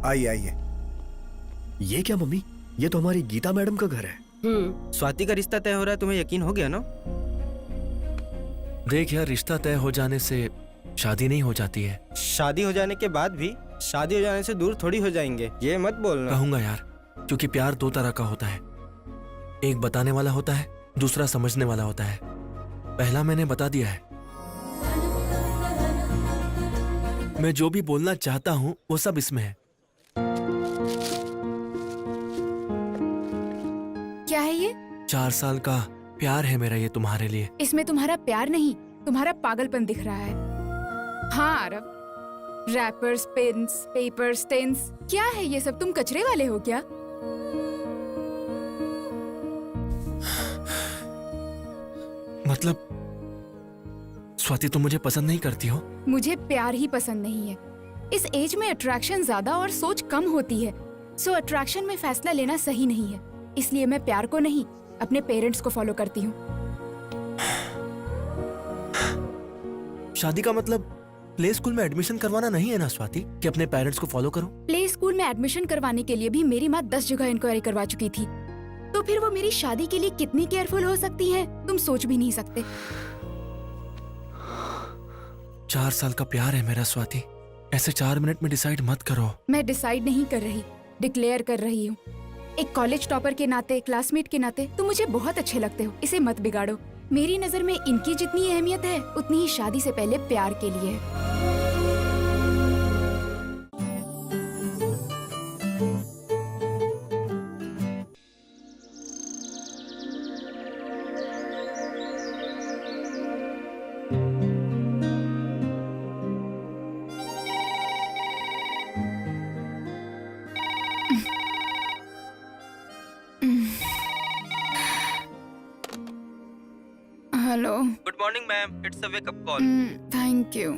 आइए आइए। ये क्या मम्मी, ये तो हमारी गीता मैडम का घर है। स्वाति का रिश्ता तय हो रहा है, तुम्हें यकीन हो गया ना? देख यार, रिश्ता तय हो जाने से शादी नहीं हो जाती है। शादी हो जाने के बाद भी शादी हो जाने से दूर थोड़ी हो जाएंगे, ये मत बोलना। कहूंगा यार, क्योंकि प्यार दो तरह का होता है। एक बताने वाला होता है, दूसरा समझने वाला होता है। पहला मैंने बता दिया है। मैं जो भी बोलना चाहता हूँ वो सब इसमें है। क्या है ये? 4 साल का प्यार है मेरा ये तुम्हारे लिए। इसमें तुम्हारा प्यार नहीं, तुम्हारा पागलपन दिख रहा है। हाँ Aarav, rappers, pens, paper, stains, क्या है ये सब? तुम कचरे वाले हो क्या? मतलब स्वाति, तुम मुझे पसंद नहीं करती हो? मुझे प्यार ही पसंद नहीं है। इस एज में अट्रैक्शन ज्यादा और सोच कम होती है। सो अट्रैक्शन में फैसला लेना सही नहीं है। इसलिए मैं प्यार को नहीं, अपने पेरेंट्स को फॉलो करती हूँ। शादी का मतलब प्ले स्कूल में एडमिशन करवाना नहीं है ना स्वाति, कि अपने पेरेंट्स को फॉलो करो। प्ले स्कूल में एडमिशन करवाने के लिए भी मेरी माँ 10 जगह इंक्वायरी करवा चुकी थी। तो फिर वो मेरी शादी के लिए कितनी केयरफुल हो सकती है, तुम सोच भी नहीं सकते। 4 साल का प्यार है मेरा स्वाति, ऐसे 4 मिनट में डिसाइड मत करो। मैं डिसाइड नहीं कर रही, डिक्लेयर कर रही हूँ। एक कॉलेज टॉपर के नाते, क्लासमेट के नाते तुम मुझे बहुत अच्छे लगते हो। इसे मत बिगाड़ो। मेरी नजर में इनकी जितनी अहमियत है उतनी ही शादी से पहले प्यार के लिए है। Hello. Good morning ma'am, it's a wake up call. Thank you.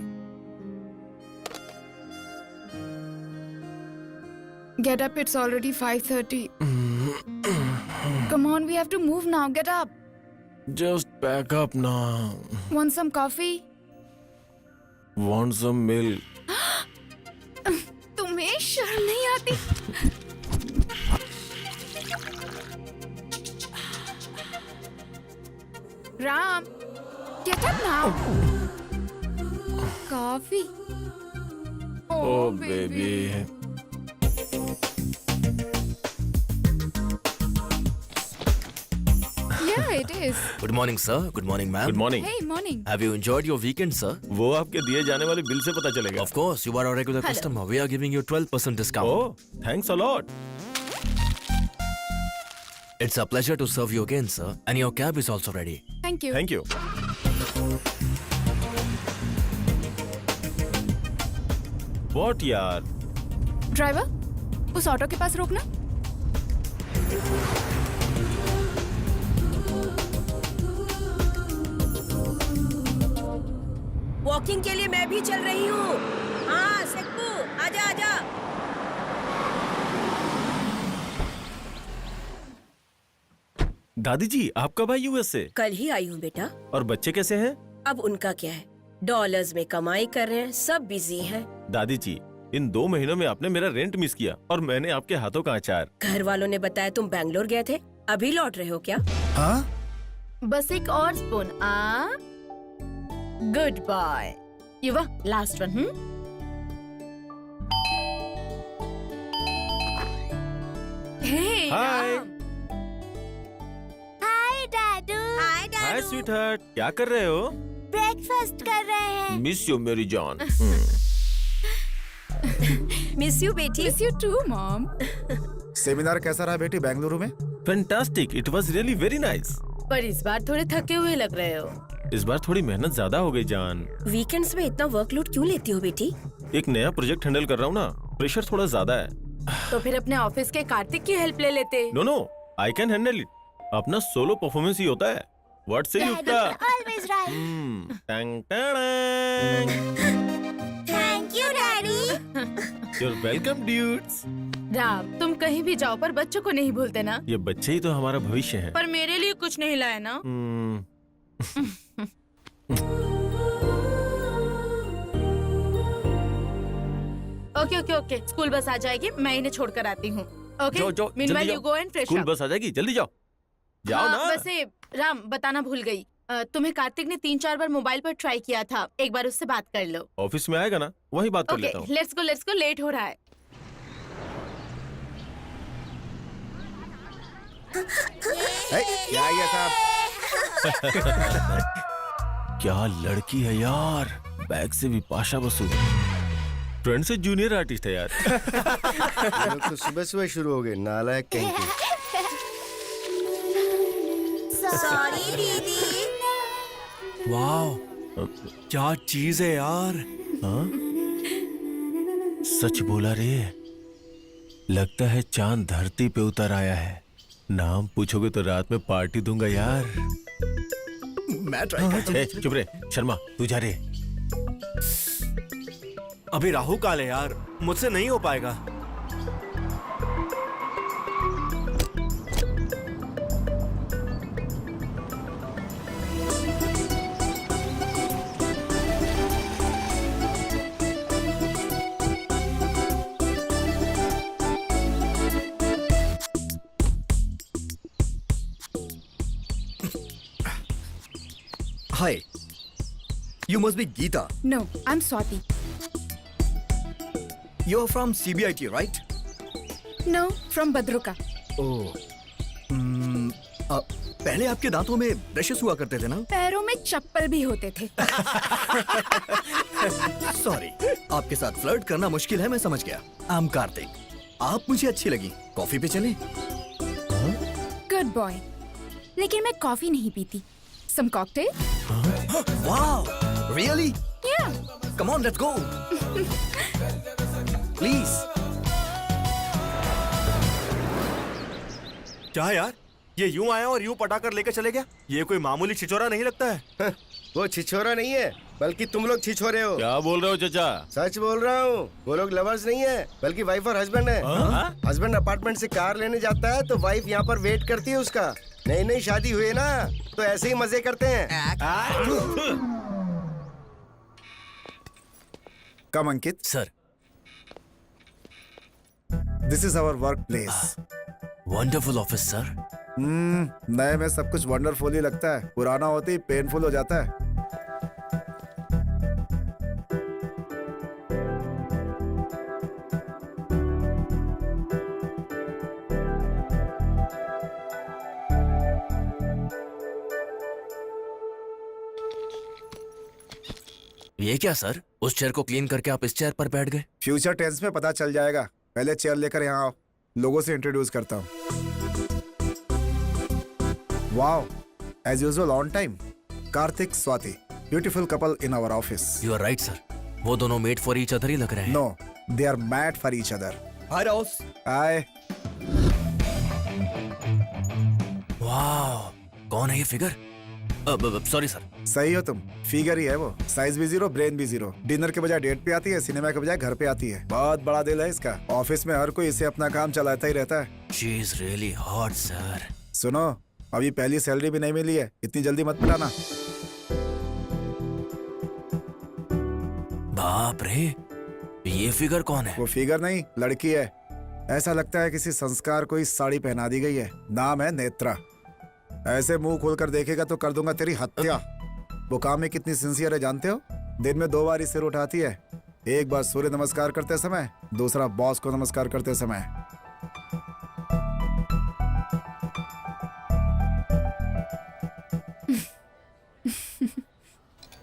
Get up, it's already 5:30. Come on, we have to move now. Get up. Just back up now. Want some coffee? Want some milk? तुम्हें शर्म नहीं आती? Ram, get up now. Coffee. Oh baby. Yeah, it is. Good morning, sir. Good morning, ma'am. Good morning. Hey, morning. Have you enjoyed your weekend, sir? वो आपके दिए जाने वाले bill से पता चलेगा। Of course, you are our regular customer. We are giving you 12% discount. Oh, thanks a lot. It's a pleasure to serve you again, sir. And your cab is also ready. Thank you. Thank you. What यार? Driver, उस auto के पास रोकना। Walking के लिए मैं भी चल रही हूँ। हाँ सेक्कू, आजा आजा। दादी जी, आप कब आई यूएस से? कल ही आई हूँ बेटा। और बच्चे कैसे हैं? अब उनका क्या है, डॉलर्स में कमाई कर रहे हैं, सब बिजी हैं। दादी जी, इन 2 महीनों में आपने मेरा रेंट मिस किया और मैंने आपके हाथों का अचार। घर वालों ने बताया तुम बैंगलोर गए थे, अभी लौट रहे हो क्या? हाँ, बस एक और स्पून। गुड बॉय युवा, लास्ट वन। Hey, हाय। राम। हाय डैडू। हाय हाय स्वीटहार्ट, क्या कर रहे हो? ब्रेकफास्ट कर रहे हैं। मिस यू मेरी जान। मिस यू बेटी। Miss you too, Mom. Seminar कैसा रहा बेटी बेंगलुरु में? Fantastic, it was really very nice. पर इस बार थोड़े थके हुए लग रहे हो। इस बार थोड़ी मेहनत ज्यादा हो गई जान। वीकेंड्स में इतना वर्कलोड क्यों लेती हो बेटी? एक नया प्रोजेक्ट हैंडल कर रहा हूँ ना, प्रेशर थोड़ा ज्यादा है। तो फिर अपने ऑफिस के कार्तिक की हेल्प ले लेते। No no, I can handle it. अपना सोलो परफॉर्मेंस ही होता है। What say Yukta? Always right. टंग टंग। Thank you daddy. You're welcome, dudes. Ram, तुम कहीं भी जाओ पर बच्चों को नहीं भूलते ना। ये बच्चे ही तो हमारा भविष्य हैं। पर मेरे लिए कुछ नहीं लाए ना। Okay okay okay, school bus आ जाएगी, मैं इन्हें छोड़कर आती हूँ। ओके, जाओ, जाओ, मीनवाइल जल्दी you go and fresh school up. बस आ जाएगी, जल्दी जाओ जाओ हाँ, ना। वैसे राम बताना भूल गई, तुम्हें कार्तिक ने 3-4 बार मोबाइल पर ट्राई किया था, एक बार उससे बात कर लो। ऑफिस में आएगा ना, वही बात कर ओके, लेता हूँ। लेट्स गो, लेट हो रहा है। क्या ये साहब? क्या लड़की है यार, बैग से भी पाशा बसु, फ्रेंड से जूनियर आर्टिस्ट है यार। ये लोग तो सुबह सुबह शुरू हो गए, नालायक कहीं के। सॉरी दीदी। वाह, क्या चीज है यार। हाँ? सच बोला रे, लगता है चांद धरती पे उतर आया है। नाम पूछोगे तो रात में पार्टी दूंगा यार। मैं ट्राई ए, चुप रे शर्मा, तू जा रे। अभी राहु काल है यार, मुझसे नहीं हो पाएगा। Hi. You must be Geeta. No, I'm Swati. You're from CBIT, right? No, from Badruka. Oh. पहले आपके दांतों में ब्रशेस हुआ करते थे ना? पैरों में चप्पल भी होते थे। सॉरी, आपके साथ फ्लर्ट करना मुश्किल है, मैं समझ गया। I'm कार्तिक। आप मुझे अच्छी लगी, कॉफी पे चलें? Good boy. लेकिन मैं कॉफी नहीं पीती। Some cocktail? Wow, really? Yeah. Come on, let's go. Please. क्या यार, ये यूं आया और यूं पटाकर लेके चले गया? ये कोई मामूली छिछोरा नहीं लगता है। वो छिछोरा नहीं है, बल्कि तुम लोग छिछोरे हो। क्या बोल रहे हो चाचा? सच बोल रहा हूँ, वो लोग लवर्स नहीं है, बल्कि वाइफ और हस्बैंड है। हस्बैंड अपार्टमेंट से कार लेने जाता है तो वाइफ यहाँ पर वेट करती है उसका। नई नई शादी हुई है ना, तो ऐसे ही मजे करते हैं। Come, Ankit. Sir, This is our workplace. Wonderful office sir. नए में सब कुछ वंडरफुल ही लगता है, पुराना होते ही पेनफुल हो जाता है। ये क्या सर, उस चेयर को क्लीन करके आप इस चेयर पर बैठ गए? फ्यूचर टेंस में पता चल जाएगा। पहले चेयर लेकर यहाँ आओ, लोगों से इंट्रोड्यूस करता हूँ। Wow, as usual on time. Kartik, Swati, beautiful couple in our office. You are right sir, वो दोनों मेड फॉर ईच अदर ही लग रहे हैं। No, they are mad for each other. Hi Ross. Hi. वाह, कौन है ये फिगर? Sorry sir. सही हो तुम, फिगर ही है वो। साइज भी जीरो, ब्रेन भी जीरो। डिनर के बजाय डेट पे आती है, सिनेमा के बजाय घर पे आती है। बहुत बड़ा दिल है इसका। ऑफिस में हर कोई इसे अपना काम चलाता ही रहता है। She is really hot sir. सुनो, अभी पहली सैलरी भी नहीं मिली है, इतनी जल्दी मत पिलाना। बाप रे, ये फिगर कौन है? वो फिगर नहीं, लड़की है। ऐसा लगता है किसी संस्कार को इस साड़ी पहना दी गई है। नाम है नेत्रा। ऐसे मुंह खोलकर देखेगा तो कर दूंगा तेरी हत्या। वो काम में कितनी सिंसियर है जानते हो? दिन में 2 बार सिर उठाती है। एक बार सूर्य नमस्कार करते समय, दूसरा बॉस को नमस्कार करते समय।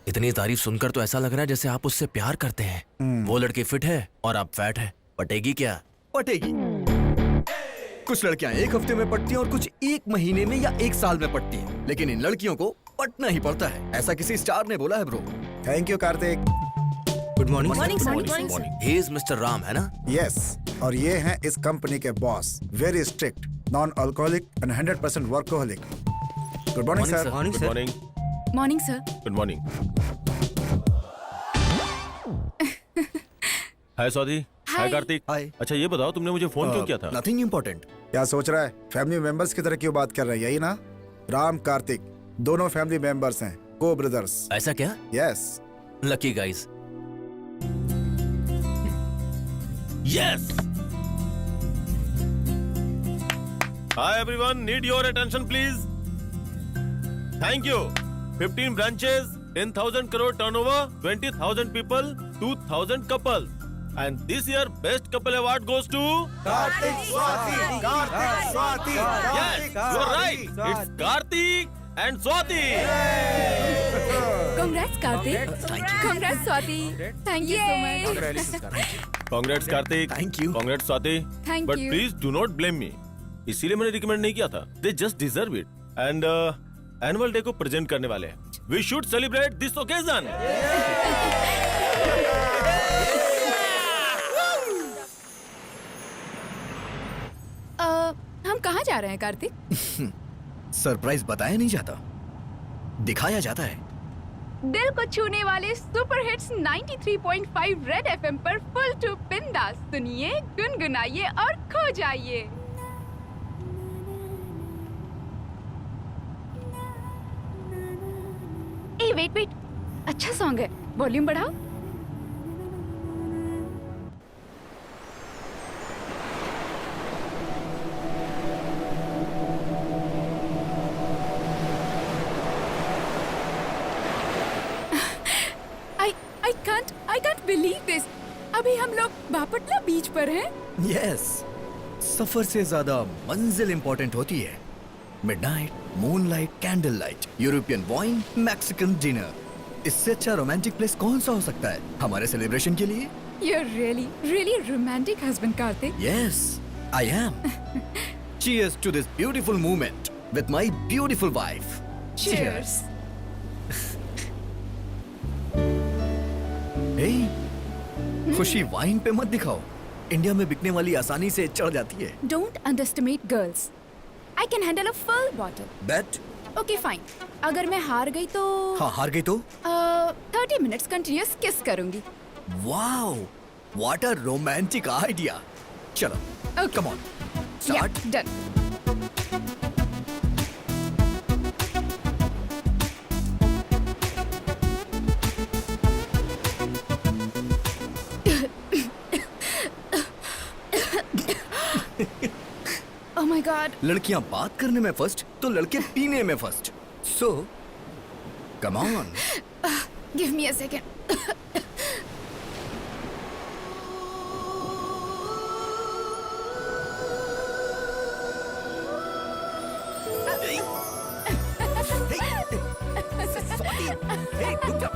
इतनी तारीफ सुनकर तो ऐसा लग रहा है जैसे आप उससे प्यार करते हैं। वो लड़की फिट है और आप फैट है, पटेगी क्या? पटेगी। कुछ लड़कियां 1 हफ्ते में पटती हैं और कुछ 1 महीने में या 1 साल में पटती हैं, लेकिन इन लड़कियों को पटना ही पड़ता है, ऐसा किसी स्टार ने बोला है bro. Thank you Kartik. Good morning morning sir, good morning morning. He is mister Ram, है ना? यस, और ये हैं इस कंपनी के boss. Very strict, non alcoholic and 100% workaholic. Good morning sir. Morning good sir. Morning. Morning sir. Good morning. Hi Swati. Hi Kartik. Hi. अच्छा ये बताओ, तुमने मुझे फोन क्यों किया था? Nothing important. क्या सोच रहा है? फैमिली मेंबर्स की तरह क्यों बात कर रहा है, यही ना? राम कार्तिक दोनों फैमिली मेंबर्स हैं, को ब्रदर्स। ऐसा क्या? Yes. Lucky guys. Yes. Hi everyone, need your attention please. Thank you. 15 branches, 10,000 crore turnover, 20,000 people, 2,000 couples. And this year, best couple award goes to... Kartik Swati, Kartik Swati, Yes, you're right. It's Karthik and Swati. Congrats, Karthik. Congrats, Swati. Thank you so much. Congrats Karthik. Thank you. Congrats Swati. Thank But you. please do not blame me. इसीलिए मैंने recommend नहीं किया था. They just deserve it. And annual day को present करने वाले हैं. We should celebrate this occasion. हम कहाँ जा रहे हैं कार्तिक? सरप्राइज बताया नहीं जाता, दिखाया जाता है। दिल को छूने वाले सुपर हिट्स 93.5 रेड एफएम पर फुल टू बिंदास सुनिए, गुनगुनाइए और खो जाइए। ए वेट वेट, अच्छा सॉन्ग है, वॉल्यूम बढ़ाओ। I can't believe this. अभी हम लोग बापटला बीच पर हैं। यस, सफर से ज्यादा मंजिल इंपॉर्टेंट होती है। Midnight, moonlight, candle light, European wine, Mexican dinner. इससे अच्छा रोमांटिक प्लेस कौन सा हो सकता है हमारे सेलिब्रेशन के लिए? You're really romantic husband, Karthik. Yes, I am. Cheers to this beautiful moment with my beautiful wife. Cheers. Hey, खुशी वाइन पे मत दिखाओ। इंडिया में बिकने वाली आसानी से चढ़ जाती है। Don't underestimate girls. I can handle a full bottle. Bet? Okay, fine. अगर मैं हार गई तो हाँ, हार गई तो? 30 minutes continuous kiss करूंगी। Wow, what a romantic idea. चलो, Okay. come on, start. Yeah, done. Oh my God. लड़कियां बात करने में फर्स्ट तो लड़के पीने में first. So, come on. Give me a second. Hey, रुक जा।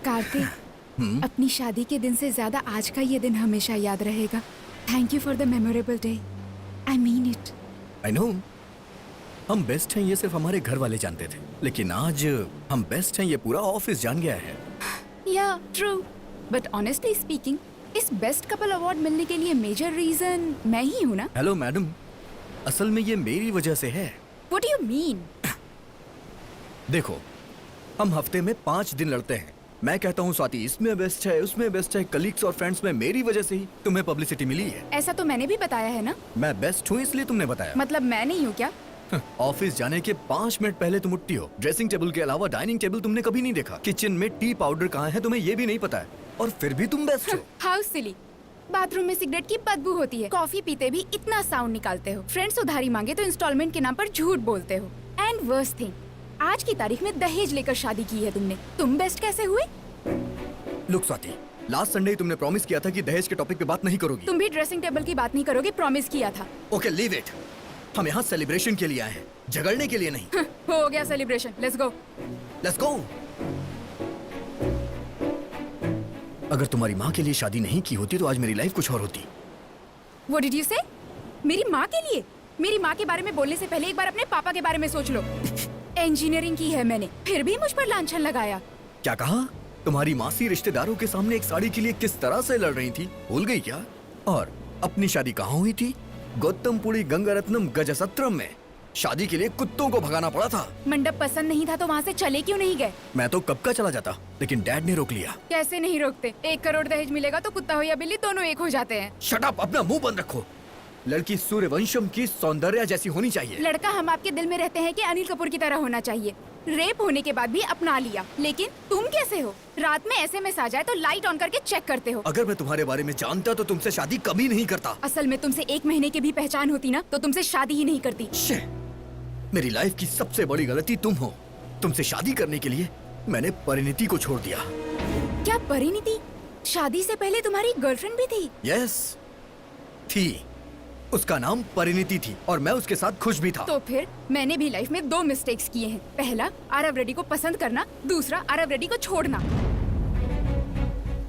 कार्तिक, अपनी शादी के दिन से ज्यादा आज का ये दिन हमेशा याद रहेगा। Thank you for the memorable day. I mean it. I know. हम बेस्ट हैं ये सिर्फ हमारे घर वाले जानते थे, लेकिन आज हम बेस्ट हैं ये पूरा ऑफिस जान गया है। या ट्रू, बट ऑनेस्टली स्पीकिंग, इस बेस्ट कपल अवार्ड मिलने के लिए मेजर रीजन मैं ही हूँ ना। हेलो मैडम, असल में ये मेरी वजह से है। What do you mean? देखो, हम हफ्ते में 5 दिन लड़ते हैं। मैं कहता हूँ स्वाति इसमें बेस्ट है, उसमें बेस्ट है, कलीग्स और फ्रेंड्स में मेरी वजह से ही तुम्हें पब्लिसिटी मिली है। ऐसा तो मैंने भी बताया है ना। मैं बेस्ट हूँ इसलिए तुमने बताया। मतलब मैं नहीं हूँ क्या? ऑफिस जाने के 5 मिनट पहले तुम उठती हो। ड्रेसिंग टेबल के अलावा डाइनिंग टेबल तुमने कभी नहीं देखा। किचन में टी पाउडर कहाँ है तुम्हें ये भी नहीं पता है, और फिर भी तुम बेस्ट हो। How silly. बाथरूम में सिगरेट की बदबू होती है, कॉफी पीते भी इतना साउंड निकालते हो, फ्रेंड्स उधारी मांगे तो इंस्टॉलमेंट के नाम पर झूठ बोलते हो, एंड वर्स्ट थिंग, आज की तारीख में दहेज लेकर शादी की है तुमने। तुम बेस्ट कैसे हुए? लुक स्वाति, लास्ट संडे तुमने प्रॉमिस किया था कि दहेज के टॉपिक पे बात नहीं करोगी। तुम भी ड्रेसिंग टेबल की बात नहीं करोगे, प्रॉमिस किया था। Okay, leave it. हम यहाँ सेलिब्रेशन के लिए आए हैं, झगड़ने के लिए नहीं। हो गया celebration, let's go. Let's go. अगर तुम्हारी माँ के लिए शादी नहीं की होती तो आज मेरी लाइफ कुछ और होती। व्हाट डिड यू से? मेरी माँ के लिए? मेरी माँ के बारे में बोलने से पहले एक बार अपने पापा के बारे में सोच लो। इंजीनियरिंग की है मैंने, फिर भी मुझ पर लांछन लगाया। क्या कहा? तुम्हारी मासी रिश्तेदारों के सामने एक साड़ी के लिए किस तरह से लड़ रही थी, भूल गई क्या? और अपनी शादी कहाँ हुई थी? गौतमपुरी गंगारत्नम गजसत्रम में। शादी के लिए कुत्तों को भगाना पड़ा था। मंडप पसंद नहीं था तो वहाँ से चले क्यों नहीं गए? मैं तो कब का चला जाता, लेकिन डैड ने रोक लिया। कैसे नहीं रोकते? 1 करोड़ दहेज मिलेगा तो कुत्ता हो या बिल्ली दोनों एक हो जाते हैं। शट अप, अपना मुंह बंद रखो। लड़की सूर्यवंशम की सौंदर्य जैसी होनी चाहिए। लड़का हम आपके दिल में रहते हैं कि अनिल कपूर की तरह होना चाहिए। रेप होने के बाद भी अपना लिया, लेकिन तुम कैसे हो? रात में एसएमएस आ जाए तो लाइट ऑन करके चेक करते हो। अगर मैं तुम्हारे बारे में जानता तो तुमसे शादी कभी नहीं करता। असल में तुमसे 1 महीने की भी पहचान होती ना तो तुमसे शादी ही नहीं करती। शे, मेरी लाइफ की सबसे बड़ी गलती तुम हो। तुमसे शादी करने के लिए मैंने परिणीति को छोड़ दिया। क्या परिणीति? शादी से पहले तुम्हारी गर्लफ्रेंड भी थी? यस, थी। उसका नाम परिणीति थी और मैं उसके साथ खुश भी था। तो फिर मैंने भी लाइफ में 2 मिस्टेक्स किए हैं। पहला, आरव रेड्डी को पसंद करना। दूसरा, आरव रेड्डी को छोड़ना।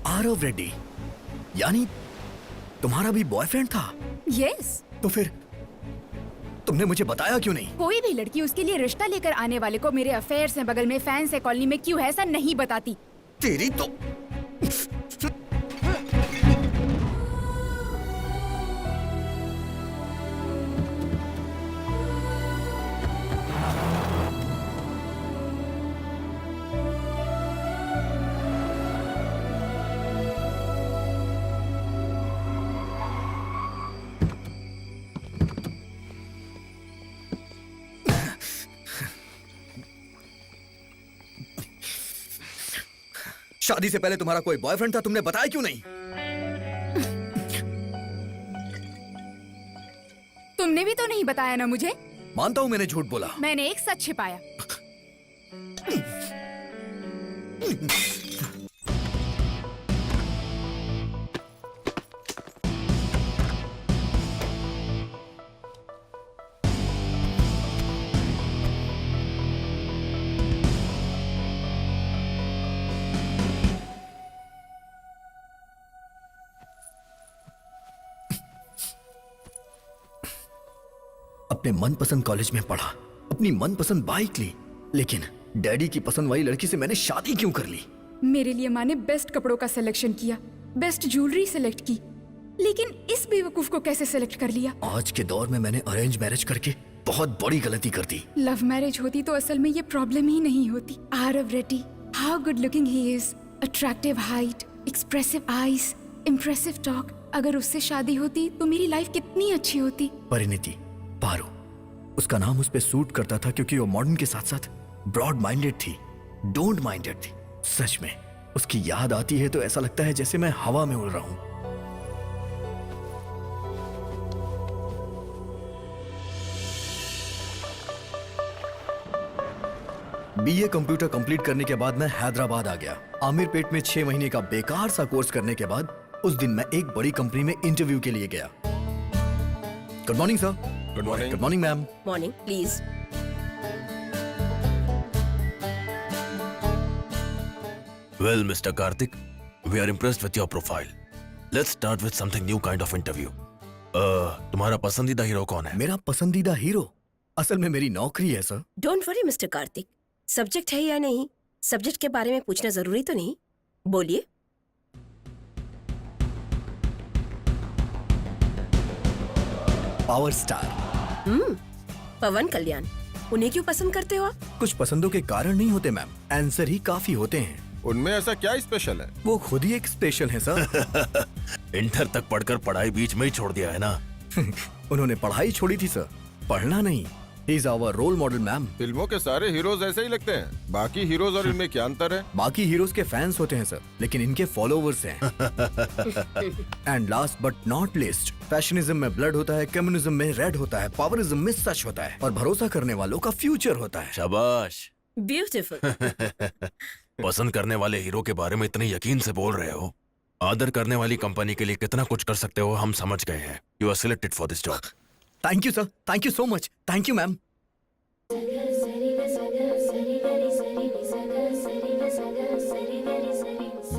आरव रेड्डी यानी तुम्हारा भी बॉयफ्रेंड था? यस। तो फिर तुमने मुझे बताया क्यों नहीं? कोई भी लड़की उसके लिए रिश्ता लेकर आने वाले को मेरे अफेयर्स हैं, बगल में फैंस है, कॉलोनी में क्यों है, ऐसा नहीं बताती। तेरी तो शादी से पहले तुम्हारा कोई बॉयफ्रेंड था, तुमने बताया क्यों नहीं? तुमने भी तो नहीं बताया ना मुझे। मानता हूं मैंने झूठ बोला। मैंने एक सच छिपाया। अपने मनपसंद कॉलेज में पढ़ा, अपनी मनपसंद बाइक ली, लेकिन डैडी की पसंद वाली लड़की से मैंने शादी क्यों कर ली? मेरे लिए माँ ने बेस्ट कपड़ों का सिलेक्शन किया, बेस्ट ज्वेलरी सिलेक्ट की, लेकिन इस बेवकूफ को कैसे सिलेक्ट कर लिया? आज के दौर में मैंने अरेंज मैरिज करके बहुत बड़ी गलती कर दी। लव मैरिज होती तो असल में ये प्रॉब्लम ही नहीं होती। Aarav Reddy, how good looking he is, attractive height, expressive eyes, impressive talk. अगर उससे शादी होती तो मेरी लाइफ कितनी अच्छी होती। परिणीति, पारो, उसका नाम उस पे सूट करता था क्योंकि वो मॉडर्न के साथ साथ ब्रॉड माइंडेड थी, डोंट माइंडेड थी। सच में उसकी याद आती है तो ऐसा लगता है जैसे मैं हवा में उड़ रहा हूं। बीए कंप्यूटर कंप्लीट करने के बाद मैं हैदराबाद आ गया। आमिर पेट में 6 महीने का बेकार सा कोर्स करने के बाद उस दिन मैं एक बड़ी कंपनी में इंटरव्यू के लिए गया। Good morning sir. Good morning. Good morning ma'am. Morning please. Well, Mr. Karthik, we are impressed with your profile. Let's start with something new kind of interview. तुम्हारा पसंदीदा हीरो कौन है? मेरा पसंदीदा हीरो असल में मेरी नौकरी है sir. Don't worry mister Kartik, subject है या नहीं, सब्जेक्ट के बारे में पूछना जरूरी तो नहीं। बोलिए। पावर स्टार पवन कल्याण, उन्हें क्यों पसंद करते हो आप? कुछ पसंदों के कारण नहीं होते मैम, आंसर ही काफी होते हैं। उनमें ऐसा क्या स्पेशल है? वो खुद ही एक स्पेशल है सर। इंटर तक पढ़कर पढ़ाई बीच में ही छोड़ दिया है ना? उन्होंने पढ़ाई छोड़ी थी सर, पढ़ना नहीं। He is our role model ma'am. फिल्मों के सारे हीरोज ऐसे ही लगते हैं, बाकी हीरोज और इनमें क्या अंतर है? बाकी हीरोज के फैंस होते हैं सर, लेकिन इनके फॉलोवर्स हैं। And last but not least, fashionism में ब्लड होता है, कम्युनिज्म में रेड होता है, पावरिज्म में सच होता है, और भरोसा करने वालों का फ्यूचर होता है। शाबाश। ब्यूटीफुल। पसंद करने वाले हीरो के बारे में इतने यकीन से बोल रहे हो, आदर करने वाली कंपनी के लिए कितना कुछ कर सकते हो हम समझ गए हैं। You are selected for this job. Thank you sir, thank you so much, thank you ma'am.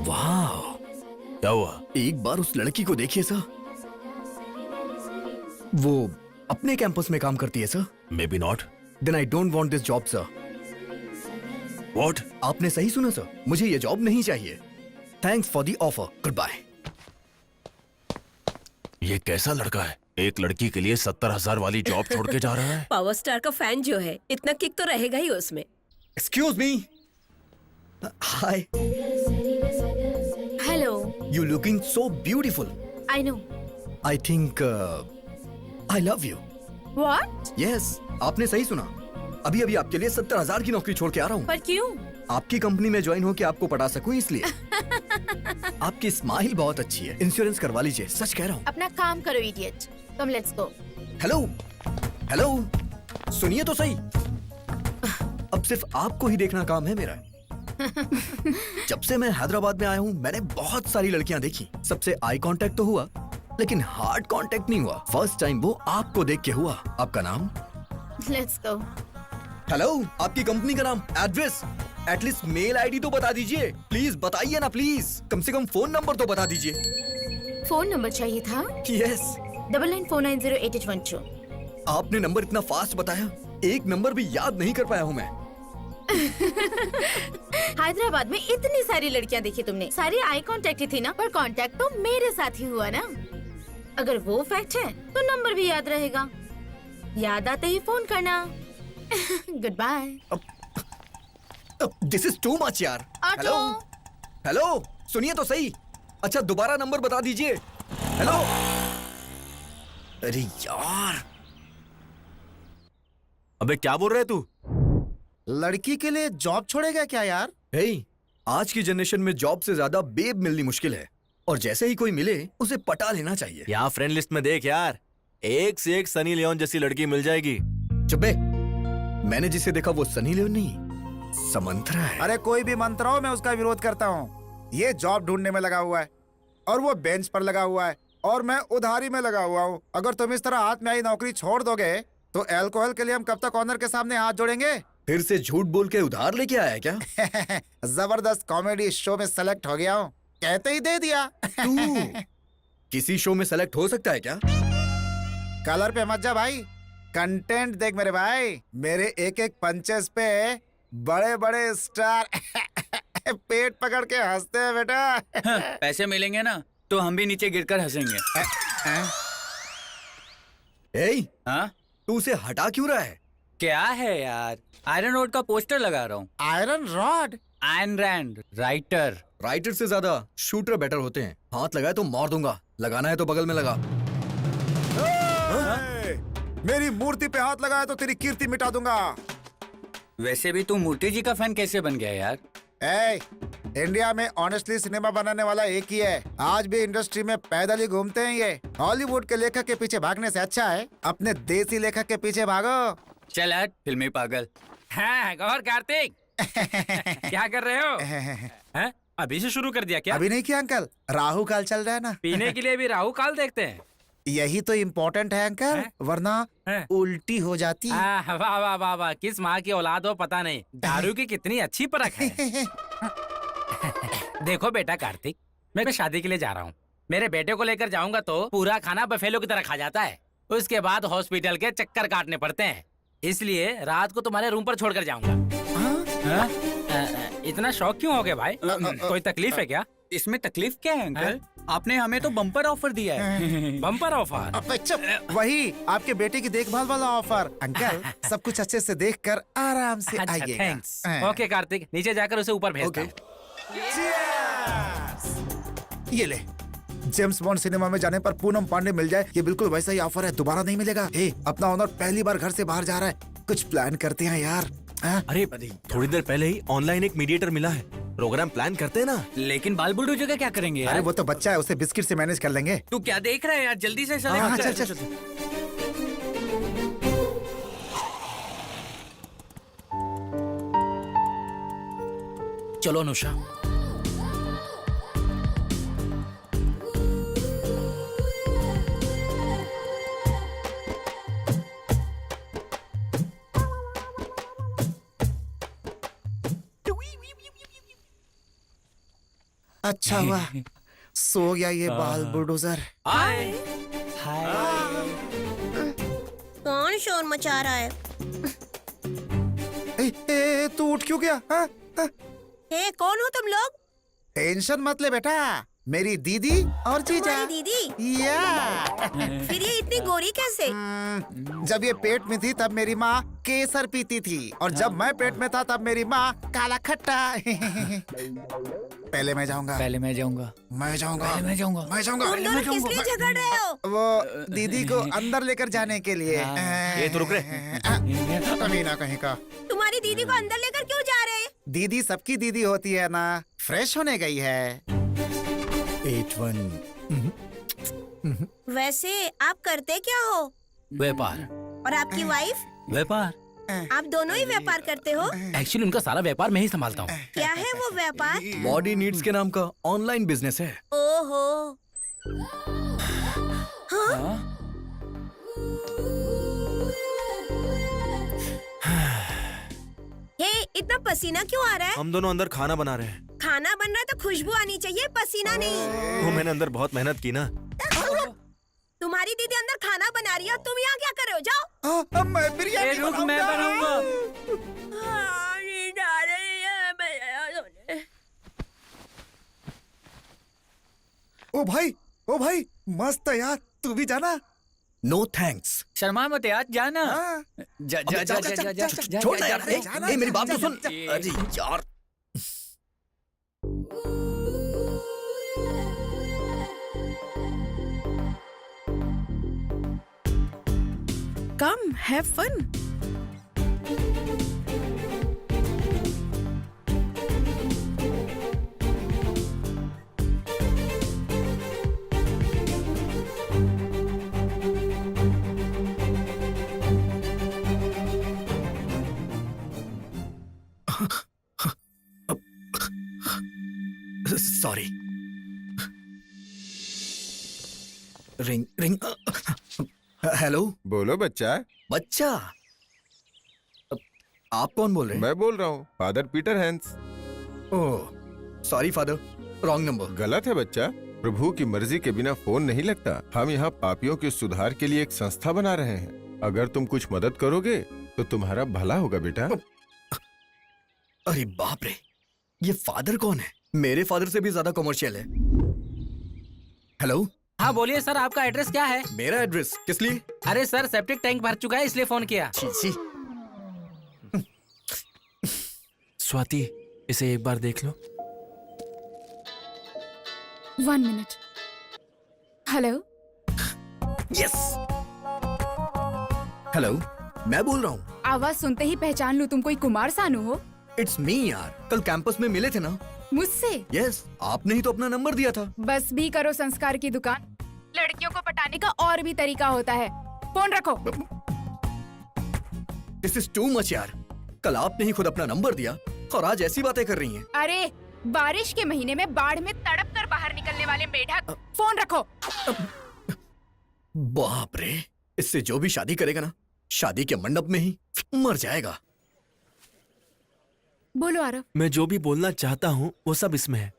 वाह, क्या हुआ? एक बार उस लड़की को देखिए सर, वो अपने कैंपस में काम करती है sir. Maybe not. Then I don't want this job sir. What? आपने सही सुना सर, मुझे ये जॉब नहीं चाहिए। Thanks for the offer, goodbye. ये कैसा लड़का है? एक लड़की के लिए 70,000 वाली जॉब छोड़ के जा रहा है। पावर स्टार का फैन जो है इतना किक तो रहेगा ही उसमें। Excuse me. Hi. Hello. You looking so beautiful. I know. I think I love you. What? Yes. आपने सही सुना। अभी अभी आपके लिए 70,000 की नौकरी छोड़ के आ रहा हूँ। पर क्यों? आपकी कंपनी में ज्वाइन होके आपको पटा सकूं इसलिए। आपकी स्माइल बहुत अच्छी है। इंश्योरेंस करवा लीजिए, सच कह रहा हूँ। अपना काम करो idiot. Come let's go. Hello hello, सुनिए तो सही। अब सिर्फ आपको ही देखना काम है मेरा। जब से मैं हैदराबाद में आया हूँ मैंने बहुत सारी लड़कियां देखी। सबसे आई कांटेक्ट तो हुआ लेकिन हार्ड कांटेक्ट नहीं हुआ। फर्स्ट टाइम वो आपको देख के हुआ। आपका नाम? Let's go. हेलो, आपकी कंपनी का नाम, एड्रेस, एटलीस्ट मेल आईडी तो बता दीजिए। प्लीज बताइए ना प्लीज। कम से कम फोन नंबर तो बता दीजिए। फोन नंबर चाहिए था? यस। 99490812। आपने नंबर इतना फास्ट बताया, एक नंबर भी याद नहीं कर पाया हूँ मैं। हैदराबाद में इतनी सारी लड़कियां देखी तुमने, सारी आई कांटेक्ट ही थी ना, पर कांटेक्ट तो मेरे साथ ही हुआ ना। अगर वो फैक्ट है तो नंबर भी याद रहेगा। याद आते ही फोन करना। Goodbye. This is too much यार। हेलो हेलो, सुनिए तो सही। अच्छा दोबारा नंबर बता दीजिए। हेलो। अरे यार, अबे क्या बोल रहे तू? लड़की के लिए जॉब छोड़ेगा क्या यार? हे, आज की जनरेशन में जॉब से ज्यादा बेब मिलनी मुश्किल है और जैसे ही कोई मिले उसे पटा लेना चाहिए। यहाँ फ्रेंड लिस्ट में देख यार, एक से एक सनी लियोन जैसी लड़की मिल जाएगी। चुप्पे, मैंने जिसे देखा वो सनी लियोन नहीं, समंत्रा है। अरे कोई भी मंत्र हो मैं उसका विरोध करता हूँ। ये जॉब ढूंढने में लगा हुआ है और वो बेंच पर लगा हुआ है और मैं उधारी में लगा हुआ हूँ। अगर तुम इस तरह हाथ में आई नौकरी छोड़ दोगे तो अल्कोहल के लिए हम कब तक ऑनर के सामने हाथ जोड़ेंगे? फिर से झूठ बोल के उधार लेके आया है क्या? जबरदस्त कॉमेडी शो में सेलेक्ट हो गया हूँ, कहते ही दे दिया। तू किसी शो में सेलेक्ट हो सकता है क्या? कलर पे मत जा भाई, कंटेंट देख मेरे भाई। मेरे एक एक पंचेस पे बड़े बड़े स्टार पेट पकड़ के हंसते हैं बेटा। पैसे मिलेंगे ना तो हम भी नीचे गिरकर हंसेंगे। हाँ? तू उसे हटा क्यों रहा है? क्या है यार, आयरन रोड का पोस्टर लगा रहा हूँ। Iron rod? Ayn Rand, writer. Writer से ज्यादा शूटर बेटर होते हैं। हाथ लगाए तो मार दूंगा, लगाना है तो बगल में लगा। मेरी मूर्ति पे हाथ लगाया तो तेरी कीर्ति मिटा दूंगा। वैसे भी तू मूर्ति जी का फैन कैसे बन गया यार? इंडिया में ऑनेस्टली सिनेमा बनाने वाला एक ही है। आज भी इंडस्ट्री में पैदल ही घूमते हैं ये। हॉलीवुड के लेखक के पीछे भागने से अच्छा है अपने देसी लेखक के पीछे भागो। चल हट फिल्मी पागल। हाँ गौर कार्तिक, क्या कर रहे हो? हैं? अभी से शुरू कर दिया क्या? अभी नहीं किया अंकल, राहु काल चल रहा है ना। पीने के लिए भी राहु काल देखते हैं? यही तो इम्पोर्टेंट है अंकल, वरना उल्टी हो जाती। वाह वाह वाह वाह, किस माँ की औलाद हो पता नहीं, दारू की कितनी अच्छी परख है। देखो बेटा कार्तिक, मैं शादी के लिए जा रहा हूँ। मेरे बेटे को लेकर जाऊंगा तो पूरा खाना बफेलो की तरह खा जाता है। उसके बाद हॉस्पिटल के चक्कर काटने पड़ते हैं, इसलिए रात को तुम्हारे रूम पर छोड़कर जाऊंगा। इतना शौक क्यों हो गया भाई? कोई तकलीफ है क्या? इसमें तकलीफ क्या है अंकल? आपने हमें तो बम्पर ऑफर दिया है। Bumper offer? वही आपके बेटे की देखभाल वाला ऑफर। अंकल सब कुछ अच्छे से देखकर आराम से आइएगा। थैंक्स। ओके कार्तिक, नीचे जाकर उसे ऊपर भेजता हूँ। ये ले, जेम्स बॉन्ड सिनेमा में जाने पर पूनम पांडे मिल जाए, ये बिल्कुल वैसा ही ऑफर है, दोबारा नहीं मिलेगा। अपना ऑनर पहली बार घर से बाहर जा रहा है, कुछ प्लान करते हैं यार। अरे थोड़ी देर पहले ही ऑनलाइन एक मीडिएटर मिला है, प्रोग्राम प्लान करते हैं ना। लेकिन बाल बुलडोजर का क्या करेंगे यार? अरे वो तो बच्चा है, उसे बिस्किट से मैनेज कर लेंगे। तू क्या देख रहा है यार, जल्दी से चल। चलो अनुषा। अच्छा हुआ सो गया ये बाल बुलडोजर। हाय कौन शोर मचा रहा है? तू उठ क्यों गया? हे, कौन हो तुम लोग? टेंशन मत ले बेटा, मेरी दीदी और जीजा। तुम्हारी दीदी? या फिर ये इतनी गोरी कैसे? जब ये पेट में थी तब मेरी माँ केसर पीती थी और जब मैं पेट में था तब मेरी माँ काला खट्टा। पहले मैं जाऊंगा। पहले मैं जाऊंगा। मैं जाऊंगा। पहले मैं जाऊंगा। मैं जाऊंगा। तुम दोनों किस लिए झगड़ रहे हो? वो दीदी को अंदर लेकर जाने के लिए। ये तो रुक रे। कहीं ना कहीं का। तुम्हारी दीदी को अंदर लेकर क्यों जा रहे हैं? दीदी सबकी दीदी होती है ना, फ्रेश होने गई है। 81। वैसे आप करते क्या हो? व्यापार। और आपकी वाइफ? व्यापार। आप दोनों ही व्यापार करते हो? एक्चुअली उनका सारा व्यापार मैं ही संभालता हूँ। क्या है वो व्यापार? बॉडी नीड्स के नाम का ऑनलाइन बिजनेस है। ओहो। हे, इतना पसीना क्यों आ रहा है? हम दोनों अंदर खाना बना रहे हैं। खाना बन रहा है तो खुशबू आनी चाहिए, पसीना नहीं। वो मैंने अंदर बहुत मेहनत की ना। तुम्हारी दीदी अंदर खाना बना रही है और तुम यहाँ क्या कर रहे हो? जाओ। मैं बिरयानी रुक, मैं बनाऊंगा। ओ भाई मस्त है यार, तू भी जाना। No thanks. शर्मा मत यार, जाना। हाँ। जा जा जा जा जा जा जा छोड़ ना यार। जाना, ए, मेरी बात तो जा, सुन। जा। अरे यार। Come, have fun. Sorry. Ring ring. Hello. बोलो बच्चा। बच्चा? आप कौन बोल रहे हैं? मैं बोल रहा हूँ, father Peter Hans. Oh sorry father, wrong number. गलत है बच्चा, प्रभु की मर्जी के बिना फोन नहीं लगता। हम यहाँ पापियों के सुधार के लिए एक संस्था बना रहे हैं। अगर तुम कुछ मदद करोगे तो तुम्हारा भला होगा बेटा। अरे बाप रे, ये फादर कौन है? मेरे फादर से भी ज्यादा कमर्शियल है। हेलो। हाँ बोलिए सर, आपका एड्रेस क्या है? मेरा एड्रेस किस लिए? अरे सर, सेप्टिक टैंक भर चुका है इसलिए फोन किया। छी छी। स्वाति, इसे एक बार देख लो। 1 मिनट। हेलो। यस। हेलो, मैं बोल रहा हूँ। आवाज सुनते ही पहचान लूं तुम कोई कुमार सानू हो? इट्स मी यार, कल कैंपस में मिले थे ना। मुझसे? यस, आपने ही तो अपना नंबर दिया था। बस भी करो संस्कार की दुकान। लड़कियों को पटाने का और भी तरीका होता है। फोन रखो। दिस इज टू मच यार। कल आपने ही खुद अपना नंबर दिया और आज ऐसी बातें कर रही हैं। अरे बारिश के महीने में बाढ़ में तड़प कर बाहर निकलने वाले मेढक, फोन रखो। बाप रे, इससे जो भी शादी करेगा ना, शादी के मंडप में ही मर जाएगा। बोलो आरव। मैं जो भी बोलना चाहता हूँ वो सब इसमें है।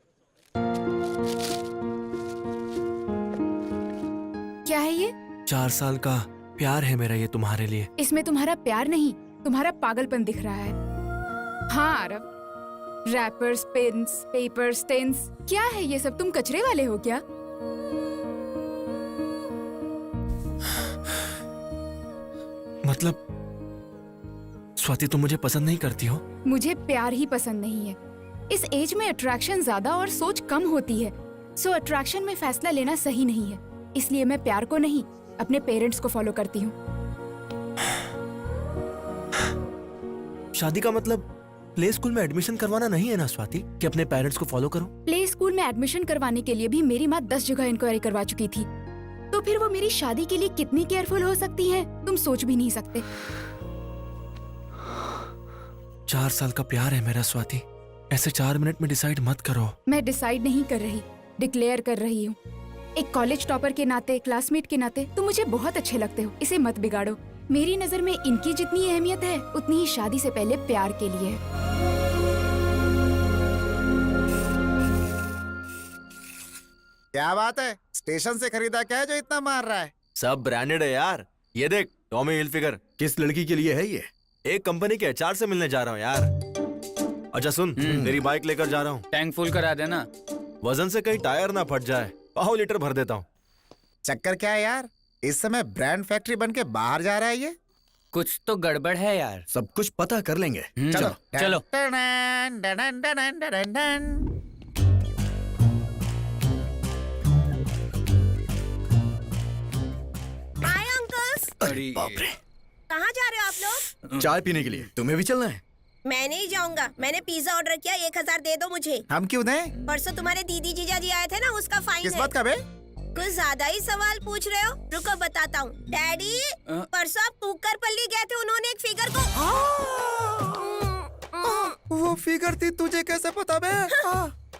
क्या है ये? 4 साल का प्यार है मेरा ये तुम्हारे लिए। इसमें तुम्हारा प्यार नहीं, तुम्हारा पागलपन दिख रहा है। हाँ Aarav, rappers, pens, paper, stains, क्या है ये सब? तुम कचरे वाले हो क्या? मतलब स्वाति, तुम मुझे पसंद नहीं करती हो? मुझे प्यार ही पसंद नहीं है। इस एज में अट्रैक्शन ज्यादा और सोच कम होती है। सो अट्रैक्शन में फैसला लेना सही नहीं है। इसलिए मैं प्यार को नहीं, अपने पेरेंट्स को फॉलो करती हूँ। शादी का मतलब प्ले स्कूल में एडमिशन करवाना नहीं है ना स्वाति, कि अपने पेरेंट्स को फॉलो करो। प्ले स्कूल में एडमिशन करवाने के लिए भी मेरी माँ 10 जगह इंक्वायरी करवा चुकी थी। तो फिर वो मेरी शादी के लिए कितनी केयरफुल हो सकती है, तुम सोच भी नहीं सकते। 4 साल का प्यार है मेरा स्वाति, ऐसे 4 मिनट में डिसाइड मत करो। मैं डिसाइड नहीं कर रही, डिक्लेयर कर रही हूँ। एक कॉलेज टॉपर के नाते, क्लासमेट के नाते तुम मुझे बहुत अच्छे लगते हो। इसे मत बिगाड़ो। मेरी नजर में इनकी जितनी अहमियत है उतनी ही शादी से पहले प्यार के लिए है। क्या बात है, स्टेशन से खरीदा क्या है जो इतना मार रहा है? सब ब्रांडेड है यार। ये देख, टॉमी हिलफिगर। किस लड़की के लिए है ये? एक कंपनी के HR से मिलने जा रहा हूँ यार। अच्छा सुन, तेरी बाइक लेकर जा रहा हूँ। टैंक फुल करा देना। वजन से कहीं टायर ना फट जाए। 5 लीटर भर देता हूँ। चक्कर क्या है यार, इस समय ब्रांड फैक्ट्री बन के बाहर जा रहा है ये। कुछ तो गड़बड़ है यार। सब कुछ पता कर लेंगे। चलो चलो। Done, done, done, done, done, done, done. Hi uncles, अरे बाप रे, कहाँ जा रहे हो आप लोग? चाय पीने के लिए। तुम्हें भी चलना है? मैं नहीं जाऊंगा, मैंने पिज्जा ऑर्डर किया, 1000 दे दो मुझे। हम क्यों दें? परसों तुम्हारे दीदी जीजा जी आए थे ना, उसका फाइन किस है। बात का बे? कुछ ज्यादा ही सवाल पूछ रहे हो, रुको बताता हूँ। डैडी, परसों आप कुकरपल्ली गए थे, उन्होंने एक फिगर को वो फिगर थी, तुझे कैसे पता बे?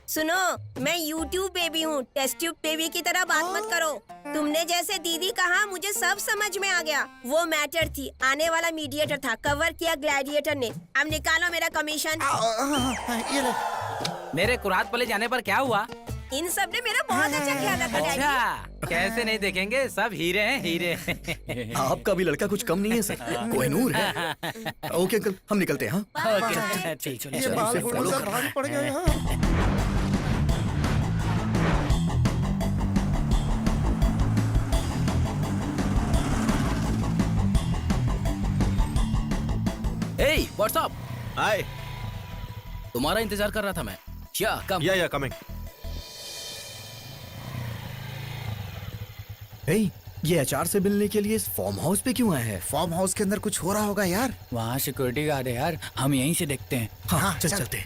सुनो, मैं YouTube बेबी हूँ, टेस्ट ट्यूब बेबी की तरह बात मत करो। तुमने जैसे दीदी कहा, मुझे सब समझ में आ गया। वो मैटर थी, आने वाला मीडिएटर था, कवर किया ग्लैडिएटर ने। अब निकालो मेरा कमीशन। ये ले। मेरे कुरात पले जाने पर क्या हुआ? इन सब ने मेरा बहुत अच्छा ख्याल रखा डैडी। अच्छा, कैसे नहीं देखेंगे, सब हीरे हैं हीरे। आपका भी लड़का कुछ कम नहीं है सर, कोहिनूर है। ओके अंकल, हम निकलते हैं। हाँ ओके, ठीक ये चलो, बाल उसे फूल follow कर करना भारी है। पड़ गया यहाँ। Hey what's up? हाय। तुम्हारा इंतजार कर रहा था मैं। क्या कम? या कमिंग। हे, ये HR से मिलने के लिए इस फार्म हाउस पे क्यों आए हैं? फार्म हाउस के अंदर कुछ हो रहा होगा यार। वहाँ सिक्योरिटी गार्ड है यार, हम यहीं से देखते हैं। हाँ, चलते।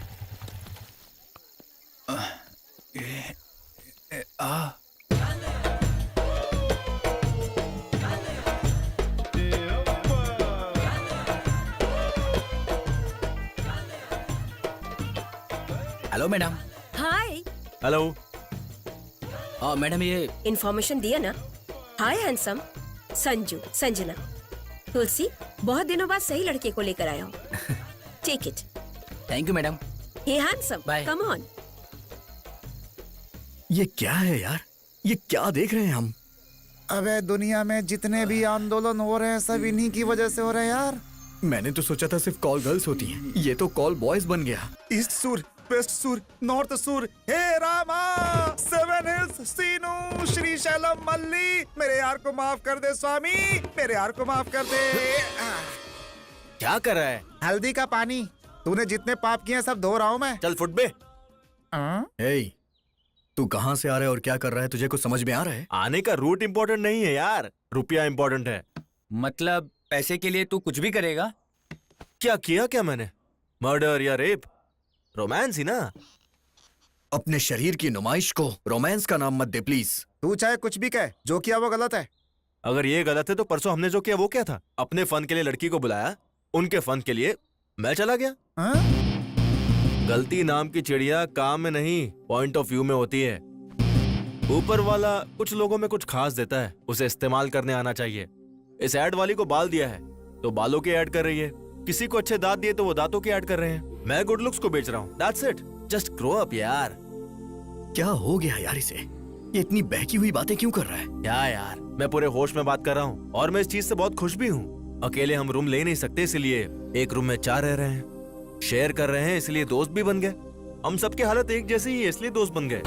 Hello madam. Hi, hello. Madam ये इन्फॉर्मेशन दिया ना। हाय हैंडसम, संजू, संजना, तुलसी, बहुत दिनों बाद सही लड़के को लेकर आया हूँ। Take it. Thank you madam. Hey handsome, Bye. Come on. ये क्या है यार, ये क्या देख रहे हैं हम? अबे दुनिया में जितने भी आंदोलन हो रहे हैं सब इन्हीं की वजह से हो रहे हैं यार। मैंने तो सोचा था सिर्फ कॉल गर्ल्स होती हैं, ये तो कॉल बॉयज बन गया। ईस्ट सुर, वेस्ट सुर, नॉर्थ सुर, हे रामा, 7 हिल्स, सीनू, श्रीशैलम, मल्ली, मेरे यार को माफ कर दे स्वामी, मेरे यार को माफ कर दे। क्या कर रहा है? हल्दी का पानी, तूने जितने पाप किए हैं सब धो रहा हूँ मैं। चल फुट बे। हे, तू कहाँ से आ रहा है और क्या कर रहा है, तुझे कुछ समझ में आ रहा है? आने का रूट इम्पोर्टेंट नहीं है यार, रुपया इम्पोर्टेंट है। मतलब पैसे के लिए तू कुछ भी करेगा? क्या किया क्या मैंने? मर्डर या रेप? रोमांस ही ना। अपने शरीर की नुमाइश को रोमांस का नाम मत दे प्लीज। तू चाहे कुछ भी कह, जो किया वो गलत है। अगर ये गलत है तो परसों हमने जो किया वो क्या था? अपने फन के लिए लड़की को बुलाया, उनके फन के लिए मैं चला गया। हाँ? गलती नाम की चिड़िया काम में नहीं, पॉइंट ऑफ व्यू में होती है। ऊपर वाला कुछ लोगों में कुछ खास देता है, उसे इस्तेमाल करने आना चाहिए। इस ऐड वाली को बाल दिया है तो बालों की ऐड कर रही है, किसी को अच्छे दांत दिए तो वो दांतों की ऐड कर रहे हैं। मैं गुड लुक्स को बेच रहा हूँ। That's it, just grow up यार। क्या हो गया यार इसे, ये इतनी बहकी हुई बातें क्यों कर रहा है? क्या यार, मैं पूरे होश में बात कर रहा हूँ और मैं इस चीज से बहुत खुश भी हूँ। अकेले हम रूम ले नहीं सकते, इसलिए एक रूम में 4 रह रहे हैं। शेयर कर रहे हैं इसलिए दोस्त भी बन गए। हम सबकी हालत एक जैसी ही है इसलिए दोस्त बन गए।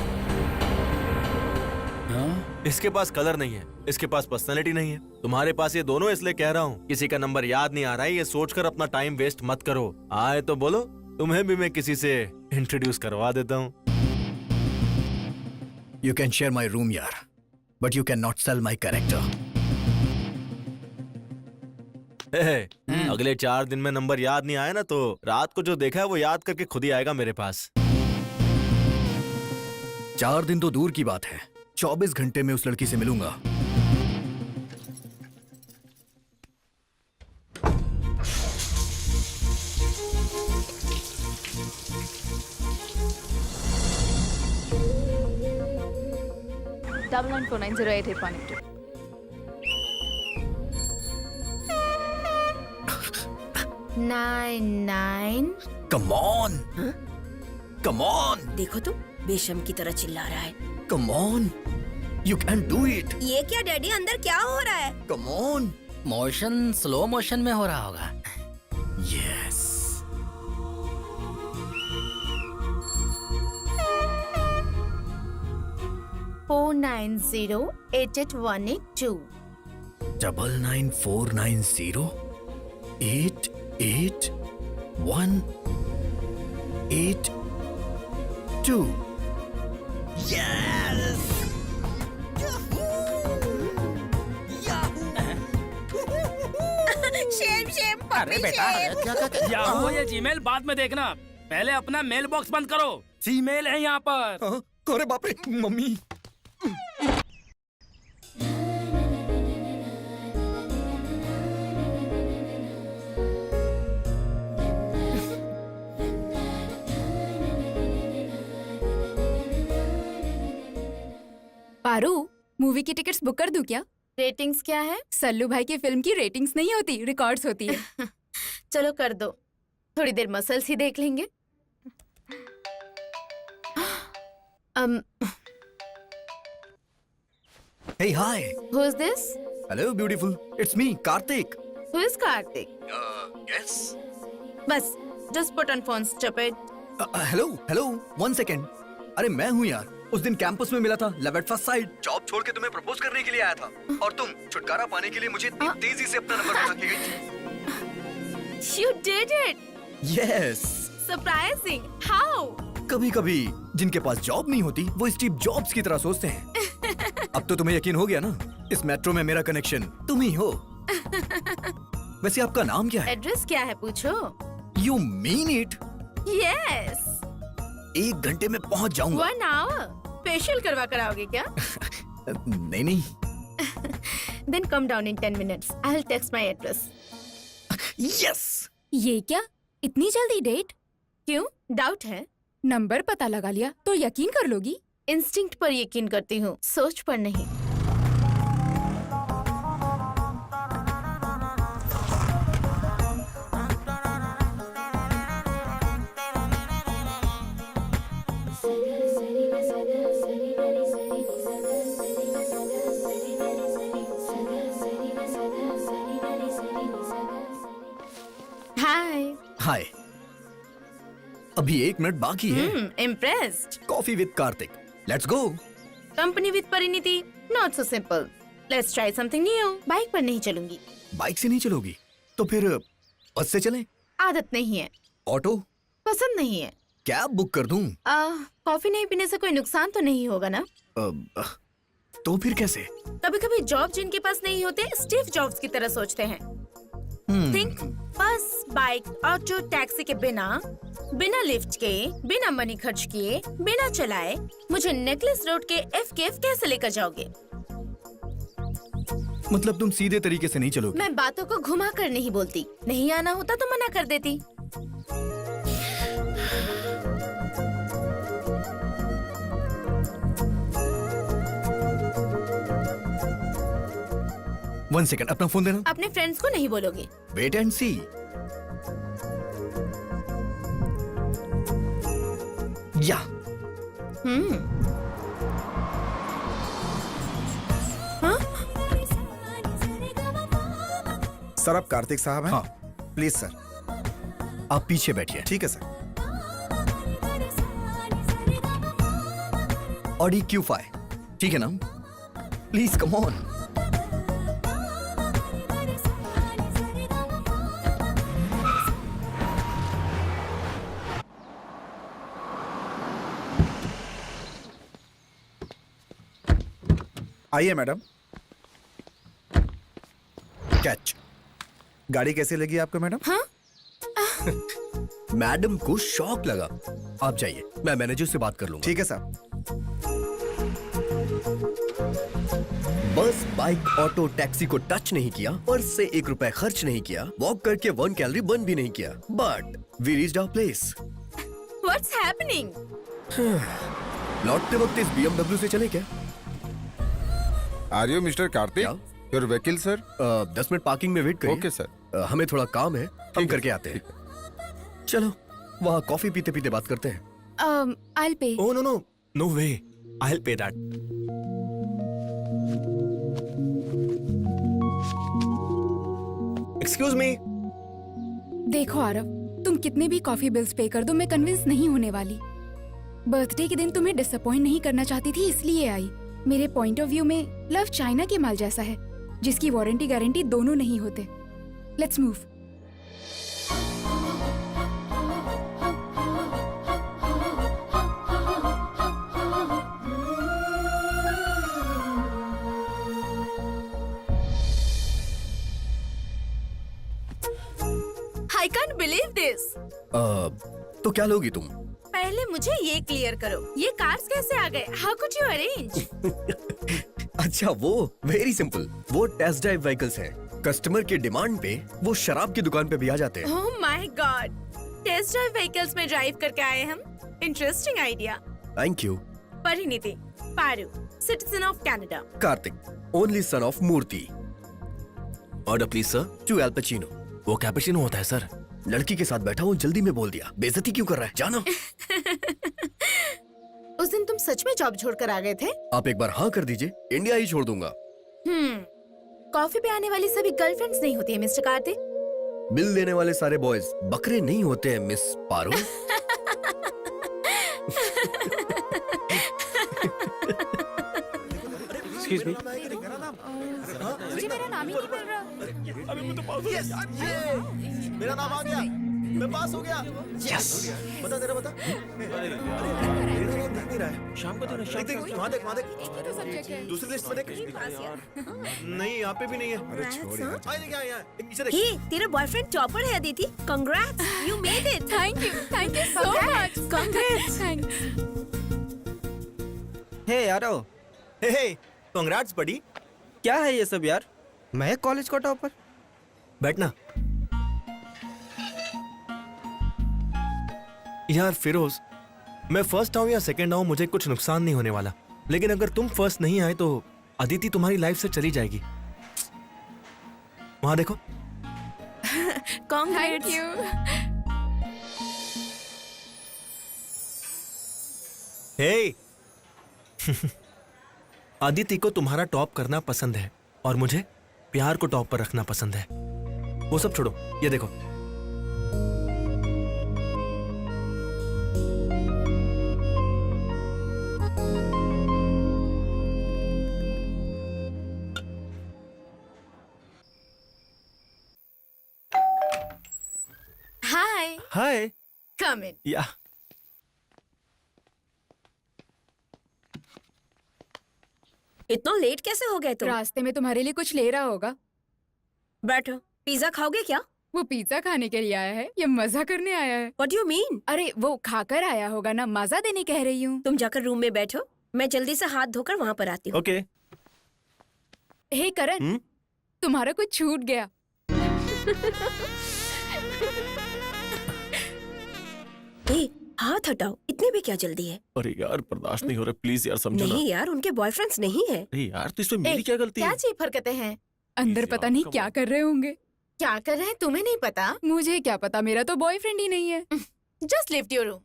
इसके पास कलर नहीं है, इसके पास पर्सनैलिटी नहीं है, तुम्हारे पास ये दोनों, इसलिए कह रहा हूँ किसी का नंबर याद नहीं आ रहा है ये सोचकर अपना टाइम वेस्ट मत करो। आए तो बोलो, तुम्हें भी मैं किसी से इंट्रोड्यूस करवा देता हूँ। You can share my room यार, but you can not sell my character. अगले 4 दिन में नंबर याद नहीं आया ना तो रात को जो देखा है वो याद करके खुद ही आएगा मेरे पास। 4 दिन तो दूर की बात है, 24 घंटे में उस लड़की से मिलूंगा। Double 949088182. Come on, come on, देखो तो बेशम की तरह चिल्ला रहा है। Come on, you can do it. ये क्या डैडी, अंदर क्या हो रहा है? Come on. Motion slow motion में हो रहा होगा। यस। 9940888182। 9949088182। Yes! शेम शेम अरे बेटा क्या हुआ ये जीमेल बाद में देखना, पहले अपना मेल बॉक्स बंद करो, जीमेल है यहाँ पर। अरे बाप रे मम्मी। पारू, मूवी की टिकट्स बुक कर दूं क्या? रेटिंग्स क्या है? सल्लू भाई की फिल्म की रेटिंग्स नहीं होती, रिकॉर्ड्स होती है। चलो कर दो, थोड़ी देर मसल्स ही देख लेंगे। Hey, hi. Who is this? Hello, beautiful. It's me, Karthik. Who is Karthik? Yes. बस, just put on phone, stupid. Hello 1 second. अरे मैं हूँ यार, उस दिन कैंपस में मिला था, love at first sight. Job छोड़ के तुम्हें प्रपोज करने के लिए आया था और तुम छुटकारा पाने के लिए मुझे इतनी तेजी से अपना नंबर बता के गई थी। You did it. Yes. Surprising. How? कभी कभी जिनके पास जॉब नहीं होती वो स्टीव जॉब्स की तरह सोचते हैं। अब तो तुम्हें यकीन हो गया ना, इस मेट्रो में मेरा कनेक्शन तुम ही हो। वैसे आपका नाम क्या है? एड्रेस क्या है पूछो? You mean it? Yes. 1 घंटे में पहुंच जाऊंगा। 1 hour. फेशियल करवा कर आओगे क्या? नहीं। Then come down in 10 minutes. I'll text my address. Yes. ये क्या, इतनी जल्दी डेट? क्यों? डाउट है? नंबर पता लगा लिया तो यकीन कर लोगी? इंस्टिंक्ट पर यकीन करती हूँ, सोच पर नहीं। हाय। अभी 1 मिनट बाकी है। Impressed. Coffee with Kartik, let's go. Company with Parineeti, not so simple. Let's try something new. Bike पर नहीं चलूंगी। बाइक से नहीं चलोगी तो फिर बस से चलें? आदत नहीं है। ऑटो? पसंद नहीं है। कैब बुक कर दूं? कॉफी नहीं पीने से कोई नुकसान तो नहीं होगा ना? तो फिर कैसे? कभी कभी जॉब जिनके पास नहीं होते स्टीव जॉब्स की तरह सोचते हैं। थिंक, बस, बाइक, ऑटो, टैक्सी के बिना लिफ्ट के, बिना मनी खर्च किए, बिना चलाए मुझे नेकलेस रोड के FKF कैसे लेकर जाओगे? मतलब तुम सीधे तरीके से नहीं चलोगे? मैं बातों को घुमा कर नहीं बोलती। नहीं आना होता तो मना कर देती। वन सेकंड, अपना फोन देना। अपने फ्रेंड्स को नहीं बोलोगे? वेट एंड सी। या। सर आप कार्तिक साहब हैं? हाँ। Please sir. आप पीछे बैठिए। ठीक है सर। ऑडी Q5, ठीक है ना? Please come on. आइए मैडम। कैच। गाड़ी कैसी लगी आपको मैडम? हाँ? मैडम को शॉक लगा। आप जाइए, मैं मैनेजर से बात कर लूंगा। ठीक है साहब। बस, बाइक, ऑटो, टैक्सी को टच नहीं किया, पर्स से 1 रुपए खर्च नहीं किया, वॉक करके 1 कैलोरी बर्न भी नहीं किया, but we reached our place. What's happening? लौटते वक्त इस BMW से चले क्या? Are you mister Kartik? Your वकील सर? 10 मिनट पार्किंग में वेट करिए। Okay sir. हमें थोड़ा काम है, हम करके आते हैं। चलो, वहाँ कॉफी पीते पीते बात करते हैं। I'll pay. Oh no way. I'll pay that. Excuse me. देखो आरव, तुम कितने भी कॉफी बिल्स पे कर दो, मैं कन्विंस नहीं होने वाली। बर्थडे के दिन तुम्हें डिसअपॉइंट नहीं करना चाहती थी, इसलिए आई। मेरे पॉइंट ऑफ व्यू में लव चाइना के माल जैसा है, जिसकी वारंटी गारंटी दोनों नहीं होते। Let's move. I can't believe this. तो क्या लोगी तुम? पहले मुझे ये क्लियर करो, ये कार्स कैसे आ गए? How could you arrange? अच्छा वो वेरी सिंपल, वो टेस्ट ड्राइव व्हीकल्स हैं। कस्टमर की डिमांड पे वो शराब की दुकान पे भी आ जाते हैं। Oh my God! Test drive vehicles में ड्राइव करके आए हम। Interesting idea. Thank you. Parineeti, Paru, citizen of Canada. Kartik, only son of Murthy. Order please sir. Two Al Pacino. वो कैपेचिनो होता है सर। लड़की के साथ बैठा हूँ, जल्दी में बोल दिया। बेइज्जती क्यों कर रहा है? जाना। उस दिन तुम सच में जॉब छोड़कर आ गए थे? आप एक बार हाँ कर दीजिए, इंडिया ही छोड़ दूंगा। कॉफी पे आने वाली सभी गर्लफ्रेंड्स नहीं होती है मिस्टर कार्तिक। बिल देने वाले सारे बॉयज बकरे नहीं होते हैं मिस पारो। Excuse me. जी मेरा नाम ही नहीं मिल रहा। मेरा नाम आ गया, मैं पास हो गया। यस। बता तेरा बता। शाम को तो वहाँ देख, वहाँ देख। तो सब्जेक्ट है। दूसरी लिस्ट में देख। नहीं, यहाँ पे भी नहीं है। अरे छोड़ यार। यहाँ, नीचे देख। हे, तेरा बॉयफ्रेंड टॉपर है Aditi. Congrats, you made it. Thank you so much. Congrats. Thanks. Hey यारो, हे कांग्रेट्स बडी। क्या है ये सब यार? मैं कॉलेज का टॉपर। बैठना। यार फिरोज, मैं फर्स्ट आऊं या सेकंड आऊं मुझे कुछ नुकसान नहीं होने वाला, लेकिन अगर तुम फर्स्ट नहीं आए तो अदिति तुम्हारी लाइफ से चली जाएगी। वहां देखो। Thank you. हे अदिति को तुम्हारा टॉप करना पसंद है और मुझे प्यार को टॉप पर रखना पसंद है। वो सब छोड़ो, ये देखो। हाय, हाय। कम इन। या इतना लेट कैसे हो गए तुम? रास्ते में तुम्हारे लिए कुछ ले रहा होगा। बैठो। पिज्जा खाओगे क्या? वो पिज्जा खाने के लिए आया है या मजा करने आया है? What do you mean? अरे वो खाकर आया होगा ना, मजा देने कह रही हूँ। तुम जाकर रूम में बैठो, मैं जल्दी से हाथ धोकर वहाँ पर आती हूँ। ओके। हे करण, तुम्हारा कुछ छूट गया। ए, हाथ हटाओ, इतनी भी क्या जल्दी है? अरे यार बर्दाश्त नहीं हो रहा, प्लीज यार समझो ना। नहीं यार, उनके बॉयफ्रेंड्स नहीं है। अरे यार तो इसमें मेरी क्या गलती क्या है? चीप हरकतें हैं? अंदर Please पता यार, नहीं come क्या on. कर रहे होंगे। क्या कर रहे हैं तुम्हें नहीं पता? मुझे क्या पता, मेरा तो बॉयफ्रेंड ही नहीं है। Just lift your room.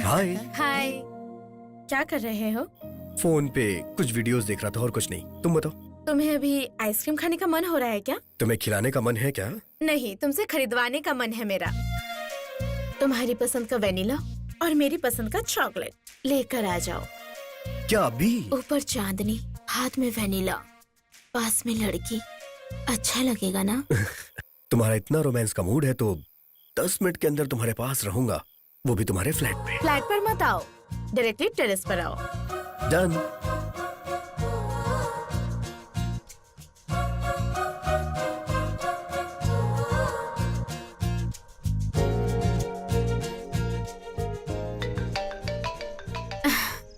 Hi. Hi, क्या कर रहे हो? फोन पे कुछ वीडियोस देख रहा था और कुछ नहीं। तुम बताओ। तुम्हें अभी आइसक्रीम खाने का मन हो रहा है क्या? तुम्हें खिलाने का मन है क्या? नहीं, तुमसे खरीदवाने का मन है मेरा। तुम्हारी पसंद का वेनिला और मेरी पसंद का चॉकलेट लेकर आ जाओ। क्या अभी? ऊपर चांदनी, हाथ में वेनिला, पास में लड़की। अच्छा लगेगा ना? तुम्हारा इतना रोमांस का मूड है तो 10 मिनट के अंदर तुम्हारे पास रहूंगा, वो भी तुम्हारे फ्लैट पे। फ्लैट पर मत आओ, डायरेक्टली टेरेस पर आओ। डन।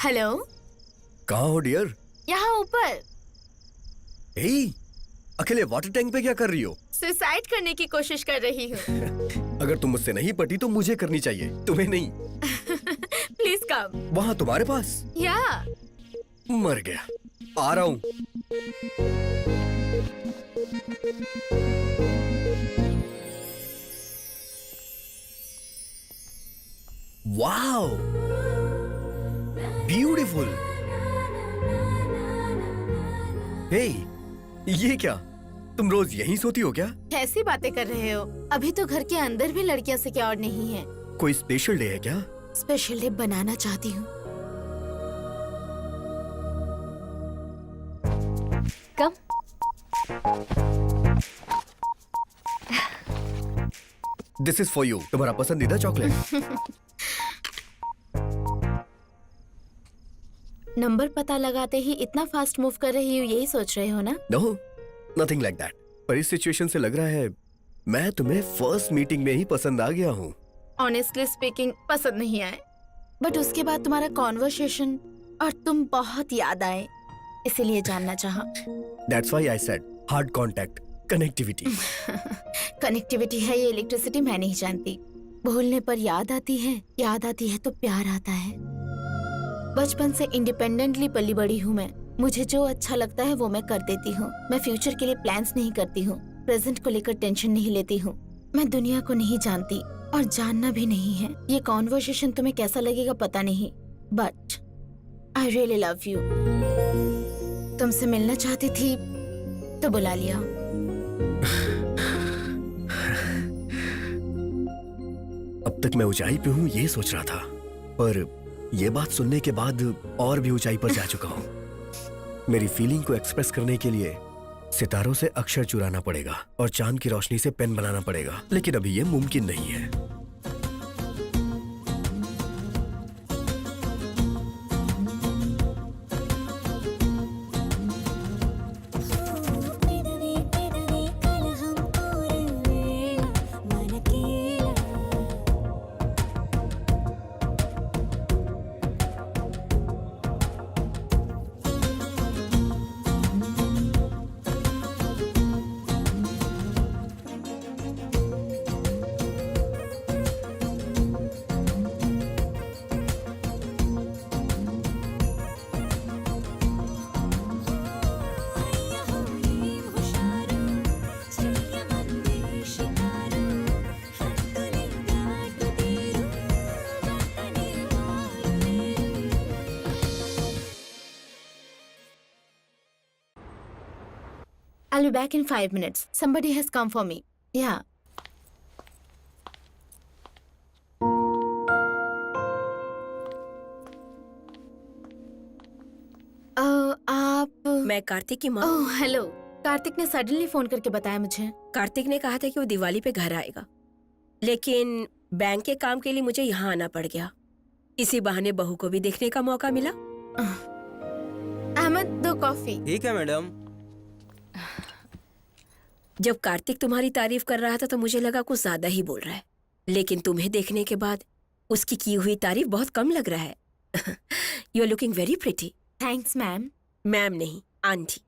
हेलो, कहाँ हो डियर? यहाँ ऊपर। हे, अकेले वाटर टैंक पे क्या कर रही हो? सुसाइड करने की कोशिश कर रही हूँ। अगर तुम मुझसे नहीं पटी तो मुझे करनी चाहिए, तुम्हें नहीं। Please come. वहाँ तुम्हारे पास? या मर गया, आ रहा हूँ। Wow, beautiful. हे, ये क्या? तुम रोज यहीं सोती हो क्या? कैसी बातें कर रहे हो? अभी तो घर के अंदर भी लड़कियां सिक्योर नहीं है। कोई स्पेशल डे है क्या? स्पेशल डे बनाना चाहती हूँ। Come. This is for you, तुम्हारा पसंदीदा चॉकलेट। नंबर पता लगाते ही इतना फास्ट मूव कर रही हूँ, यही सोच रहे हो ना? No, nothing like that. पर इस सिचुएशन से लग रहा है मैं तुम्हें फर्स्ट मीटिंग में ही पसंद आ गया हूँ। ऑनेस्टली स्पीकिंग पसंद नहीं आए, बट उसके बाद तुम्हारा कॉन्वर्सेशन और तुम बहुत याद आए, इसीलिए जानना चाहा। That's why I said hard contact, connectivity. Connectivity है ये इलेक्ट्रिसिटी मैं नहीं जानती। भूलने पर याद आती है तो प्यार आता है। बचपन से इंडिपेंडेंटली पली बड़ी हूँ मैं। मुझे जो अच्छा लगता है वो मैं कर देती हूँ। मैं फ्यूचर के लिए प्लान्स नहीं करती हूँ, प्रेजेंट को लेकर टेंशन नहीं लेती हूँ। मैं दुनिया को नहीं जानती और जानना भी नहीं है। ये कॉन्वर्सेशन तुम्हें कैसा लगेगा पता नहीं, but I really love you. तुमसे मिलना चाहती थी तो बुला लिया। अब तक मैं ऊंचाई पे हूँ ये सोच रहा था, पर ये बात सुनने के बाद और भी ऊंचाई पर जा चुका हूँ। मेरी फीलिंग को एक्सप्रेस करने के लिए सितारों से अक्षर चुराना पड़ेगा और चांद की रोशनी से पेन बनाना पड़ेगा, लेकिन अभी ये मुमकिन नहीं है। I'll be back in 5 minutes. Somebody has come for me. Yeah. आप मैं कार्तिक की माँ। Oh hello. कार्तिक ने सडनली फोन करके बताया मुझे। कार्तिक ने कहा था कि वो दिवाली पे घर आएगा, लेकिन बैंक के काम के लिए मुझे यहाँ आना पड़ गया। इसी बहाने बहू को भी देखने का मौका मिला। अहमद, 2 कॉफी। ठीक है मैडम। जब कार्तिक तुम्हारी तारीफ कर रहा था तो मुझे लगा कुछ ज्यादा ही बोल रहा है, लेकिन तुम्हें देखने के बाद उसकी की हुई तारीफ बहुत कम लग रहा है। You are looking very pretty. Thanks ma'am. Ma'am नहीं, आंटी।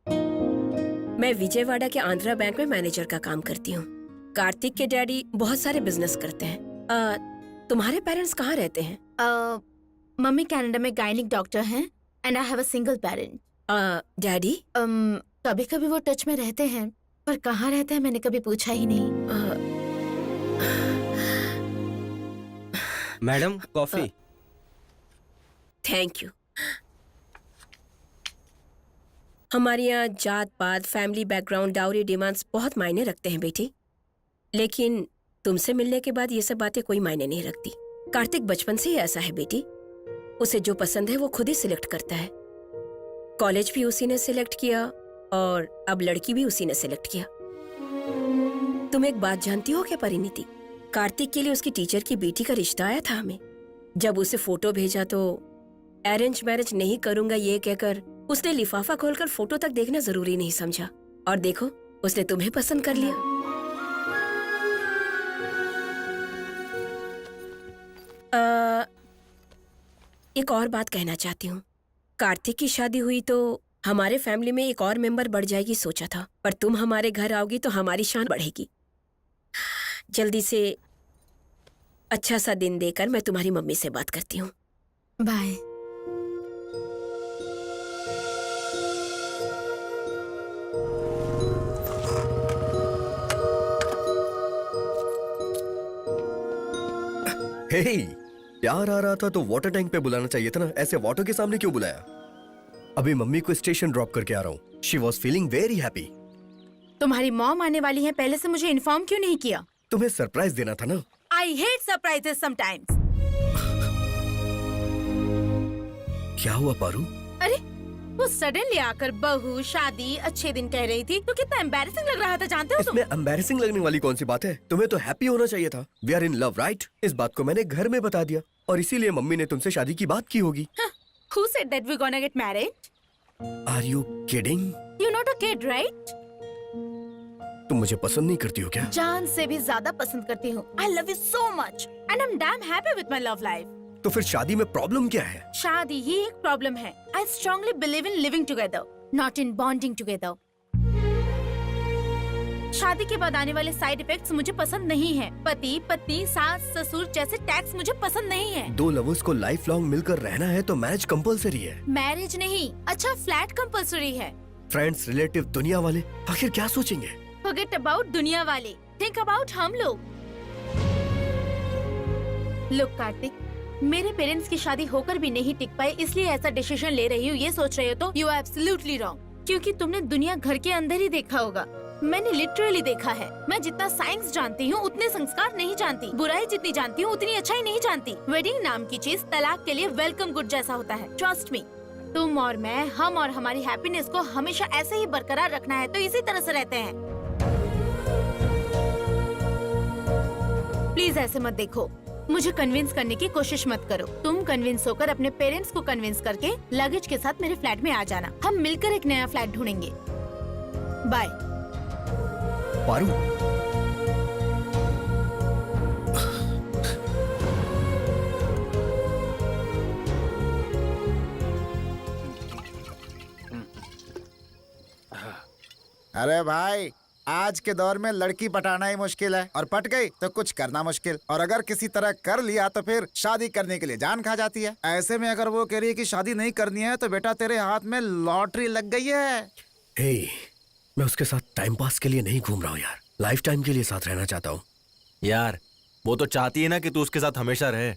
मैं विजयवाड़ा के आंध्रा बैंक में मैनेजर का काम करती हूँ। कार्तिक के डैडी बहुत सारे बिजनेस करते हैं। तुम्हारे पेरेंट्स कहाँ रहते हैं? मम्मी कनाडा में गायनिक डॉक्टर हैं and I have a single parent. Daddy? कभी कभी वो टच में रहते हैं, पर कहाँ रहते हैं मैंने कभी पूछा ही नहीं। Madam coffee. Thank you. हमारे यहाँ जात पात, फैमिली बैकग्राउंड, डाउरी डिमांड्स बहुत मायने रखते हैं बेटी, लेकिन तुमसे मिलने के बाद ये सब बातें कोई मायने नहीं रखती। कार्तिक बचपन से ही ऐसा है बेटी। उसे जो पसंद है वो खुद ही सिलेक्ट करता है। कॉलेज भी उसी ने सिलेक्ट किया और अब लड़की भी उसी ने सिलेक्ट किया। तुम एक बात जानती हो क्या परिणीति? कार्तिक के लिए उसकी टीचर की बेटी का रिश्ता आया था हमें। जब उसे फोटो भेजा तो अरेंज मैरिज नहीं करूंगा ये कहकर उसने लिफाफा खोलकर फोटो तक देखना जरूरी नहीं समझा, और देखो उसने तुम्हें पसंद कर लिया। एक और बात कहना चाहती हूँ। कार्तिक की शादी हुई तो हमारे फैमिली में एक और मेंबर बढ़ जाएगी सोचा था, पर तुम हमारे घर आओगी तो हमारी शान बढ़ेगी। जल्दी से अच्छा सा दिन देकर मैं तुम्हारी मम्मी से बात करती हूँ। बाय। हे, प्यार आ रहा था तो वाटर टैंक पे बुलाना चाहिए था ना, ऐसे वाटर के सामने क्यों बुलाया? अभी मम्मी को स्टेशन ड्रॉप करके आ रहा हूँ। She was feeling very happy. तुम्हारी मॉम आने वाली है, पहले से मुझे इन्फॉर्म क्यों नहीं किया? तुम्हें सरप्राइज देना था ना। I hate surprises sometimes. क्या हुआ पारू? अरे वो सडनली आकर बहू शादी अच्छे दिन कह रही थी तो कितना एम्बैरेसिंग लग रहा था, जानते हो तुम? इसमें एम्बैरेसिंग लगने वाली कौन सी बात है? तुम्हें तो हैप्पी होना चाहिए था। We are in love right? इस बात को मैंने घर में बता दिया और इसीलिए मम्मी ने तुमसे शादी की बात की होगी। Who said that we're gonna get married? Are you kidding? You're not a kid, right? तुम मुझे पसंद नहीं करती हो क्या? जान से भी ज्यादा पसंद करती हूँ। I love you so much and I'm damn happy with my love life. तो फिर शादी में प्रॉब्लम क्या है? शादी ही एक प्रॉब्लम है। I strongly believe in living together, not in bonding together. शादी के बाद आने वाले साइड इफेक्ट्स मुझे पसंद नहीं है। पति, पत्नी, सास, ससुर जैसे टैक्स मुझे पसंद नहीं है। दो लवर्स को लाइफ लॉन्ग मिलकर रहना है तो मैरिज कंपलसरी है। मैरिज नहीं, अच्छा फ्लैट कंपलसरी है। फ्रेंड्स, रिलेटिव, दुनिया वाले आखिर क्या सोचेंगे? Forget about दुनिया वाले, think about हम लोग। Look कार्तिक, मेरे पेरेंट्स की शादी होकर भी नहीं टिक पाए इसलिए ऐसा डिसीजन ले रही हूँ, ये सोच रहे हो तो यू आर एब्सोल्युटली रॉन्ग। क्योंकि तुमने दुनिया घर के अंदर ही देखा होगा, मैंने लिटरली देखा है। मैं जितना साइंस जानती हूँ उतने संस्कार नहीं जानती, बुराई जितनी जानती हूँ उतनी अच्छाई नहीं जानती। वेडिंग नाम की चीज तलाक के लिए वेलकम गुड जैसा होता है। ट्रस्ट मी, तुम और मैं, हम और हमारी हैप्पीनेस को हमेशा ऐसे ही बरकरार रखना है तो इसी तरह से रहते हैं। प्लीज ऐसे मत देखो, मुझे कन्विंस करने की कोशिश मत करो। तुम कन्विंस होकर अपने पेरेंट्स को कन्विंस करके लगेज के साथ मेरे फ्लैट में आ जाना। हम मिलकर एक नया फ्लैट ढूंढेंगे। बाय। पारू, अरे भाई, आज के दौर में लड़की पटाना ही मुश्किल है और पट गई तो कुछ करना मुश्किल, और अगर किसी तरह कर लिया तो फिर शादी करने के लिए जान खा जाती है। ऐसे में अगर वो कह रही है कि शादी नहीं करनी है तो बेटा तेरे हाथ में लॉटरी लग गई है। हे, मैं उसके साथ टाइम पास के लिए नहीं घूम रहा हूँ यार, लाइफ टाइम के लिए साथ रहना चाहता हूँ। यार वो तो चाहती है ना कि तू उसके साथ हमेशा रहे।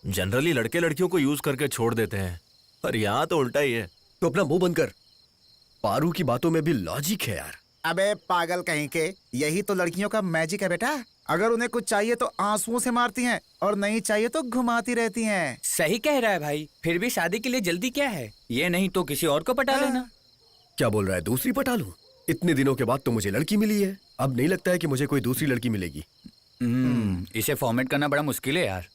जनरली लड़के लड़कियों को यूज करके छोड़ देते हैं, पर यहाँ तो उल्टा ही है। तो अपना मुंह बंद कर, पारू की बातों में भी लॉजिक है यार। अबे पागल कहीं के, यही तो लड़कियों का मैजिक है बेटा। अगर उन्हें कुछ चाहिए तो आंसुओं से मारती हैं और नहीं चाहिए तो घुमाती रहती हैं। सही कह रहा है भाई, फिर भी शादी के लिए जल्दी क्या है? ये नहीं तो किसी और को पटा लेना। क्या बोल रहा है, दूसरी पटा लूं? इतने दिनों के बाद तो मुझे लड़की मिली है, अब नहीं लगता है कि मुझे कोई दूसरी लड़की मिलेगी। इसे फॉर्मेट करना बड़ा मुश्किल है यार।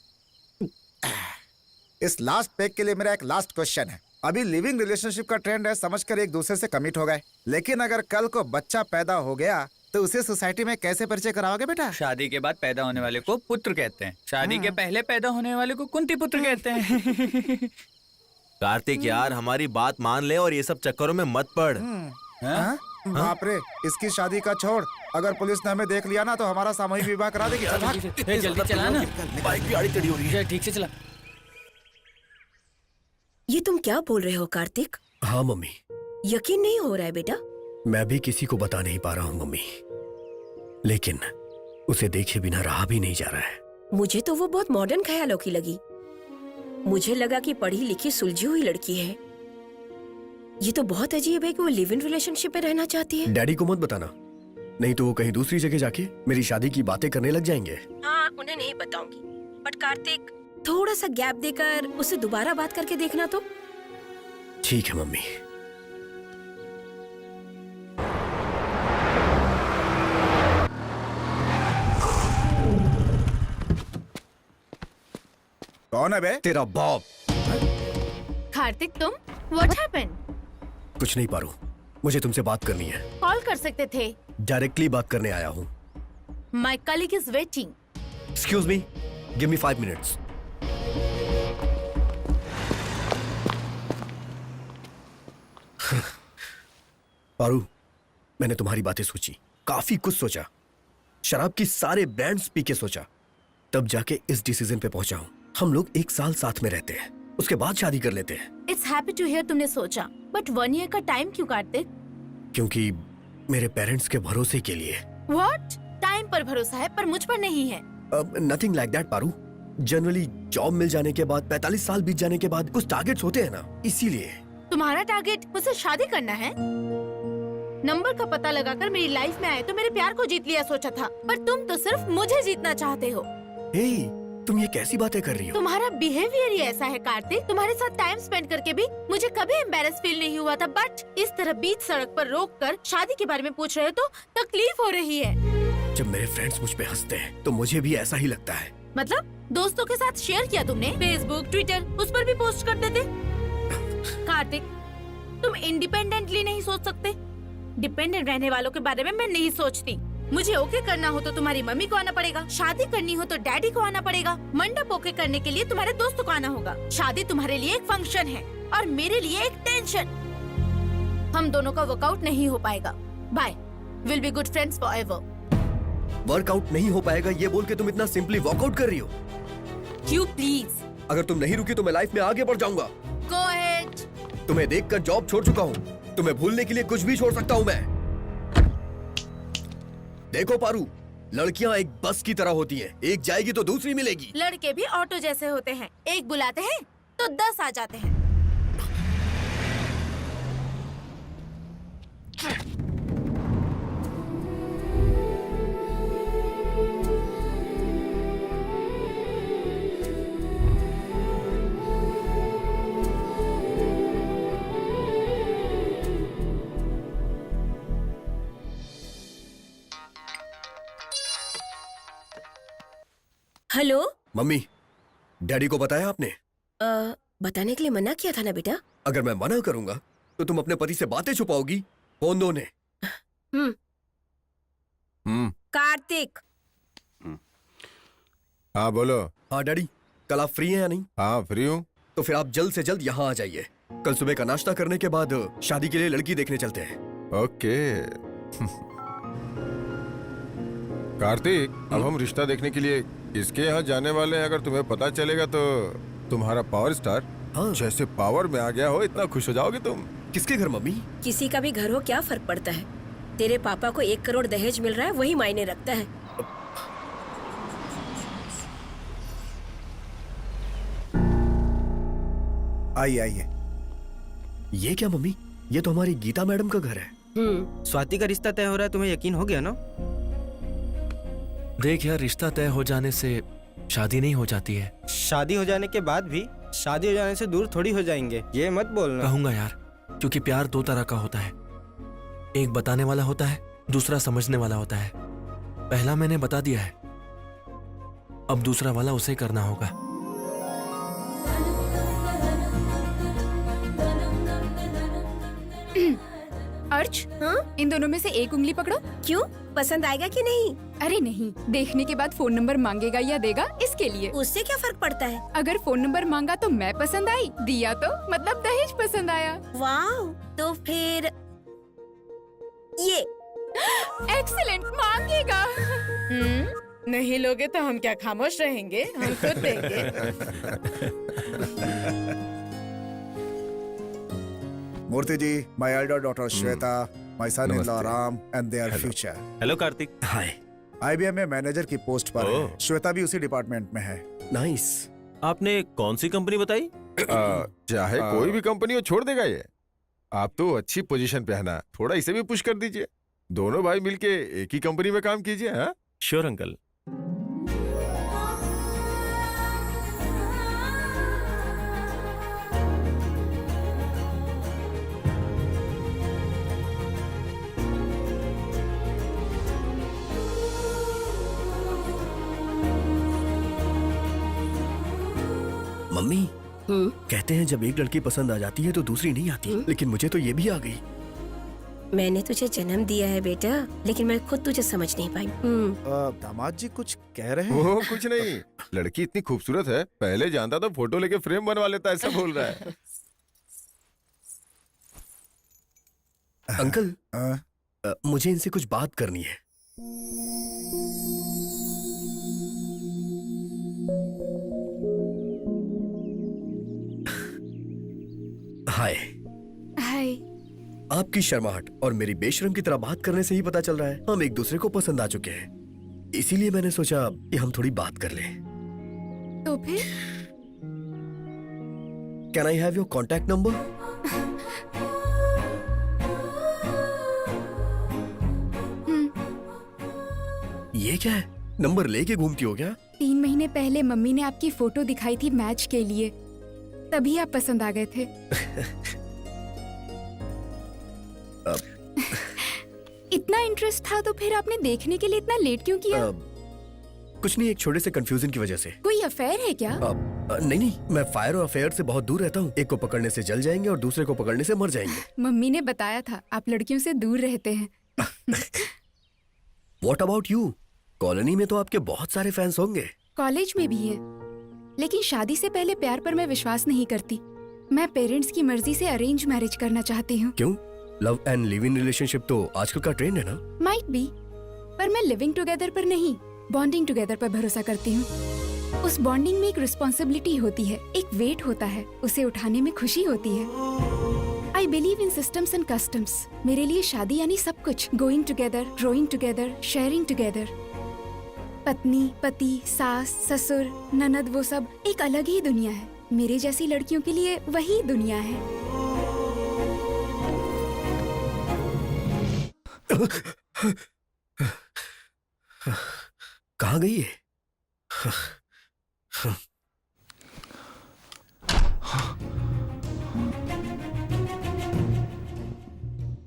इस लास्ट पेग के लिए मेरा एक लास्ट क्वेश्चन है। अभी लिविंग रिलेशनशिप का ट्रेंड है, समझकर एक दूसरे से कमिट हो गए, लेकिन अगर कल को बच्चा पैदा हो गया तो उसे सोसाइटी में कैसे परिचय कराओगे बेटा? शादी के बाद पैदा होने वाले को पुत्र कहते हैं, शादी के पहले पैदा होने वाले को कुंती पुत्र कहते हैं। कार्तिक यार, हमारी बात मान ले और ये सब चक्करों में मत पड़। हाँ? बाप रे, इसकी शादी का छोड़, अगर पुलिस ने हमें देख लिया ना तो हमारा सामूहिक विवाह करा देगी। चल भाग। जल्दी चला ना, बाइक भी आड़ी टेढ़ी हो रही है। ठीक से चला। ये तुम क्या बोल रहे हो कार्तिक? हाँ मम्मी, यकीन नहीं हो रहा है बेटा। मैं भी किसी को बता नहीं पा रहा हूँ मम्मी, लेकिन उसे देखे बिना रहा भी नहीं जा रहा है। मुझे तो वो बहुत मॉडर्न ख्यालों की लगी। मुझे लगा कि पढ़ी लिखी सुलझी हुई लड़की है। ये तो बहुत अजीब है कि वो लिव इन रिलेशनशिप में रहना चाहती है। डैडी को मत बताना, नहीं तो वो कहीं दूसरी जगह जाके मेरी शादी की बातें करने लग जाएंगे। हाँ, उन्हें नहीं बताऊंगी, बट कार्तिक थोड़ा सा गैप देकर उससे दोबारा बात करके देखना तो। ठीक है मम्मी। कौन है बे? तेरा बाप। कार्तिक तुम, व्हाट हैपेंड? कुछ नहीं पारू, मुझे तुमसे बात करनी है। कॉल कर सकते थे। डायरेक्टली बात करने आया हूँ। My colleague is waiting. Excuse me, give me 5 minutes. Paru, मैंने तुम्हारी बातें सोची, काफी कुछ सोचा, शराब की सारे ब्रांड्स पी के सोचा, तब जाके इस डिसीजन पे पहुंचा हूं। हम लोग 1 साल साथ में रहते हैं, उसके बाद शादी कर लेते हैं। इट्स हैप्पी टू हियर तुमने सोचा, बट 1 ईयर का टाइम क्यों कार्तिक? क्योंकि मेरे पेरेंट्स के भरोसे के लिए। व्हाट? टाइम पर भरोसा है पर मुझ पर नहीं है। Nothing like that Paru. Generally job मिल जाने के बाद 45 साल बीत जाने के बाद कुछ टारगेट्स होते हैं ना, इसीलिए। तुम्हारा टारगेट मुझसे शादी करना है? नंबर का पता लगाकर मेरी लाइफ में आए तो मेरे प्यार को जीत लिया सोचा था, पर तुम तो सिर्फ मुझे जीतना चाहते हो। हे, तुम ये कैसी बातें कर रही हो? तुम्हारा बिहेवियर ही ऐसा है कार्तिक। तुम्हारे साथ टाइम स्पेंड करके भी मुझे कभी एम्बेरस फील नहीं हुआ था, बट इस तरह बीच सड़क पर रोककर शादी के बारे में पूछ रहे हो तो तकलीफ हो रही है। जब मेरे फ्रेंड्स मुझ पे हंसते हैं तो मुझे भी ऐसा ही लगता है। मतलब दोस्तों के साथ शेयर किया तुमने, फेसबुक, ट्विटर, उस पर भी पोस्ट कर देते। कार्तिक, तुम इंडिपेंडेंटली नहीं सोच सकते? डिपेंडेंट रहने वालों के बारे में मैं नहीं सोचती। मुझे ओके करना हो तो तुम्हारी मम्मी को आना पड़ेगा, शादी करनी हो तो डैडी को आना पड़ेगा, मंडप ओके करने के लिए तुम्हारे दोस्तों को आना होगा। शादी तुम्हारे लिए एक फंक्शन है और मेरे लिए एक टेंशन। हम दोनों का वर्कआउट नहीं हो पाएगा। Bye, will be good friends forever. Workout नहीं हो पाएगा ये बोल के तुम इतना सिंपली वॉकआउट कर रही हो? क्यों प्लीज? अगर तुम नहीं रुकी तो मैं लाइफ में आगे बढ़ जाऊंगा। Go ahead. तुम्हें देखकर जॉब छोड़ चुका हूँ, तुम्हें भूलने के लिए कुछ भी छोड़ सकता हूँ मैं। देखो पारू, लड़कियाँ एक बस की तरह होती हैं, एक जाएगी तो दूसरी मिलेगी। लड़के भी ऑटो जैसे होते हैं, एक बुलाते हैं तो 10 आ जाते हैं। हेलो। मम्मी, डैडी को बताया आपने? बताने के लिए मना किया था ना बेटा। अगर मैं मना करूंगा तो तुम अपने पति से बातें छुपाओगी। फोन दो ने। कार्तिक। हाँ बोलो। हाँ डैडी, कल आप फ्री हैं या नहीं? हाँ फ्री हूँ। तो फिर आप जल्द से जल्द यहाँ आ जाइए। कल सुबह का नाश्ता करने के बाद शादी के लिए लड़की देखने चलते हैं। ओके। कार्तिक, अब हम रिश्ता देखने के लिए किसके यहाँ जाने वाले हैं? अगर तुम्हें पता चलेगा तो तुम्हारा पावर स्टार जैसे पावर में आ गया हो, इतना खुश हो जाओगे तुम। किसके घर मम्मी? किसी का भी घर हो, क्या फर्क पड़ता है? तेरे पापा को 1 करोड़ दहेज मिल रहा है, वही मायने रखता है। आइए आइए। ये क्या मम्मी? ये तो हमारी गीता मैडम का घर है। स्वाति का रिश्ता तय हो रहा है, तुम्हें यकीन हो गया ना? देख यार, रिश्ता तय हो जाने से शादी नहीं हो जाती है। शादी हो जाने के बाद भी शादी हो जाने से दूर थोड़ी हो जाएंगे, ये मत बोलना। कहूंगा यार, क्योंकि प्यार 2 तरह का होता है। एक बताने वाला होता है, दूसरा समझने वाला होता है। पहला मैंने बता दिया है, अब दूसरा वाला उसे करना होगा। अर्ज, इन दोनों में से एक उंगली पकड़ो। क्यों? पसंद आएगा कि नहीं? अरे नहीं, देखने के बाद फोन नंबर मांगेगा या देगा, इसके लिए। उससे क्या फर्क पड़ता है? अगर फोन नंबर मांगा तो मैं पसंद आई, दिया तो मतलब दहेज पसंद आया। वाह, तो फिर ये एक्सीलेंट, मांगेगा। नहीं लोगे तो हम क्या खामोश रहेंगे? हम खुद देंगे। मूर्ति जी, my elder daughter Shweta, my son-in-law Ram, and their future. Hello Kartik. Hi. IBM में मैनेजर की पोस्ट पर है। श्वेता भी उसी डिपार्टमेंट में है। नाइस। आपने कौन सी कंपनी बताई? चाहे कोई भी कंपनी हो, छोड़ देगा ये। आप तो अच्छी पोजीशन पे है ना, थोड़ा इसे भी पुश कर दीजिए। दोनों भाई मिलके एक ही कंपनी में काम कीजिए। हाँ, श्योर अंकल। मम्मी, कहते हैं जब एक लड़की पसंद आ जाती है तो दूसरी नहीं आती, लेकिन मुझे तो ये भी आ गई। मैंने तुझे जन्म दिया है बेटा, लेकिन मैं खुद तुझे समझ नहीं पाई। दामाद जी कुछ कह रहे हैं? वो कुछ नहीं, लड़की इतनी खूबसूरत है, पहले जानता तो फोटो लेके फ्रेम बनवा लेता, ऐसा बोल रहा है। अंकल, मुझे इनसे कुछ बात करनी है। हाय। हाय। आपकी शर्माहट और मेरी बेशरम की तरह बात करने से ही पता चल रहा है हम एक दूसरे को पसंद आ चुके हैं। इसीलिए मैंने सोचा कि हम थोड़ी बात कर लें। तो फिर can I have your contact number? ये क्या है? नंबर लेके घूमती हो क्या? 3 महीने पहले मम्मी ने आपकी फोटो दिखाई थी मैच के लिए, तभी आप पसंद आ गए थे। इतना इंटरेस्ट था तो फिर आपने देखने के लिए इतना लेट क्यों किया? कुछ नहीं, एक छोटे से कंफ्यूजन की वजह से। कोई अफेयर है क्या? नहीं, मैं फायर और अफेयर से बहुत दूर रहता हूँ। एक को पकड़ने से जल जाएंगे और दूसरे को पकड़ने से मर जाएंगे। मम्मी ने बताया था आप लड़कियों से दूर रहते हैं। What about you? कॉलोनी में तो आपके बहुत सारे फैंस होंगे। कॉलेज में भी है, लेकिन शादी से पहले प्यार पर मैं विश्वास नहीं करती। मैं पेरेंट्स की मर्जी से अरेंज मैरिज करना चाहती हूँ। क्यों? Love and live in relationship तो आजकल का ट्रेंड है ना? माइट बी, पर मैं लिविंग टुगेदर पर नहीं, बॉन्डिंग टुगेदर पर भरोसा करती हूँ। उस बॉन्डिंग में एक रिस्पॉन्सिबिलिटी होती है, एक वेट होता है, उसे उठाने में खुशी होती है। I believe in systems and customs. मेरे लिए शादी यानी सब कुछ, going together, growing together, sharing together. पत्नी, पति, सास, ससुर, ननद, वो सब एक अलग ही दुनिया है। मेरे जैसी लड़कियों के लिए वही दुनिया है। कहाँ गई है?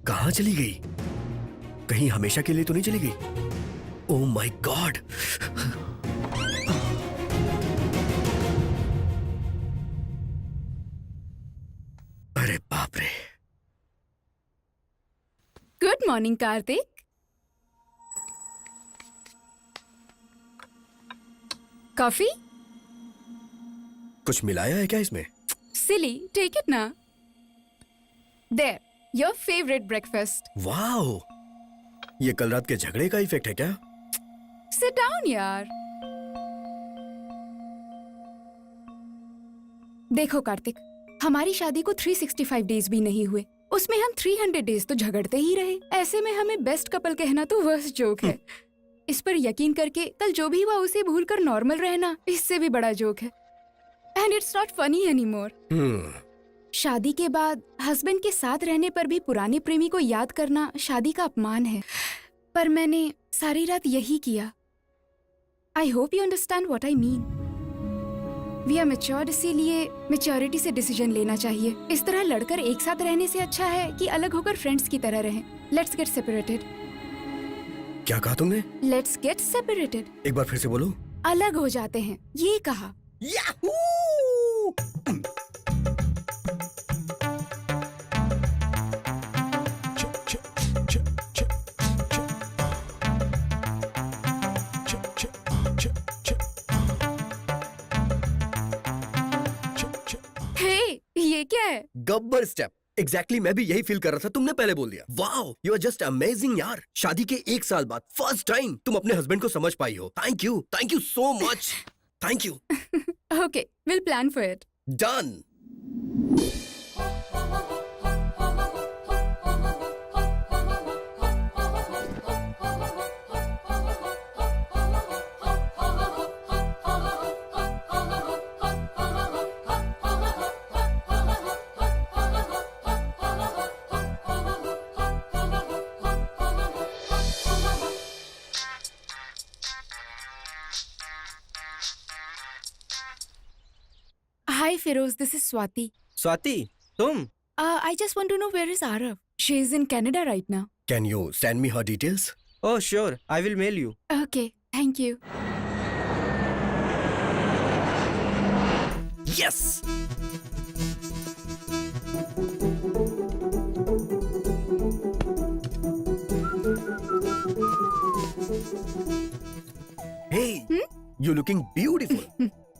कहाँ चली गई? कहीं हमेशा के लिए तो नहीं चली गई? Oh my God! अरे बाप रे! Good morning Kartik. कॉफी? कुछ मिलाया है क्या इसमें? सिली, टेक इट ना। There, your favourite breakfast. Wow! ये कल रात के झगड़े का इफेक्ट है क्या? सिट डाउन यार। देखो कार्तिक, हमारी शादी को 365 डेज भी नहीं हुए, उसमें हम 300 डेज तो झगड़ते ही रहे। ऐसे में हमें बेस्ट कपल कहना तो वर्स्ट जोक है। इस पर यकीन करके कल जो भी हुआ उसे भूलकर नॉर्मल रहना इससे भी बड़ा जोक है। And it's not funny anymore. शादी के बाद हस्बैंड के साथ रहने पर भी पुराने प्रेमी को याद करना शादी का अपमान है, पर मैंने सारी रात यही किया। I hope you understand what I mean. We are matured, इसीलिए मैच्योरिटी से डिसीजन लेना चाहिए। इस तरह लड़कर एक साथ रहने से अच्छा है कि अलग होकर फ्रेंड्स की तरह रहें। Let's get separated. क्या कहा तुमने? Let's get separated. एक बार फिर से बोलो। अलग हो जाते हैं, ये कहा। याहू! ये क्या है? गब्बर स्टेप। एग्जैक्टली मैं भी यही फील कर रहा था, तुमने पहले बोल दिया। Wow, you are just amazing यार। शादी के 1 साल बाद फर्स्ट टाइम तुम अपने हस्बैंड को समझ पाई हो। Thank you so much. Thank you. Okay, will plan for it. Done. Hi Feroz, this is Swati. Swati, तुम? I just want to know where is Arav? She is in Canada right now. Can you send me her details? Oh sure, I will mail you. Okay, thank you. Yes! Hey, you're looking beautiful.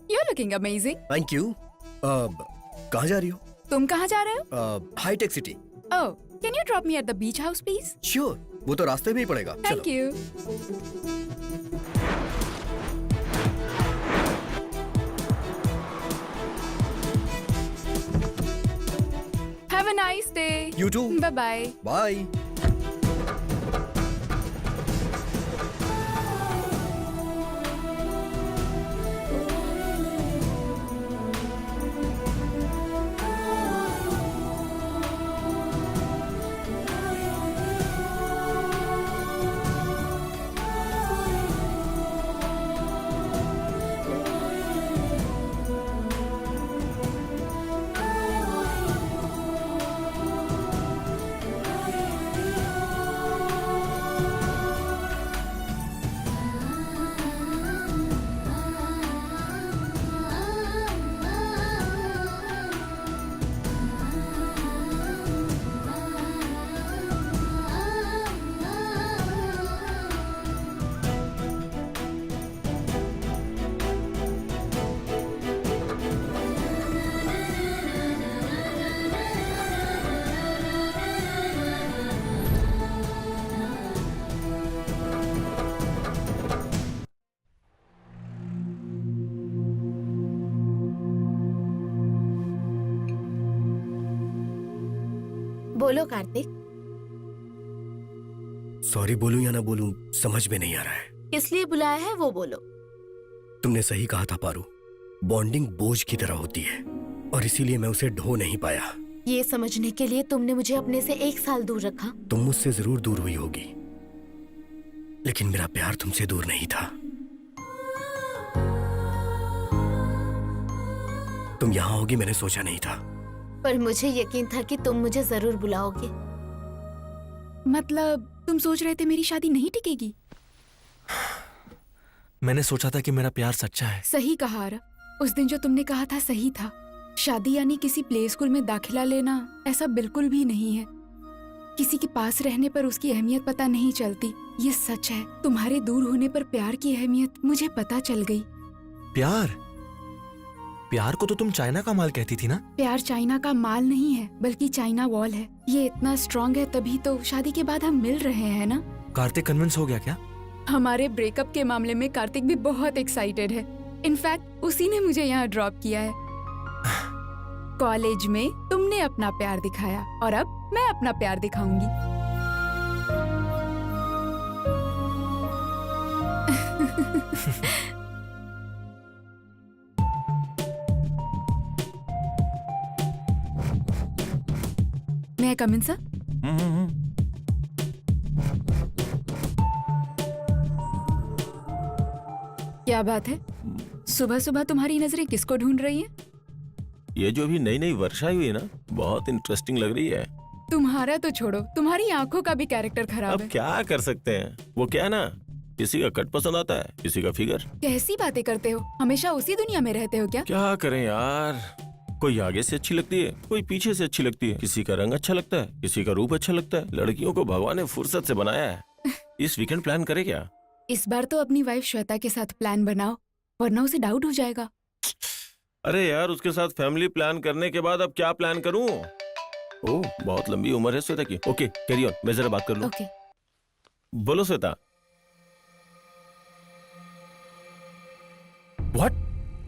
You're looking amazing. Thank you. कहाँ जा रही हो? तुम कहाँ जा रहे हो? हाईटेक city. Oh, can you drop me at the beach house, please? Sure, वो तो रास्ते में ही पड़ेगा। Thank you. Have a nice day. You too. Bye bye. Bye. बोलो कार्तिक, सॉरी बोलूं या ना बोलूं समझ में नहीं आ रहा है। किस लिए बुलाया है वो बोलो। तुमने सही कहा था पारू, बॉन्डिंग बोझ की तरह होती है और इसीलिए मैं उसे ढो नहीं पाया। ये समझने के लिए तुमने मुझे अपने से 1 साल दूर रखा। तुम मुझसे जरूर दूर हुई होगी, लेकिन मेरा प्यार तुमसे दूर नहीं था। तुम यहाँ होगी मैंने सोचा नहीं था। पर मुझे यकीन था कि तुम मुझे जरूर बुलाओगे। मतलब तुम सोच रहे थे मेरी शादी नहीं टिकेगी? मैंने सोचा था कि मेरा प्यार सच्चा है। सही कहा आरव, उस दिन जो तुमने कहा था सही था। शादी यानी किसी प्ले स्कूल में दाखिला लेना ऐसा बिल्कुल भी नहीं है। किसी के पास रहने पर उसकी अहमियत पता नहीं चलती, ये सच है। तुम्हारे दूर होने पर प्यार की अहमियत मुझे पता चल गई। प्यार? प्यार को तो तुम चाइना का माल कहती थी ना? प्यार चाइना का माल नहीं है, बल्कि चाइना वॉल है। ये इतना स्ट्रॉन्ग है तभी तो शादी के बाद हम मिल रहे हैं ना। कार्तिक कन्विंस हो गया क्या? हमारे ब्रेकअप के मामले में कार्तिक भी बहुत एक्साइटेड है। इनफैक्ट उसी ने मुझे यहाँ ड्रॉप किया है। कॉलेज में तुमने अपना प्यार दिखाया और अब मैं अपना प्यार दिखाऊंगी। मैं कम इन सर? क्या बात है, सुबह सुबह तुम्हारी नजरें किसको ढूंढ रही हैं? ये जो भी नई नई वर्षा हुई है ना, बहुत इंटरेस्टिंग लग रही है। तुम्हारा तो छोड़ो, तुम्हारी आंखों का भी कैरेक्टर खराब अब है। क्या कर सकते हैं, वो क्या है ना, किसी का कट पसंद आता है, किसी का फिगर। कैसी बातें करते हो, हमेशा उसी दुनिया में रहते हो क्या? क्या करें यार, कोई आगे से अच्छी लगती है, कोई पीछे से अच्छी लगती है, किसी का रंग अच्छा लगता है, किसी का रूप अच्छा लगता है। लड़कियों को भगवान ने फुर्सत से बनाया है। इस वीकेंड प्लान करे क्या? इस बार तो अपनी वाइफ श्वेता के साथ प्लान बनाओ, वरना उसे डाउट हो जाएगा। अरे यार, उसके साथ फैमिली प्लान करने के बाद अब क्या प्लान करूं? ओह, बहुत लंबी उम्र है श्वेता की। ओके कैरी ऑन, मैं जरा बात कर लूं। ओके। बोलो श्वेता। व्हाट?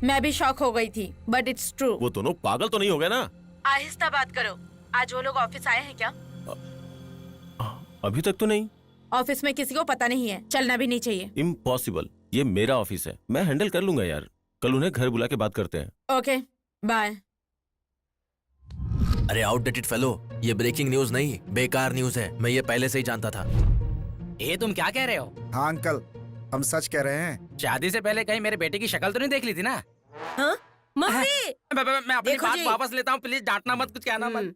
मैं भी शॉक हो गई थी, बट इट्स ट्रू। वो दोनों पागल तो नहीं हो गए ना? आहिस्ता बात करो। आज वो लोग ऑफिस आए हैं क्या? अभी तक तो नहीं। ऑफिस में किसी को पता नहीं है, चलना भी नहीं चाहिए। इम्पॉसिबल, ये मेरा ऑफिस है, मैं हैंडल कर लूंगा यार। कल उन्हें घर बुला के बात करते हैं। Okay bye. अरे आउटडेटेड फेलो, ये ब्रेकिंग न्यूज नहीं, बेकार न्यूज है। मैं ये पहले से ही जानता था। ये तुम क्या कह रहे हो? हाँ अंकल, हम सच कह रहे हैं। शादी से पहले कहीं मेरे बेटे की शक्ल तो नहीं देख ली थी ना? हाँ? मम्मी! मैं अपनी देखो बात जी। वापस लेता हूँ, प्लीज डांटना मत, कुछ कहना मत।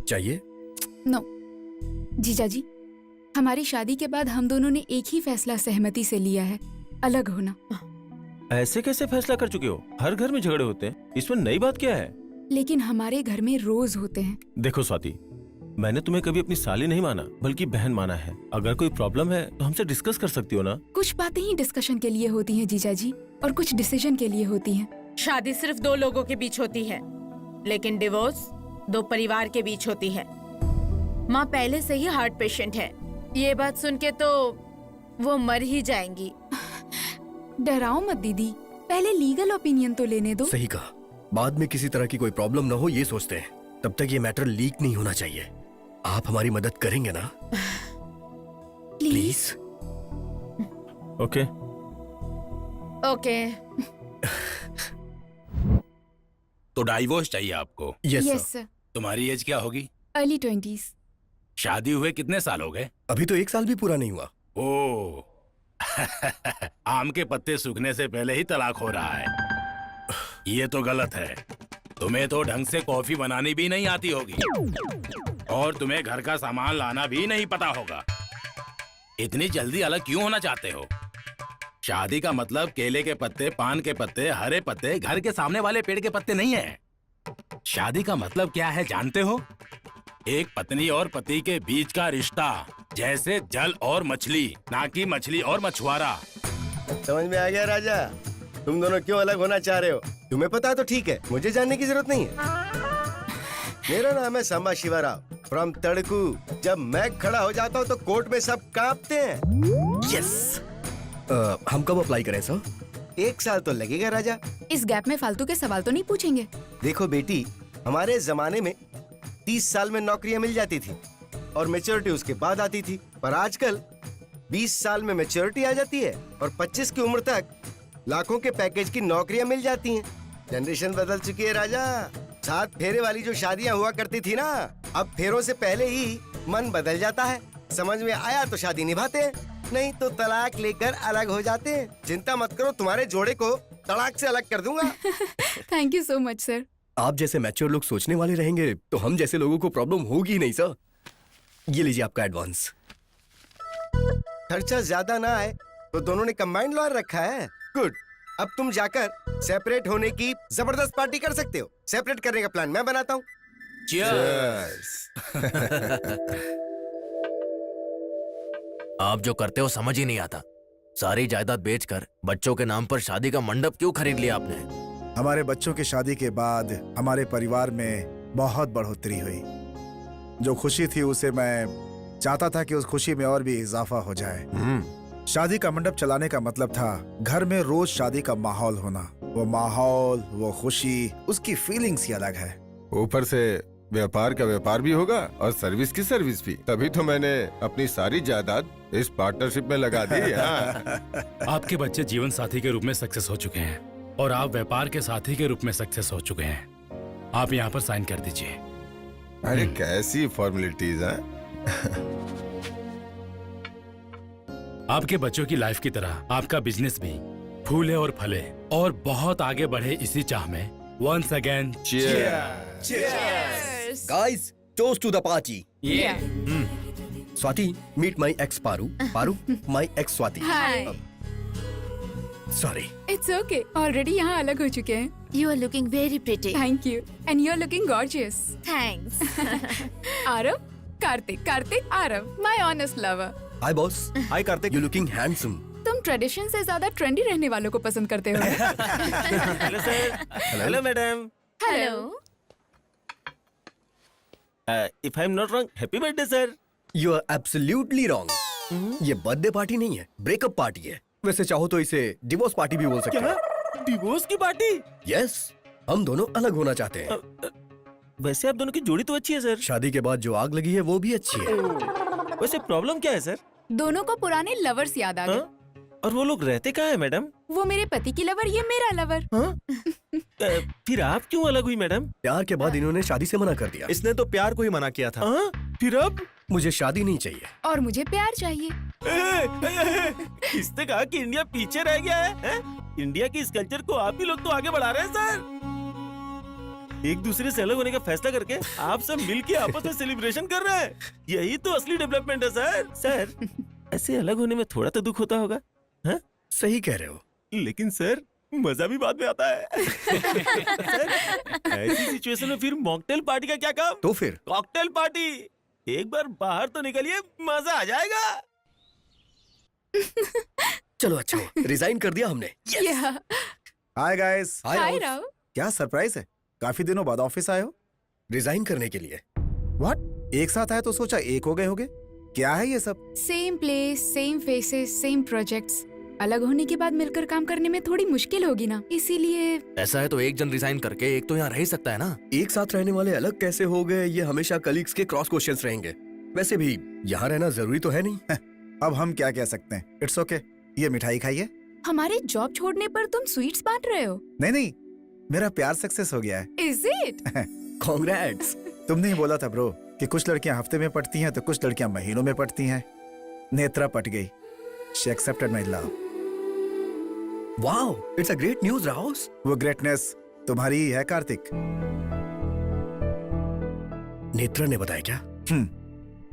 चाहिए? नो जीजा जी, हमारी शादी के बाद हम दोनों ने एक ही फैसला सहमति से लिया है, अलग होना। ऐसे कैसे फैसला कर चुके हो? हर घर में झगड़े होते हैं, इसमें नई बात क्या है? लेकिन हमारे घर में रोज होते हैं। देखो स्वाति, मैंने तुम्हें कभी अपनी साली नहीं माना, बल्कि बहन माना है। अगर कोई प्रॉब्लम है तो हमसे डिस्कस कर सकती हो ना? कुछ बातें ही डिस्कशन के लिए होती हैं जीजा जी, और कुछ डिसीजन के लिए होती हैं। शादी सिर्फ 2 लोगों के बीच होती है, लेकिन डिवोर्स 2 परिवार के बीच होती है। माँ पहले से ही हार्ट पेशेंट है, ये बात सुन के तो वो मर ही जाएंगी। डराओ मत दीदी, पहले लीगल ओपिनियन तो लेने दो। सही कहा, बाद में किसी तरह की कोई प्रॉब्लम ना हो ये सोचते हैं। तब तक ये मैटर लीक नहीं होना चाहिए। आप हमारी मदद करेंगे ना? प्लीज। ओके। ओके। तो डाइवोर्स चाहिए आपको? Yes yes sir. सर। तुम्हारी एज क्या होगी? Early 20s। शादी हुए कितने साल हो गए? अभी तो 1 साल भी पूरा नहीं हुआ। ओह आम के पत्ते सूखने से पहले ही तलाक हो रहा है। ये तो गलत है। तुम्हें तो ढंग से कॉफी बनानी भी नहीं आती होगी और तुम्हें घर का सामान लाना भी नहीं पता होगा। इतनी जल्दी अलग क्यों होना चाहते हो? शादी का मतलब केले के पत्ते, पान के पत्ते, हरे पत्ते, घर के सामने वाले पेड़ के पत्ते नहीं है। शादी का मतलब क्या है जानते हो? एक पत्नी और पति के बीच का रिश्ता, जैसे जल और मछली, ना कि मछली और मछुआरा। समझ में आ गया राजा? तुम दोनों क्यों अलग होना चाह रहे हो? तुम्हें पता है तो ठीक है, मुझे जानने की जरूरत नहीं है। मेरा नाम है सांबा शिवाराव फ्रॉम तड़कू। जब मैं खड़ा हो जाता हूँ तो कोर्ट में सब कांपते हैं। यस। हम कब अप्लाई करें सर? 1 साल तो लगेगा राजा। इस गैप में फालतू के सवाल तो नहीं पूछेंगे? देखो बेटी, हमारे जमाने में 30 साल में नौकरियां मिल जाती थी और मैच्योरिटी उसके बाद आती थी, पर आजकल 20 साल में मैच्योरिटी आ जाती है और 25 की उम्र तक लाखों के पैकेज की नौकरियां मिल जाती हैं। जनरेशन बदल चुकी है राजा। 7 फेरे वाली जो शादियां हुआ करती थी ना, अब फेरों से पहले ही मन बदल जाता है। समझ में आया तो शादी निभाते हैं, नहीं तो तलाक लेकर अलग हो जाते हैं। चिंता मत करो, तुम्हारे जोड़े को तलाक से अलग कर दूंगा। Thank you so much sir. आप जैसे मैच्योर लोग सोचने वाले रहेंगे तो हम जैसे लोगों को प्रॉब्लम होगी ही नहीं सर। ये लीजिए आपका एडवांस। खर्चा ज्यादा ना आए तो दोनों ने कंबाइंड लॉयर रखा है। गुड। अब तुम जाकर सेपरेट होने की जबरदस्त पार्टी कर सकते हो। सेपरेट करने का प्लान मैं बनाता हूँ। आप जो करते हो समझ ही नहीं आता। सारी जायदाद बेचकर बच्चों के नाम पर शादी का मंडप क्यों खरीद लिया आपने? हमारे बच्चों की शादी के बाद हमारे परिवार में बहुत बढ़ोतरी हुई। जो खुशी थी उसे मैं चाहता था कि उस खुशी में और भी इजाफा हो जाए। शादी का मंडप चलाने का मतलब था घर में रोज शादी का माहौल होना। वो माहौल, वो खुशी, उसकी फीलिंग्स ही अलग है। ऊपर से व्यापार का व्यापार भी होगा और सर्विस की सर्विस भी। तभी तो मैंने अपनी सारी जायदाद इस पार्टनरशिप में लगा दी। हाँ। आपके बच्चे जीवन साथी के रूप में सक्सेस हो चुके हैं और आप व्यापार के साथी के रूप में सक्सेस हो चुके हैं। आप यहाँ पर साइन कर दीजिए। अरे कैसी फॉर्मेलिटीज हैं। आपके बच्चों की लाइफ की तरह आपका बिजनेस भी फूले और फले और बहुत आगे बढ़े, इसी चाह में once again guys, toast to the party. Swati, meet my ex Paru, Paru my ex Swati. Hi. Sorry. It's okay, already यहाँ अलग हो चुके हैं। You are looking very pretty. Thank you and you are looking gorgeous. Thanks. Aarav, Kartik, Aarav, my honest lover. Hi boss. Hi Kartik, you looking handsome. तुम tradition से ज्यादा trendy रहने वालों को पसंद करते हो। Hello sir. Hello madam. Hello. If I am not wrong, happy birthday sir. You are absolutely wrong. ये बर्थडे पार्टी नहीं है, ब्रेकअप पार्टी है। वैसे चाहो तो इसे डिवोर्स पार्टी भी बोल सकते हैं। डिवोर्स की पार्टी? यस, हम दोनों अलग होना चाहते हैं। वैसे आप दोनों की जोड़ी तो अच्छी है सर। शादी के बाद जो आग लगी है वो भी अच्छी है। वैसे प्रॉब्लम क्या है सर? दोनों को पुराने लवर्स याद आ गए। और वो लोग रहते कहाँ है मैडम? वो मेरे पति की लवर, ये मेरा लवर। फिर आप क्यों अलग हुई मैडम? प्यार के बाद इन्होंने शादी से मना कर दिया। इसने तो प्यार को ही मना किया था। फिर अब? मुझे शादी नहीं चाहिए। और मुझे प्यार चाहिए। इसने कहा कि इंडिया पीछे रह गया है? इंडिया की इस कल्चर को आप ही लोग तो आगे बढ़ा रहे हैं सर। एक दूसरे से अलग होने का फैसला करके आप सब मिलके आपस में सेलिब्रेशन कर रहे हैं। यही तो असली डेवलपमेंट है सर। सर, ऐसे अलग होने में थोड़ा तो दुख होता होगा। हाँ? सही कह रहे हो। लेकिन सर, मजा भी बाद में आता है। सर, ऐसी सिचुएशन में फिर मॉकटेल पार्टी का क्या काम? तो फिर कॉकटेल पार्टी। एक बार बाहर तो निकलिए, मजा आ जाएगा। चलो अच्छा हुआ, रिजाइन कर दिया हमने। Hi guys. हाय राव। क्या सरप्राइज है, काफी दिनों बाद ऑफिस आए हो? रिजाइन करने के लिए। व्हाट? एक साथ आए तो सोचा एक हो गए होगे। क्या है ये सब? Same place, same faces, same projects. अलग होने के बाद मिलकर काम करने में थोड़ी मुश्किल होगी ना, इसीलिए। ऐसा है तो एक जन रिजाइन करके एक तो यहाँ रह ही सकता है ना। एक साथ रहने वाले अलग कैसे हो गए, ये हमेशा कलीग्स के क्रॉस क्वेश्चंस रहेंगे। वैसे भी यहाँ रहना जरूरी तो है नहीं। अब हम क्या कह सकते हैं। It's okay. ये मिठाई खाइए। हमारे जॉब छोड़ने पर तुम स्वीट्स बांट रहे हो? नहीं, मेरा प्यार सक्सेस हो गया है। Is it? कांग्रेट्स। तुमने ही बोला था ब्रो कि कुछ लड़कियां हफ्ते में पटती हैं तो कुछ लड़कियां महीनों में पटती हैं। नेत्रा पट गई। She accepted my love. Wow, it's a great news Rouse. वो ग्रेटनेस तुम्हारी ही है कार्तिक। नेत्रा ने बताया क्या?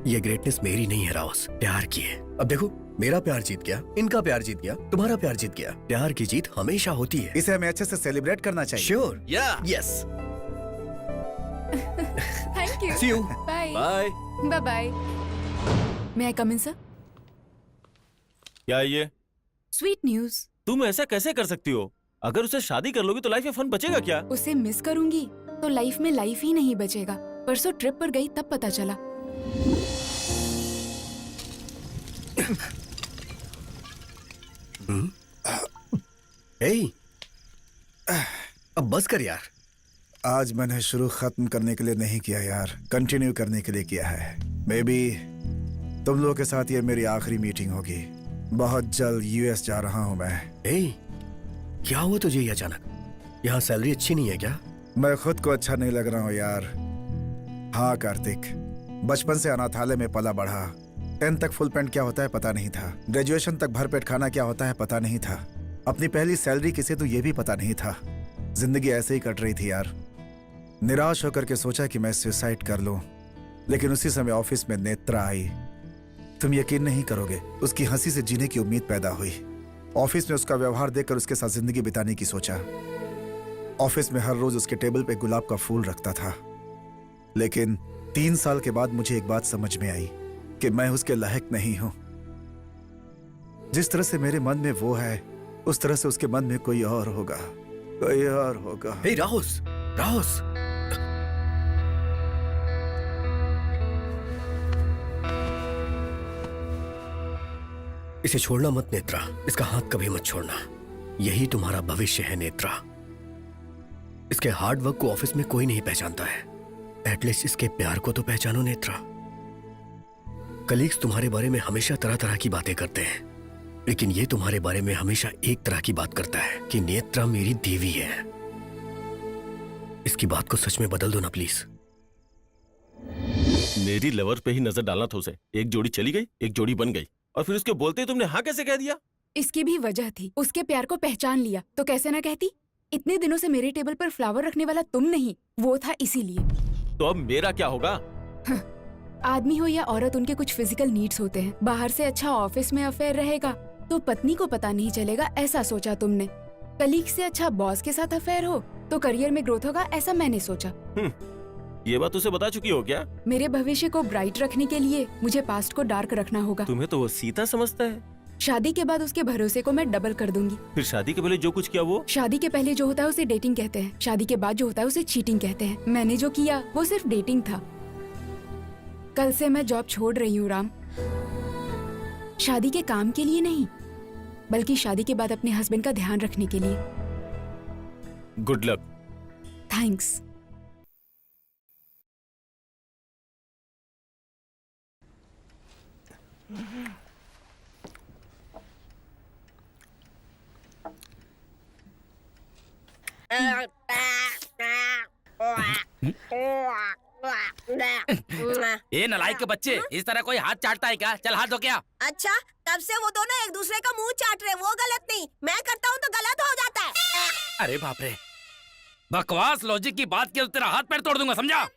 ये ग्रेटनेस मेरी नहीं है राउस, प्यार की है। अब देखो, मेरा प्यार जीत गया, इनका प्यार जीत गया, तुम्हारा प्यार जीत गया। प्यार की जीत हमेशा होती है। इसे हमें अच्छे से सेलिब्रेट करना चाहिए। Sure. Yes. Thank you. See you. Bye. Bye bye bye. May I come in sir? क्या ये? Sweet news. तुम ऐसा कैसे कर सकती हो? अगर उसे शादी कर लोगी तो लाइफ में फन बचेगा क्या? उसे मिस करूंगी तो लाइफ में लाइफ ही नहीं बचेगा। परसों ट्रिप पर गई तब पता चला। अब बस कर यार। आज मैंने शुरू खत्म करने के लिए नहीं किया यार, कंटिन्यू करने के लिए किया है। मे बी तुम लोगों के साथ ये मेरी आखिरी मीटिंग होगी। बहुत जल्द यूएस जा रहा हूँ मैं। क्या हुआ तुझे ये अचानक? यहाँ सैलरी अच्छी नहीं है क्या? मैं खुद को अच्छा नहीं लग रहा हूँ यार। हाँ कार्तिक, बचपन से अनाथालय में पला बढ़ा। 10th तक फुल पैंट क्या होता है पता नहीं था। ग्रेजुएशन तक भरपेट खाना क्या होता है पता नहीं था। अपनी पहली सैलरी किसे तो ये भी पता नहीं था। जिंदगी ऐसे ही कट रही थी यार। निराश होकर के सोचा कि मैं सुसाइड कर लूं, लेकिन उसी समय ऑफिस में नेत्रा आई। तुम यकीन नहीं करोगे, उसकी हंसी से जीने की उम्मीद पैदा हुई। ऑफिस में उसका व्यवहार देखकर उसके साथ जिंदगी बिताने की सोचा। ऑफिस में हर रोज उसके टेबल पे गुलाब का फूल रखता था। लेकिन 3 साल के बाद मुझे एक बात समझ में आई कि मैं उसके लायक नहीं हूं। जिस तरह से मेरे मन में वो है, उस तरह से उसके मन में कोई और होगा, कोई और होगा। राहुस, राहुस, इसे छोड़ना मत नेत्रा, इसका हाथ कभी मत छोड़ना। यही तुम्हारा भविष्य है नेत्रा। इसके हार्ड वर्क को ऑफिस में कोई नहीं पहचानता है। एटलीस्ट इसके प्यार को तो पहचानो नेत्रा। कलीग्स तुम्हारे बारे में हमेशा तरह तरह की बातें करते हैं, लेकिन ये तुम्हारे बारे में हमेशा एक तरह की बात करता है कि नेत्रा मेरी देवी है। इसकी बात को सच में बदल दो ना प्लीज। मेरी लवर पे ही नजर डालना था उसे। एक जोड़ी चली गई, एक जोड़ी बन गई, और फिर उसके बोलते ही तुमने हाँ कैसे कह दिया? इसकी भी वजह थी। उसके प्यार को पहचान लिया तो कैसे ना कहती। इतने दिनों से मेरे टेबल पर फ्लावर रखने वाला तुम नहीं, वो था इसीलिए। तो अब मेरा क्या होगा? आदमी हो या औरत, उनके कुछ फिजिकल नीड्स होते हैं। बाहर से अच्छा ऑफिस में अफेयर रहेगा तो पत्नी को पता नहीं चलेगा, ऐसा सोचा तुमने। कलीग से अच्छा बॉस के साथ अफेयर हो तो करियर में ग्रोथ होगा, ऐसा मैंने सोचा। ये बात उसे बता चुकी हो क्या? मेरे भविष्य को ब्राइट रखने के लिए मुझे पास्ट को डार्क रखना होगा। तुम्हें तो वो सीता समझता है। शादी के बाद उसके भरोसे को मैं डबल कर दूंगी। फिर शादी के पहले जो कुछ किया वो? शादी के पहले जो होता है उसे डेटिंग कहते हैं, शादी के बाद जो होता है उसे चीटिंग कहते हैं। मैंने जो किया वो सिर्फ डेटिंग था। कल से मैं जॉब छोड़ रही हूँ राम। शादी के काम के लिए नहीं, बल्कि शादी के बाद अपने हस्बैंड का ध्यान रखने के लिए। Good luck. थैंक्स। ये नलायक के बच्चे, इस तरह कोई हाथ चाटता है क्या? चल हाथ धो क्या? अच्छा, तब से वो दोनों एक दूसरे का मुंह चाट रहे, वो गलत नहीं। मैं करता हूँ तो गलत हो जाता है। अरे बाप रे, बकवास लॉजिक की बात की तो तेरा हाथ पैर तोड़ दूंगा, समझा?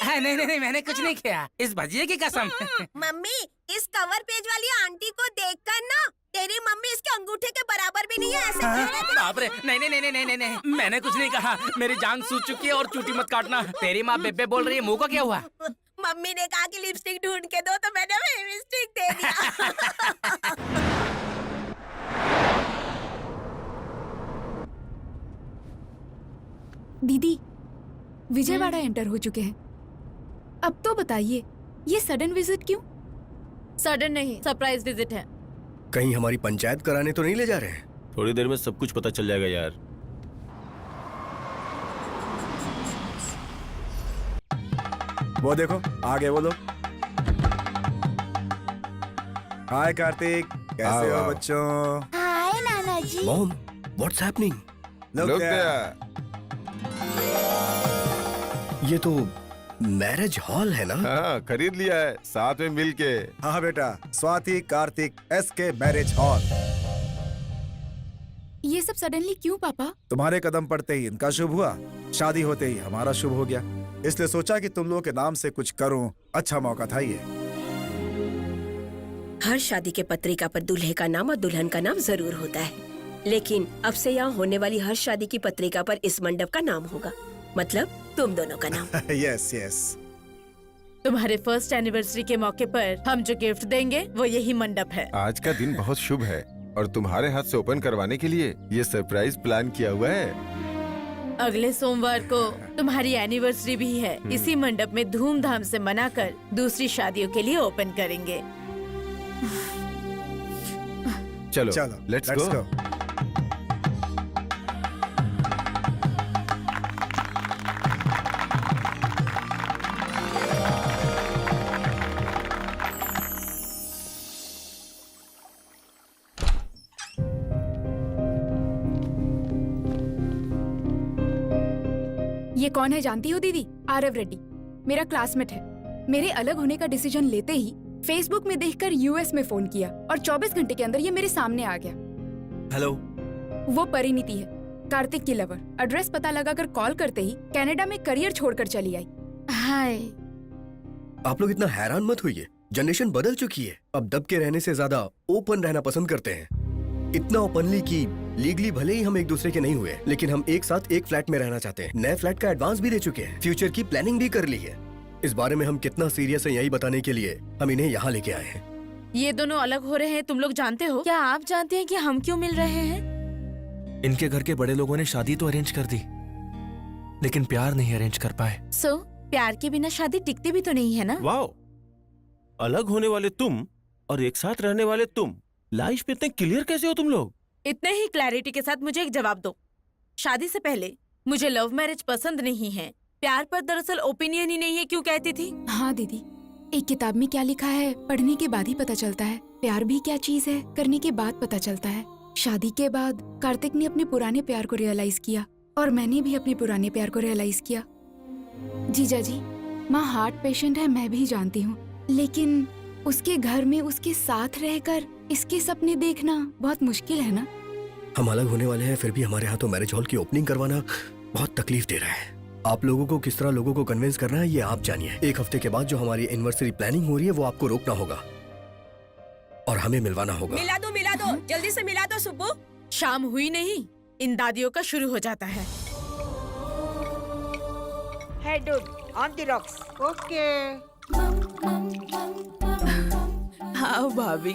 नहीं नहीं नहीं, मैंने कुछ नहीं किया, इस भजिए की कसम। मम्मी, इस कवर पेज वाली आंटी को देखकर ना तेरी मम्मी इसके अंगूठे के बराबर भी नहीं है, ऐसे कह रहे थे। बाप रे, नहीं नहीं नहीं नहीं नहीं नहीं, मैंने कुछ नहीं कहा। मेरी जान सूझ चुकी है और चूटी मत काटना। तेरी माँ बेबे बोल रही है, मुंह का क्या हुआ? मम्मी ने कहा कि लिपस्टिक ढूंढ के दो, तो मैंने लिपस्टिक दे दिया। दीदी, विजयवाड़ा एंटर हो चुके हैं। अब तो बताइए, ये सडन विजिट क्यों? सडन नहीं, सरप्राइज विजिट है। कहीं हमारी पंचायत कराने तो नहीं ले जा रहे हैं? थोड़ी देर में सब कुछ पता चल जाएगा यार। वो देखो आगे वो लोग। हाय कार्तिक, कैसे हो बच्चों? हाय नाना जी। Mom, what's happening? Look there. ये तो मैरिज हॉल है ना? हाँ, खरीद लिया है साथ में मिलके। हाँ बेटा, Swati Kartik SK marriage hall. ये सब सडनली क्यों पापा? तुम्हारे कदम पड़ते ही इनका शुभ हुआ, शादी होते ही हमारा शुभ हो गया। इसलिए सोचा कि तुम लोगों के नाम से कुछ करूं, अच्छा मौका था ये। हर शादी के पत्रिका पर दूल्हे का नाम और दुल्हन का नाम जरूर होता है, लेकिन अब से यहाँ होने वाली हर शादी की पत्रिका पर इस मंडप का नाम होगा, मतलब तुम दोनों का नाम। Yes yes. तुम्हारे फर्स्ट एनिवर्सरी के मौके पर हम जो गिफ्ट देंगे वो यही मंडप है। आज का दिन बहुत शुभ है और तुम्हारे हाथ से ओपन करवाने के लिए ये सरप्राइज प्लान किया हुआ है। अगले सोमवार को तुम्हारी एनिवर्सरी भी है। इसी मंडप में धूमधाम से मनाकर दूसरी शादियों के लिए ओपन करेंगे। चलो लेट्स गो। ये कौन है जानती हो दीदी? आरव रेड्डी, मेरा क्लासमेट है। मेरे अलग होने का डिसीजन लेते ही फेसबुक में देखकर यूएस में फोन किया और 24 घंटे के अंदर ये मेरे सामने आ गया। हेलो। वो परिणीति है, कार्तिक की लवर। एड्रेस पता लगाकर कॉल करते ही कनाडा में करियर छोड़कर चली आई। हाय। आप लोग इतना हैरान मत होइए, जनरेशन बदल चुकी है। अब दब के रहने से ज्यादा ओपन रहना पसंद करते हैं। इतना ओपनली कि लीगली भले ही हम एक दूसरे के नहीं हुए, लेकिन हम एक साथ एक फ्लैट में रहना चाहते हैं। नए फ्लैट का एडवांस भी दे चुके हैं, फ्यूचर की प्लानिंग भी कर ली है। इस बारे में हम कितना सीरियस है यही बताने के लिए हम इन्हें यहाँ लेके आए हैं। ये दोनों अलग हो रहे हैं, तुम लोग जानते हो? क्या आप जानते हैं कि हम क्यों मिल रहे हैं? इनके घर के बड़े लोगों ने शादी तो अरेंज कर दी, लेकिन प्यार नहीं अरेंज कर पाए। सो प्यार के बिना शादी टिकती भी तो नहीं है ना? वाओ, अलग होने वाले तुम और एक साथ रहने वाले तुम, लाइफ में इतने क्लियर कैसे हो तुम लोग? इतने ही क्लैरिटी के साथ मुझे एक जवाब दो। शादी से पहले मुझे लव मैरिज पसंद नहीं है, प्यार पर दरअसल ओपिनियन ही नहीं है, क्यों कहती थी? हाँ दीदी, एक किताब में क्या लिखा है पढ़ने के बाद ही पता चलता है। प्यार भी क्या चीज है करने के बाद पता चलता है। शादी के बाद कार्तिक ने अपने पुराने प्यार को रियलाइज किया और मैंने भी अपने पुराने प्यार को रियलाइज किया। जीजा जी, माँ हार्ट पेशेंट है, मैं भी जानती हूँ, लेकिन उसके घर में उसके साथ रहकर इसके सपने देखना बहुत मुश्किल है ना। हम अलग होने वाले हैं, फिर भी हमारे हाथों मैरिज हॉल की ओपनिंग करवाना बहुत तकलीफ दे रहा है। आप लोगों को किस तरह लोगों को कन्विंस करना है ये आप जानिए। एक हफ्ते के बाद जो हमारी एनिवर्सरी प्लानिंग हो रही है वो आपको रोकना होगा और हमें मिलवाना होगा। मिला दो, जल्दी से मिला दो सुब्बू। शाम हुई नहीं, इन दादियों का शुरू हो जाता है। Hey dude, on the rocks. Okay. हाँ भाभी,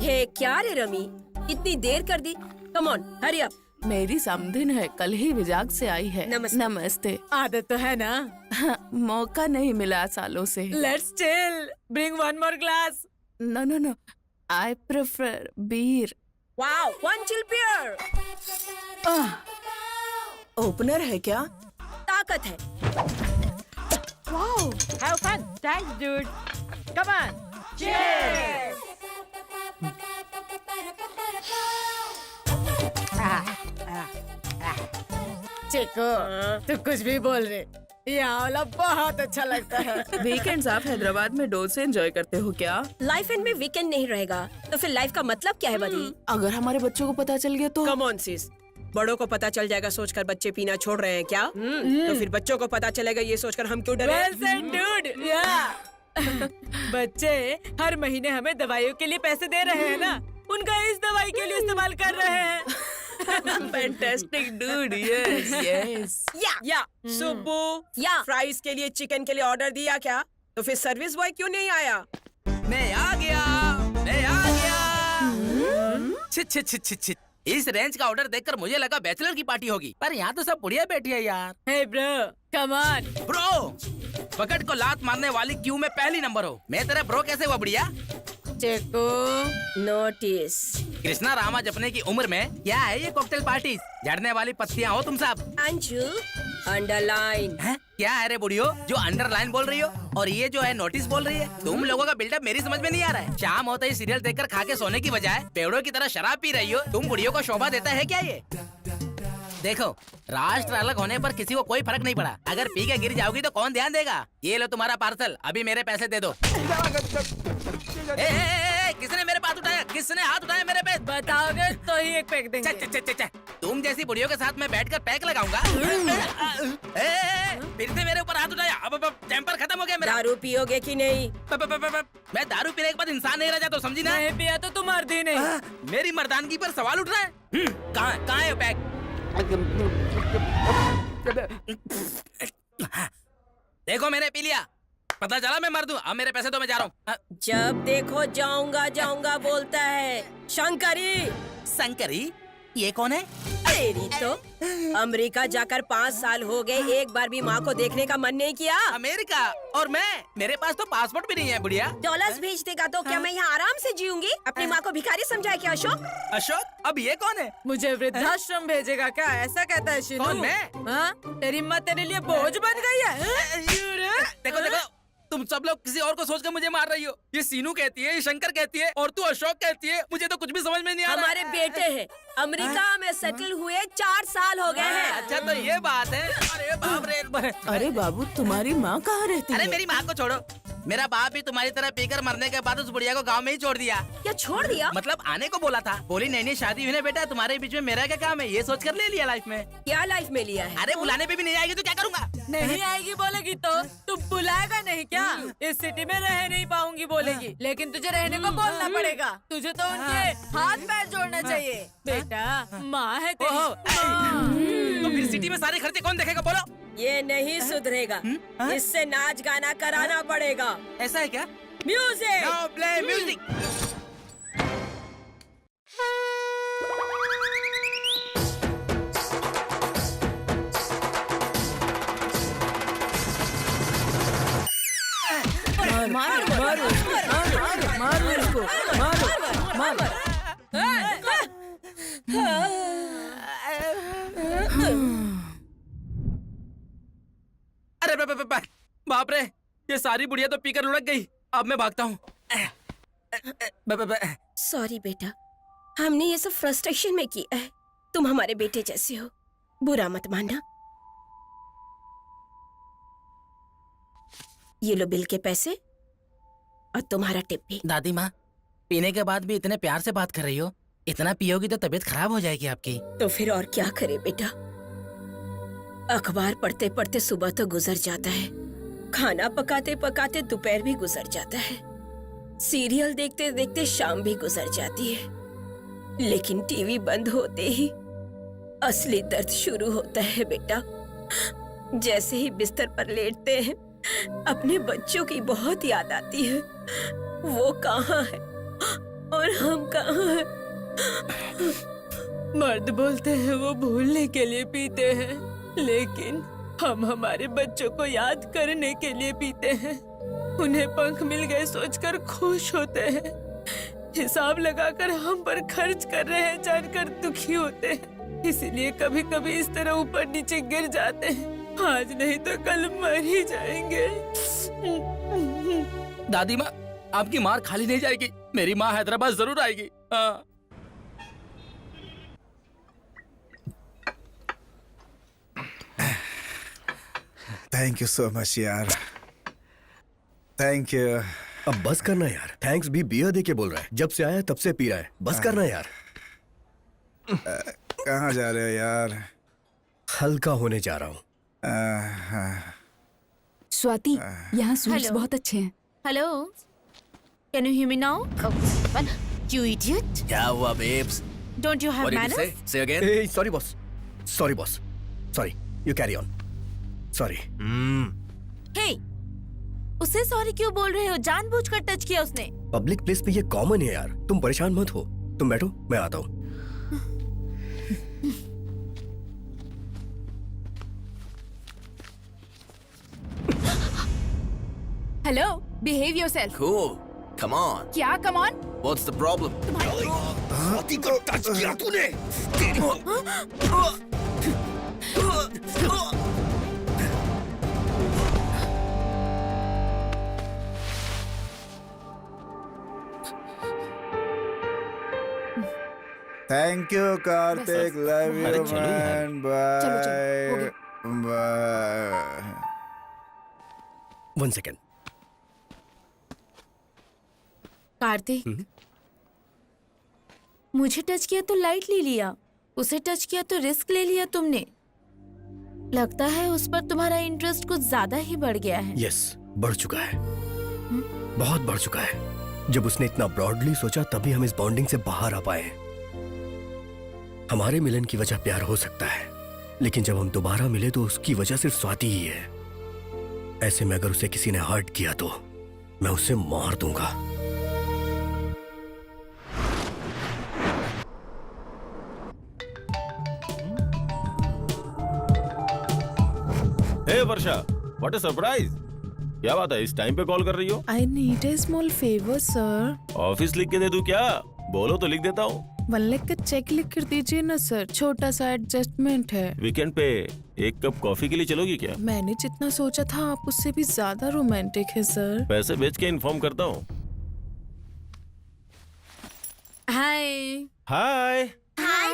हे क्या रे रमी, इतनी देर कर दी। Come on, hurry up. मेरी समधिन है, कल ही विजाग से आई है। नमस्ते। नमस्ते। आदत तो है ना? मौका नहीं मिला सालों से। Let's chill. Bring one more glass. No. I prefer beer. Wow, one chill beer. Opener है क्या? ताकत है। Wow. Have fun. Thanks, dude. Come on. Cheers. Chico, तू कुछ भी बोल रहे, यहाँ वाला बहुत अच्छा लगता है। वीकेंड्स आप हैदराबाद में डोल से एंजॉय करते हो क्या? लाइफ एंड में वीकेंड नहीं रहेगा, तो फिर लाइफ का मतलब क्या है बदी? अगर हमारे बच्चों को पता चल गया तो? कम ऑन सिस, बड़ों को पता चल जाएगा सोचकर बच्चे पीना छोड़ रहे हैं क्या? तो फिर बच्चों को पता चलेगा ये सोचकर हम क्यों डरे? Well said, dude. Yeah. बच्चे हर महीने हमें दवाइयों के लिए पैसे दे रहे हैं ना, उनका इस दवाई के लिए इस्तेमाल कर रहे हैं। Fantastic, dude. Yes. या सुब्बू, या फ्राइज के लिए चिकन के लिए ऑर्डर दिया क्या? तो फिर सर्विस बॉय क्यों नहीं आया? मैं आ गया। छिट। इस रेंज का ऑर्डर देखकर मुझे लगा बैचलर की पार्टी होगी, पर यहाँ तो सब बुढ़िया बैठी है यार। Hey bro, come on. Bro, पकड़ को लात मारने वाली क्यू में पहली नंबर हो। मैं तेरा ब्रो कैसे हुआ बुढ़िया? Chico, notice. कृष्णा रामा जपने की उम्र में क्या है ये कॉकटेल पार्टी? झड़ने वाली पत्तियां हो तुम सब। अंशु, अंडरलाइन। है? क्या है रे बुढ़ियो जो अंडरलाइन बोल रही हो और ये जो है नोटिस बोल रही है? तुम लोगों का बिल्डअप मेरी समझ में नहीं आ रहा है। शाम होते ही सीरियल देखकर खा के सोने की बजाय पेड़ों की तरह शराब पी रही हो। तुम बुढ़ियों को शोभा देता है क्या ये? देखो, राष्ट्र अलग होने पर किसी को कोई फर्क नहीं पड़ा। अगर पी के गिर जाओगी तो कौन ध्यान देगा? ये लो तुम्हारा पार्सल, अभी मेरे पैसे दे दो। किसने मेरे पास उठाया? किसने हाथ उठाया मेरे पे? बताओगे तो ही एक पैक देंगे। तुम जैसी बुढ़ियों के साथ मैं बैठकर पैक लगाऊंगा। फिर से मेरे ऊपर हाथ उठाया। अब टेम्पर खत्म हो गया मेरा। दारू पियोगे कि नहीं? मैं दारू पीने के बाद इंसान नहीं रह जाता, समझी ना? नहीं पिया तो तुम मर्द ही नहीं। मेरी मर्दानगी पर सवाल उठ रहा है। कहाँ है पैक? देखो मैंने पी लिया, पता चला मैं मर्द हूँ। अब मेरे पैसे तो मैं जा रहा हूँ। जब देखो जाऊंगा बोलता है। शंकरी, ये कौन है? तेरी तो अमेरिका जाकर 5 साल हो गए, एक बार भी माँ को देखने का मन नहीं किया। अमेरिका? और मैं, मेरे पास तो पासपोर्ट भी नहीं है बुढ़िया। डॉलर्स भेज देगा तो क्या मैं यहाँ आराम से जीऊंगी? अपनी माँ को भिखारी समझा क्या अशोक? अशोक, अब ये कौन है? मुझे वृद्धाश्रम भेजेगा क्या, ऐसा कहता है शीनू? कौन, मैं? हाँ, तेरी माँ तेरे लिए बोझ बन गई है। देखो, तुम सब लोग किसी और को सोचकर मुझे मार रही हो। ये सीनू कहती है, ये शंकर कहती है, और तू अशोक कहती है। मुझे तो कुछ भी समझ में नहीं आ रहा। हमारे बेटे हैं, अमेरिका में सेटल हुए 4 साल हो गए हैं। अच्छा तो ये बात है। अरे बाप रे, एक बार। अरे बाबू, तुम्हारी माँ कहाँ रहती अरे मेरी माँ को छोड़ो, मेरा बाप भी तुम्हारी तरह पीकर मरने के बाद उस बुढ़िया को गांव में ही छोड़ दिया। क्या छोड़ दिया? मतलब आने को बोला था, बोली नई नई शादी हुई ना बेटा, तुम्हारे बीच में मेरा क्या काम है, ये सोचकर ले लिया लाइफ में। क्या लाइफ में लिया है? अरे बुलाने पे भी नहीं आएगी तो क्या करूँगा? नहीं आएगी बोलेगी तो तुम बुलाएगा नहीं क्या? इस सिटी में रह नहीं पाऊंगी बोलेगी, लेकिन तुझे रहने को बोलना पड़ेगा। तुझे तो उनके हाथ पैर जोड़ना चाहिए। बेटा माँ है तेरी। तो फिर सिटी में सारे खर्चे कौन देखेगा बोलो? ये नहीं सुधरेगा, इससे नाच गाना कराना पड़ेगा। ऐसा है क्या? म्यूजिक! Now play music! मारो इसको, मारो। अरे बाप रे, ये सारी बुढ़िया तो पीकर लुढ़क गई। अब मैं भागता हूँ। सॉरी बेटा, हमने ये सब फ्रस्ट्रेशन में किया है। तुम हमारे बेटे जैसे हो, बुरा मत मानना। ये लो बिल के पैसे और तुम्हारा टिप भी। दादी माँ, पीने के बाद भी इतने प्यार से बात कर रही हो। इतना पियोगी तो तबीयत खराब हो जाएगी आपकी। तो फिर और क्या करे बेटा, अखबार पढ़ते पढ़ते सुबह तो गुजर जाता है, खाना पकाते पकाते दोपहर भी गुजर जाता है, सीरियल देखते देखते शाम भी गुजर जाती है, लेकिन टीवी बंद होते ही असली दर्द शुरू होता है बेटा। जैसे ही बिस्तर पर लेटते हैं, अपने बच्चों की बहुत याद आती है। वो कहाँ है और हम कहाँ हैं? मर्द बोलते हैं वो भूलने के लिए पीते हैं, लेकिन हम हमारे बच्चों को याद करने के लिए पीते हैं। उन्हें पंख मिल गए सोचकर खुश होते हैं। हिसाब लगाकर हम पर खर्च कर रहे हैं जानकर दुखी होते हैं। इसीलिए कभी कभी इस तरह ऊपर नीचे गिर जाते हैं। आज नहीं तो कल मर ही जाएंगे। दादी माँ, आपकी मार खाली नहीं जाएगी। मेरी माँ हैदराबाद जरूर आएगी। थैंक यू सो मच यार, थैंक यू। अब बस करना यार, थैंक्स भी बियर दे के बोल रहा है। जब से आया तब से पी रहा है, बस करना यार। कहाँ जा रहे हो यार? हल्का होने जा रहा हूँ। स्वाति, यहाँ सूट्स Hello. बहुत अच्छे हैं। Hello, can you hear me now? You idiot, क्या हुआ babes? Don't you have manners? Say again? ए, sorry boss, sorry boss, sorry, you carry on. Sorry. Hey, उसे सॉरी क्यों बोल रहे हो? जानबूझकर टच किया उसने। पब्लिक प्लेस पे ये कॉमन है यार, तुम परेशान मत हो। तुम बैठो, मैं आता हूँ। Hello, behave yourself. Cool. Come on. क्या come on? What's the problem? हाथी को टच किया तूने। Thank you Kartik, love you अरे चलो यार। मैन, चलो, हो बाय बाय। 1 सेकेंड। कार्तिक, मुझे टच किया तो लाइटली लिया, उसे टच किया तो रिस्क ले लिया तुमने। लगता है उस पर तुम्हारा इंटरेस्ट कुछ ज्यादा ही बढ़ गया है। यस, बढ़ चुका है, बहुत बढ़ चुका है। जब उसने इतना ब्रॉडली सोचा तभी हम इस बॉन्डिंग से बाहर आ पाए। हमारे मिलन की वजह प्यार हो सकता है, लेकिन जब हम दोबारा मिले तो उसकी वजह सिर्फ स्वाति ही है। ऐसे में अगर उसे किसी ने हर्ट किया तो मैं उसे मार दूंगा। हे वर्षा, व्हाट अ सरप्राइज! क्या बात है, इस टाइम पे कॉल कर रही हो? I need a small favour sir. Office लिख के दे दूं क्या? बोलो तो लिख देता हूँ। 1 लाख का चेक लिख कर दीजिए ना सर, छोटा सा एडजस्टमेंट है। वीकेंड पे एक कप कॉफी के लिए चलोगी क्या? मैंने जितना सोचा था आप उससे भी ज्यादा रोमांटिक है सर। पैसे भेज के इन्फॉर्म करता हूँ। हाय। हाय हाय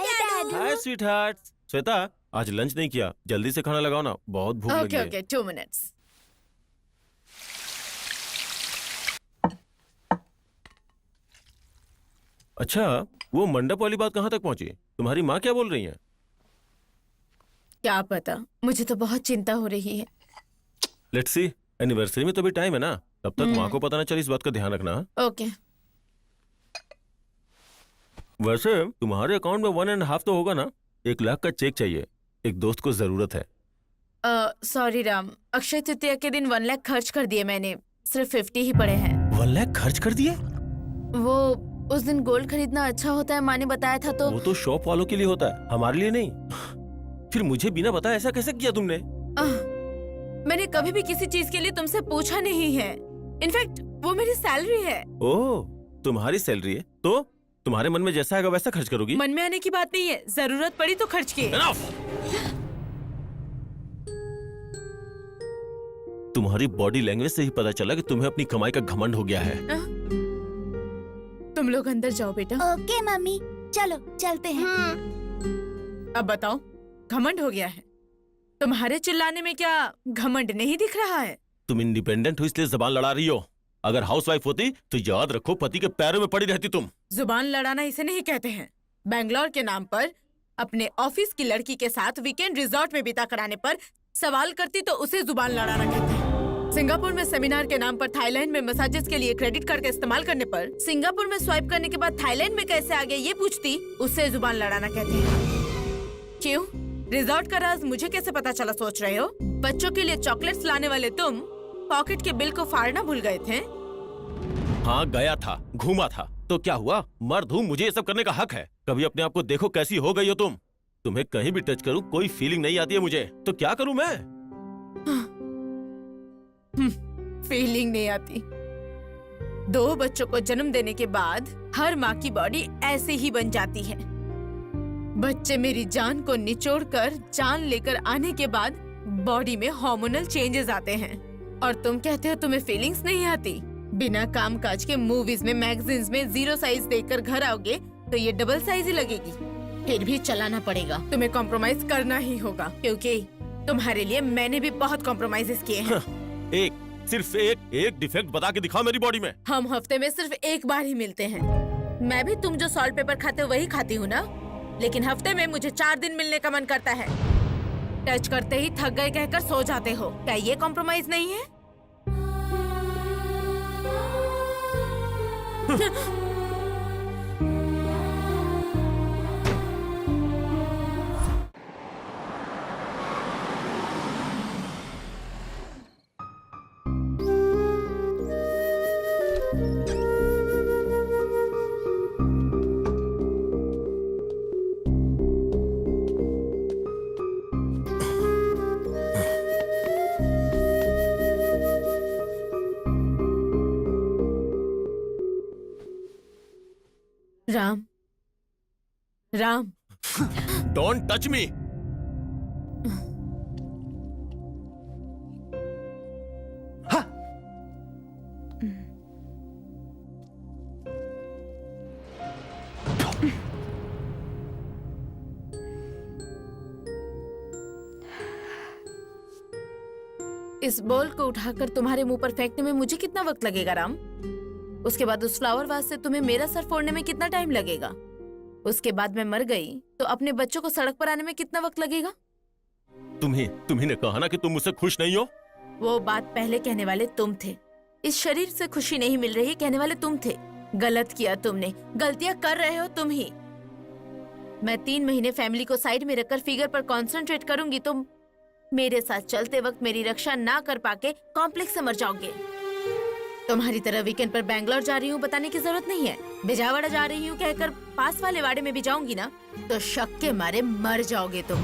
हाय स्वीट हार्ट। श्वेता, आज लंच नहीं किया, जल्दी से खाना लगाओ ना, बहुत भूख लगी है। Okay 2 minutes. अच्छा, वो मंडप वाली बात कहाँ तक पहुँची? तुम्हारी माँ क्या बोल रही है? क्या पता, मुझे तो बहुत चिंता हो रही है। लेट्स सी, एनिवर्सरी में तो भी टाइम है ना, तब तक माँ को पता ना चले, इस बात का ध्यान रखना। ओके। वैसे तुम्हारे अकाउंट में 1.5 तो होगा ना? 1 लाख का चेक चाहिए, एक दोस्त को जरूरत है। सॉरी राम, अक्षय तृतीया के दिन 1 लाख खर्च कर दिए मैंने, सिर्फ 50 ही पड़े हैं। 1 लाख खर्च कर दिए? वो उस दिन गोल्ड खरीदना अच्छा होता है, माँ ने बताया था तो। वो तो शॉप वालों के लिए होता है, हमारे लिए नहीं। फिर मुझे बिना बताए ऐसा कैसे किया तुमने? मैंने कभी भी किसी चीज के लिए तुमसे पूछा नहीं है। इनफैक्ट वो मेरी सैलरी है। ओह, तुम्हारी सैलरी है तो तुम्हारे मन में जैसा आएगा वैसा खर्च करोगी? मन में आने की बात नहीं है, जरूरत पड़ी तो खर्च किए। Enough! तुम्हारी बॉडी लैंग्वेज से ही पता चला कि तुम्हें अपनी कमाई का घमंड हो गया है। तुम लोग अंदर जाओ बेटा। ओके मम्मी, चलो चलते हैं। अब बताओ, घमंड हो गया है? तुम्हारे चिल्लाने में क्या घमंड नहीं दिख रहा है? तुम इंडिपेंडेंट हो इसलिए जबान लड़ा रही हो, अगर हाउसवाइफ होती तो याद रखो पति के पैरों में पड़ी रहती तुम। जुबान लड़ाना इसे नहीं कहते हैं। बैंगलोर के नाम पर अपने ऑफिस की लड़की के साथ वीकेंड रिजॉर्ट में बिता कराने पर सवाल करती तो उसे जुबान लड़ाना कहते हैं। सिंगापुर में सेमिनार के नाम पर थाईलैंड में मसाजेस के लिए क्रेडिट कार्ड का इस्तेमाल करने पर सिंगापुर में स्वाइप करने के बाद थाईलैंड में कैसे आ गए ये पूछती, उसे जुबान लड़ाना कहते हैं। क्यों? रिजॉर्ट का राज मुझे कैसे पता चला सोच रहे हो? बच्चों के लिए चॉकलेट्स लाने वाले तुम पॉकेट के बिल को फाड़ना भूल गए थे। हाँ गया था, घूमा था, तो क्या हुआ? मर्द हूँ, मुझे ये सब करने का हक है। कभी अपने आप को देखो कैसी हो गई हो तुम। तुम्हें कहीं भी टच करूँ कोई फीलिंग नहीं आती है मुझे, तो क्या करूँ मैं? फीलिंग नहीं आती। 2 बच्चों को जन्म देने के बाद हर माँ की बॉडी ऐसे ही बन जाती है। बच्चे मेरी जान को निचोड़कर जान लेकर आने के बाद बॉडी में हार्मोनल चेंजेस आते हैं, और तुम कहते हो तुम्हें फीलिंग्स नहीं आती। बिना काम काज के मूवीज में मैगजीन्स में 0 साइज देखकर घर आओगे तो ये डबल साइज ही लगेगी। फिर भी चलाना पड़ेगा, तुम्हें कॉम्प्रोमाइज करना ही होगा, क्योंकि तुम्हारे लिए मैंने भी बहुत कॉम्प्रोमाइजेस किए हैं। सिर्फ एक डिफेक्ट बता के दिखाओ मेरी बॉडी में। हम हफ्ते में सिर्फ 1 बार ही मिलते हैं। मैं भी तुम जो सॉल्ट पेपर खाते हो वही खाती हूँ ना, लेकिन हफ्ते में मुझे 4 दिन मिलने का मन करता है। टच करते ही थक गए कहकर सो जाते हो, क्या ये कॉम्प्रोमाइज नहीं है? Ram, Ram, don't touch me. इस बॉल को उठाकर तुम्हारे मुंह पर फेंकने में मुझे कितना वक्त लगेगा राम? उसके बाद उस फ्लावर वास से तुम्हें मेरा सर फोड़ने में कितना टाइम लगेगा? उसके बाद मैं मर गई तो अपने बच्चों को सड़क पर आने में कितना वक्त लगेगा? तुम्ही ने कहा ना कि तुम मुझसे खुश नहीं हो। वो बात पहले कहने वाले तुम थे। इस शरीर से खुशी नहीं मिल रही कहने वाले तुम थे। गलत किया तुमने, गलतियां कर रहे हो तुम ही। मैं 3 महीने फैमिली को साइड में रखकर फिगर पर कंसंट्रेट करूंगी तो मेरे साथ चलते वक्त मेरी रक्षा ना कर पाके कॉम्प्लेक्स से मर जाओगे। तुम्हारी तरह वीकेंड पर बैंगलोर जा रही हूँ बताने की जरूरत नहीं है। बिजावाड़ा जा रही हूँ कहकर पास वाले वाड़े में भी जाऊंगी ना तो शक के मारे मर जाओगे तुम।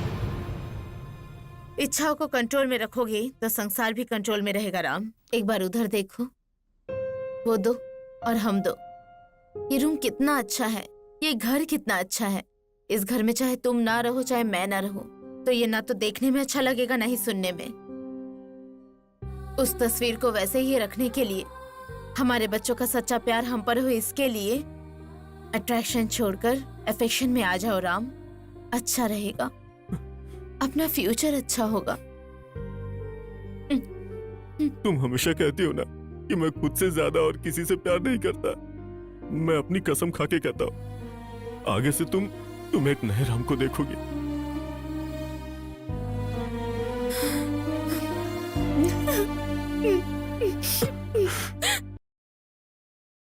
इच्छाओं को कंट्रोल में रखोगे तो संसार भी कंट्रोल में रहेगा राम। एक बार उधर देखो, वो दो और हम दो। ये रूम कितना अच्छा है, ये घर कितना अच्छा है। इस घर में चाहे तुम ना रहो चाहे मैं ना रहूं, तो ये ना तो देखने में अच्छा लगेगा ना ही सुनने में। उस तस्वीर को वैसे ही रखने के लिए, हमारे बच्चों का सच्चा प्यार हम पर हो इसके लिए अट्रैक्शन छोड़कर अफेक्शन में आ जाओ राम। अच्छा रहेगा, अपना फ्यूचर अच्छा होगा। तुम हमेशा कहती हो ना कि मैं खुद से ज्यादा और किसी से प्यार नहीं करता। मैं अपनी कसम खा के कहता हूँ, आगे से तुम एक नए राम को देखोगी।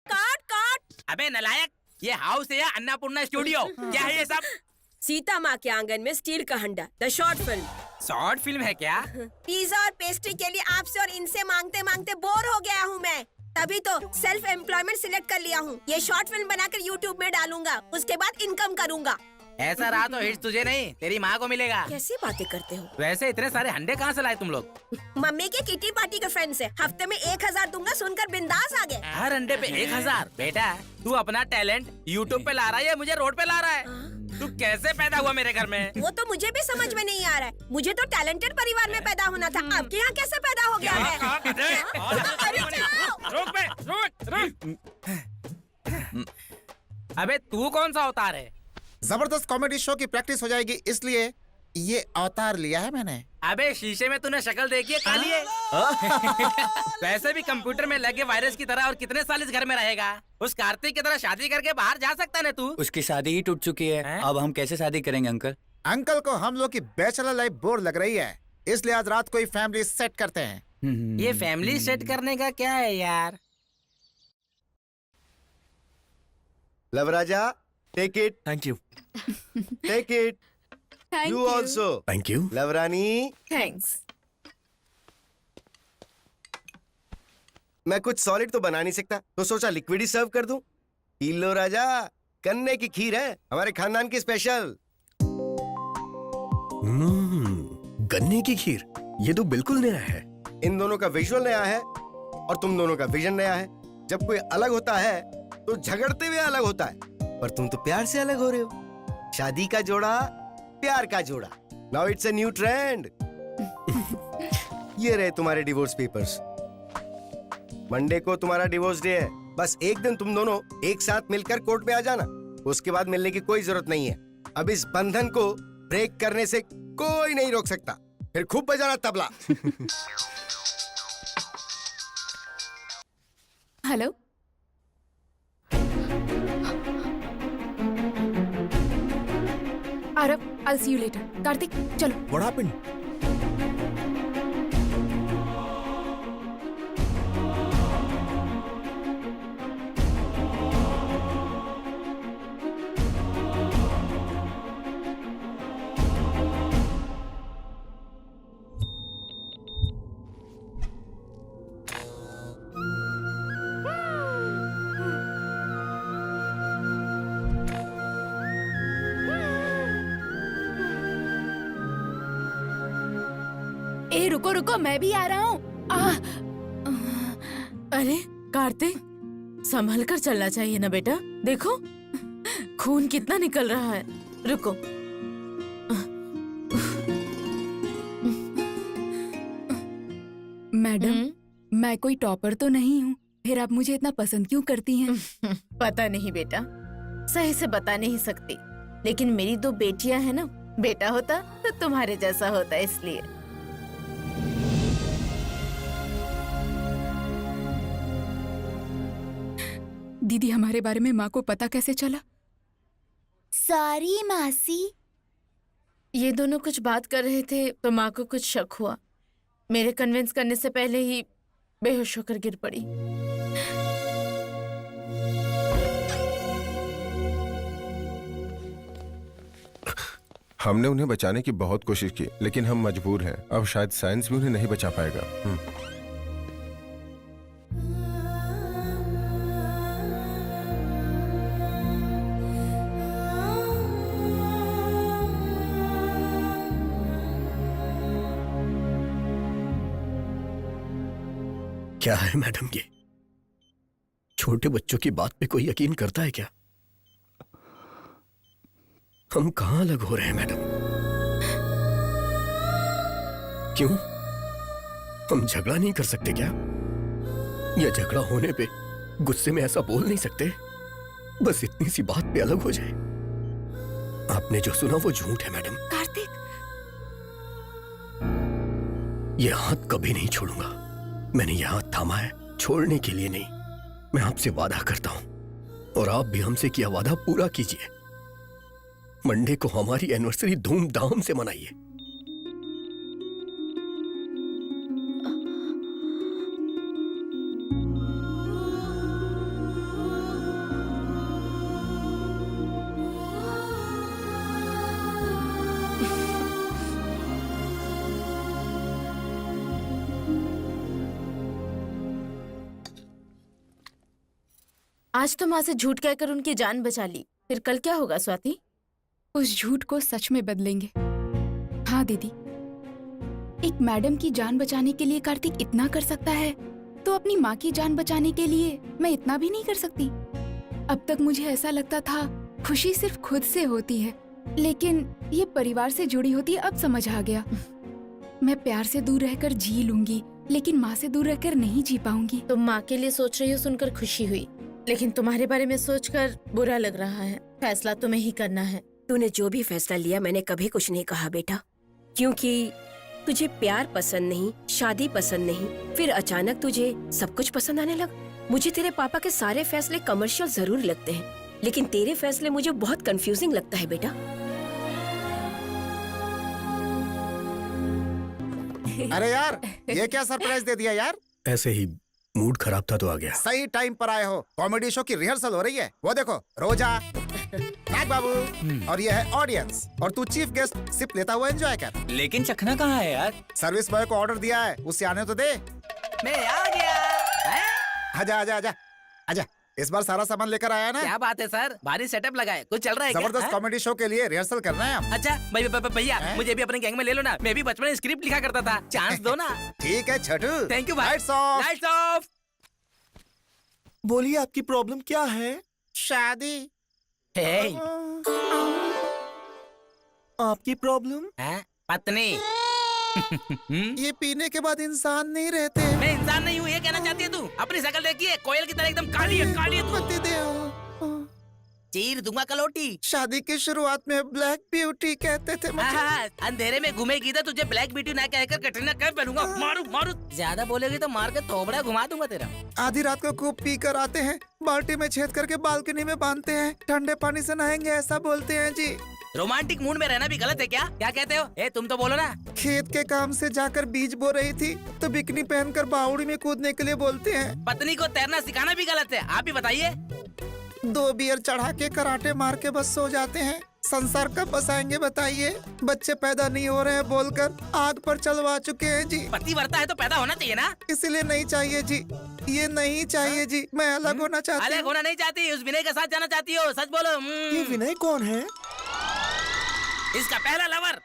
काट काट। अबे नलायक, ये हाउस है या अन्नपूर्णा स्टूडियो? क्या है ये सब? सीता माँ के आंगन में स्टील का हंडा, the short film. Short film है क्या? पिज्जा और पेस्ट्री के लिए आपसे और इनसे मांगते मांगते बोर हो गया हूँ मैं। तभी तो सेल्फ एम्प्लॉयमेंट सिलेक्ट कर लिया हूँ। ये शॉर्ट फिल्म बनाकर यूट्यूब में डालूंगा, उसके बाद इनकम करूंगा। ऐसा रहा तो हिट तुझे नहीं, तेरी माँ को मिलेगा। कैसी बातें करते हो? वैसे इतने सारे हंडे कहाँ से लाए तुम लोग? मम्मी के किटी पार्टी के फ्रेंड से। हफ्ते में 1000 दूंगा, सुनकर बिंदास आ गए। हर अंडे पे 1000? बेटा तू अपना टैलेंट यूट्यूब पे ला रहा है या मुझे रोड पे ला रहा है? तू कैसे पैदा हुआ मेरे घर में? वो तो मुझे भी समझ में नहीं आ रहा है। मुझे तो टैलेंटेड परिवार में पैदा होना था, आपके यहाँ कैसे पैदा हो गया है? अबे तू कौन सा अवतार है? जबरदस्त कॉमेडी शो की प्रैक्टिस हो जाएगी, इसलिए ये अवतार लिया है मैंने। अबे शीशे में तूने शक्ल देखी है काली है? वैसे भी कंप्यूटर में लगे वायरस की तरह और कितने साल इस घर में रहेगा? उस कार्तिक की तरह शादी करके बाहर जा सकता है तू? उसकी शादी ही टूट चुकी है, अब हम कैसे शादी करेंगे अंकल? अंकल को हम लोग की बैचलर लाइफ बोर लग रही है, इसलिए आज रात को ही फैमिली सेट करते हैं। ये फैमिली सेट करने का क्या है यार? लवराजा, take it. Thank you. Take it. You also. Thank you. लवरानी, थैंक्स। मैं कुछ सॉलिड तो बना नहीं सकता, तो सोचा लिक्विड ही सर्व कर दूं। पी लो राजा, गन्ने की खीर है, हमारे खानदान की स्पेशल। गन्ने की खीर, ये तो बिल्कुल नया है। इन दोनों का विजुअल नया है और तुम दोनों का विजन नया है। जब कोई अलग होता है तो झगड़ते हुए अलग होता है, पर तुम तो प्यार से अलग हो रहे हो। शादी का जोड़ा, प्यार का जोड़ा। Now it's a new trend. ये रहे तुम्हारे डिवोर्स पेपर्स। मंडे को तुम्हारा डिवोर्स डे है। बस एक दिन तुम दोनों एक साथ मिलकर कोर्ट में आ जाना, उसके बाद मिलने की कोई जरूरत नहीं है। अब इस बंधन को ब्रेक करने से कोई नहीं रोक सकता। फिर खूब बजाना tabla. Hello, Aarav, I'll see you later. Kartik, चलो। What happened? ए रुको रुको, मैं भी आ रहा हूँ। अरे कार्तिक, संभल कर चलना चाहिए ना बेटा। देखो खून कितना निकल रहा है। रुको। मैडम, मैं कोई टॉपर तो नहीं हूँ, फिर आप मुझे इतना पसंद क्यों करती हैं? पता नहीं बेटा, सही से बता नहीं सकती, लेकिन मेरी 2 बेटियां हैं ना। बेटा होता तो तुम्हारे जैसा होता, इसलिए। दीदी, हमारे बारे में माँ को पता कैसे चला? सॉरी मासी। ये दोनों कुछ बात कर रहे थे तो माँ को कुछ शक हुआ। मेरे कन्विंस करने से पहले ही बेहोश होकर गिर पड़ी। हमने उन्हें बचाने की बहुत कोशिश की, लेकिन हम मजबूर हैं। अब शायद साइंस भी उन्हें नहीं बचा पाएगा। क्या है मैडम, ये छोटे बच्चों की बात पे कोई यकीन करता है क्या? हम कहाँ अलग हो रहे हैं मैडम? क्यों? हम झगड़ा नहीं कर सकते क्या? या झगड़ा होने पे गुस्से में ऐसा बोल नहीं सकते? बस इतनी सी बात पे अलग हो जाए। आपने जो सुना वो झूठ है मैडम। कार्तिक, ये हाथ कभी नहीं छोड़ूंगा। मैंने ये हाथ थामा है छोड़ने के लिए नहीं। मैं आपसे वादा करता हूं और आप भी हमसे किया वादा पूरा कीजिए। मंडे को हमारी एनिवर्सरी धूमधाम से मनाइए। आज तो माँ से झूठ कहकर उनकी जान बचा ली, फिर कल क्या होगा स्वाति? उस झूठ को सच में बदलेंगे। हाँ दीदी, एक मैडम की जान बचाने के लिए कार्तिक इतना कर सकता है, तो अपनी माँ की जान बचाने के लिए मैं इतना भी नहीं कर सकती। अब तक मुझे ऐसा लगता था खुशी सिर्फ खुद से होती है, लेकिन ये परिवार से जुड़ी होती है। अब समझ आ गया। मैं प्यार से दूर रहकर जी लूंगी, लेकिन माँ से दूर रहकर नहीं जी पाऊंगी। तुम माँ के लिए सोच रही हो सुनकर खुशी हुई, लेकिन तुम्हारे बारे में सोचकर बुरा लग रहा है। फैसला तुम्हें ही करना है। तूने जो भी फैसला लिया मैंने कभी कुछ नहीं कहा बेटा, क्योंकि तुझे प्यार पसंद नहीं, शादी पसंद नहीं, फिर अचानक तुझे सब कुछ पसंद आने लगा। मुझे तेरे पापा के सारे फैसले कमर्शियल जरूर लगते हैं, लेकिन तेरे फैसले मुझे बहुत कंफ्यूजिंग लगता है बेटा। अरे यार, ये क्या सरप्राइज दे दिया यार? ऐसे ही मूड खराब था तो आ गया। सही टाइम पर आए हो। कॉमेडी शो की रिहर्सल हो रही है। वो देखो, रोजा, नाग बाबू और ये है ऑडियंस, और तू चीफ गेस्ट सिप लेता हुआ एंजॉय कर। लेकिन चखना कहाँ है यार? सर्विस बॉय को ऑर्डर दिया है, उससे आने तो दे। मैं आ गया। आजा आजा आजा आजा। इस बार सारा सामान लेकर आया ना? क्या बात है सर, भारी सेटअप लगा है, कुछ चल रहा है क्या? जबरदस्त कॉमेडी शो के लिए रिहर्सल कर रहे हैं हम। अच्छा भैया, मुझे भी अपने गैंग में ले लो ना। मैं भी बचपन में स्क्रिप्ट लिखा करता था, चांस दो ना। ठीक है छठू। थैंक यू भाई। Lights off. Lights off. बोलिए आपकी प्रॉब्लम क्या है? शादी। हे, आपकी प्रॉब्लम? पत्नी। ये पीने के बाद इंसान नहीं रहते। मैं इंसान नहीं हूँ, ये कहना चाहती है तू? अपनी शक्ल देखिए, कोयल की तरह एकदम काली है, काली है तू। पति दे। चीर दूंगा कलोटी। शादी की शुरुआत में ब्लैक ब्यूटी कहते थे मुझे। अंधेरे में घूमेगी तो तुझे ब्लैक ब्यूटी ना कहकर कटरीना कैफ पहनूंगा। मारू मारू, ज्यादा बोलेगी तो मार के थोबड़ा घुमा दूंगा तेरा। आधी रात को खूब पी कर आते हैं, बाल्टी में छेद करके बालकनी में बांधते हैं, ठंडे पानी से नहाएंगे ऐसा बोलते हैं जी। रोमांटिक मूड में रहना भी गलत है क्या? क्या कहते हो? तुम तो बोलो ना। खेत के काम से जाकर बीज बो रही थी तो बिकनी पहनकर बावड़ी में कूदने के लिए बोलते हैं। पत्नी को तैरना सिखाना भी गलत है, आप ही बताइए। 2 बियर चढ़ा के कराटे मार के बस सो जाते हैं। संसार कब बसाएंगे बताइए? बच्चे पैदा नहीं हो रहे हैं बोलकर आग पर चलवा चुके हैं जी। पति मरता है तो पैदा होना चाहिए ना। इसलिए नहीं चाहिए जी, ये नहीं चाहिए जी। मैं अलग होना चाहती अलग हूँ। होना नहीं चाहती, उस विनय के साथ जाना चाहती हो? सच बोलो। ये विनय कौन है? इसका पहला लवर।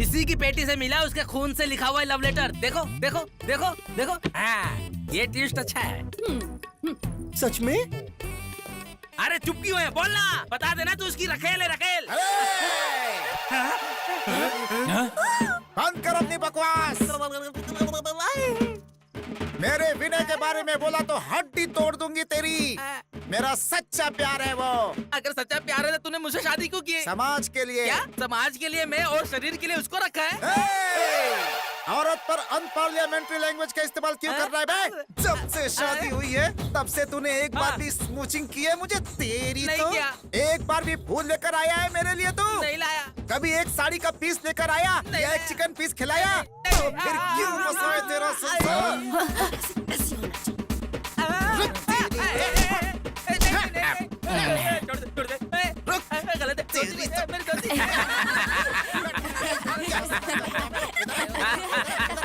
इसी की पेटी से मिला, उसके खून से लिखा हुआ है लव लेटर। देखो देखो देखो देखो। हाँ, ये ट्विस्ट अच्छा है। सच में? अरे चुप क्यों है? बोलना, बता देना तू उसकी रखेल है, रखेल। बंद कर अपनी बकवास। मेरे विनय के बारे में बोला तो हड्डी तोड़ दूंगी तेरी। मेरा सच्चा प्यार है वो। अगर सच्चा प्यार है तो तूने मुझसे शादी क्यों की? समाज के लिए। क्या समाज के लिए? मैं और शरीर के लिए उसको रखा है। औरत पर अनपार्लियामेंट्री लैंग्वेज का इस्तेमाल क्यों कर रहा है बे? जब से शादी हुई है तब से तूने एक बार भी स्मूचिंग की है मुझे तेरी? नहीं तो किया। एक बार भी फूल लेकर आया है मेरे लिए तू? नहीं लाया। कभी एक साड़ी का पीस लेकर आया या एक चिकन पीस खिलाया? तो फिर क्यों मसाए तेरा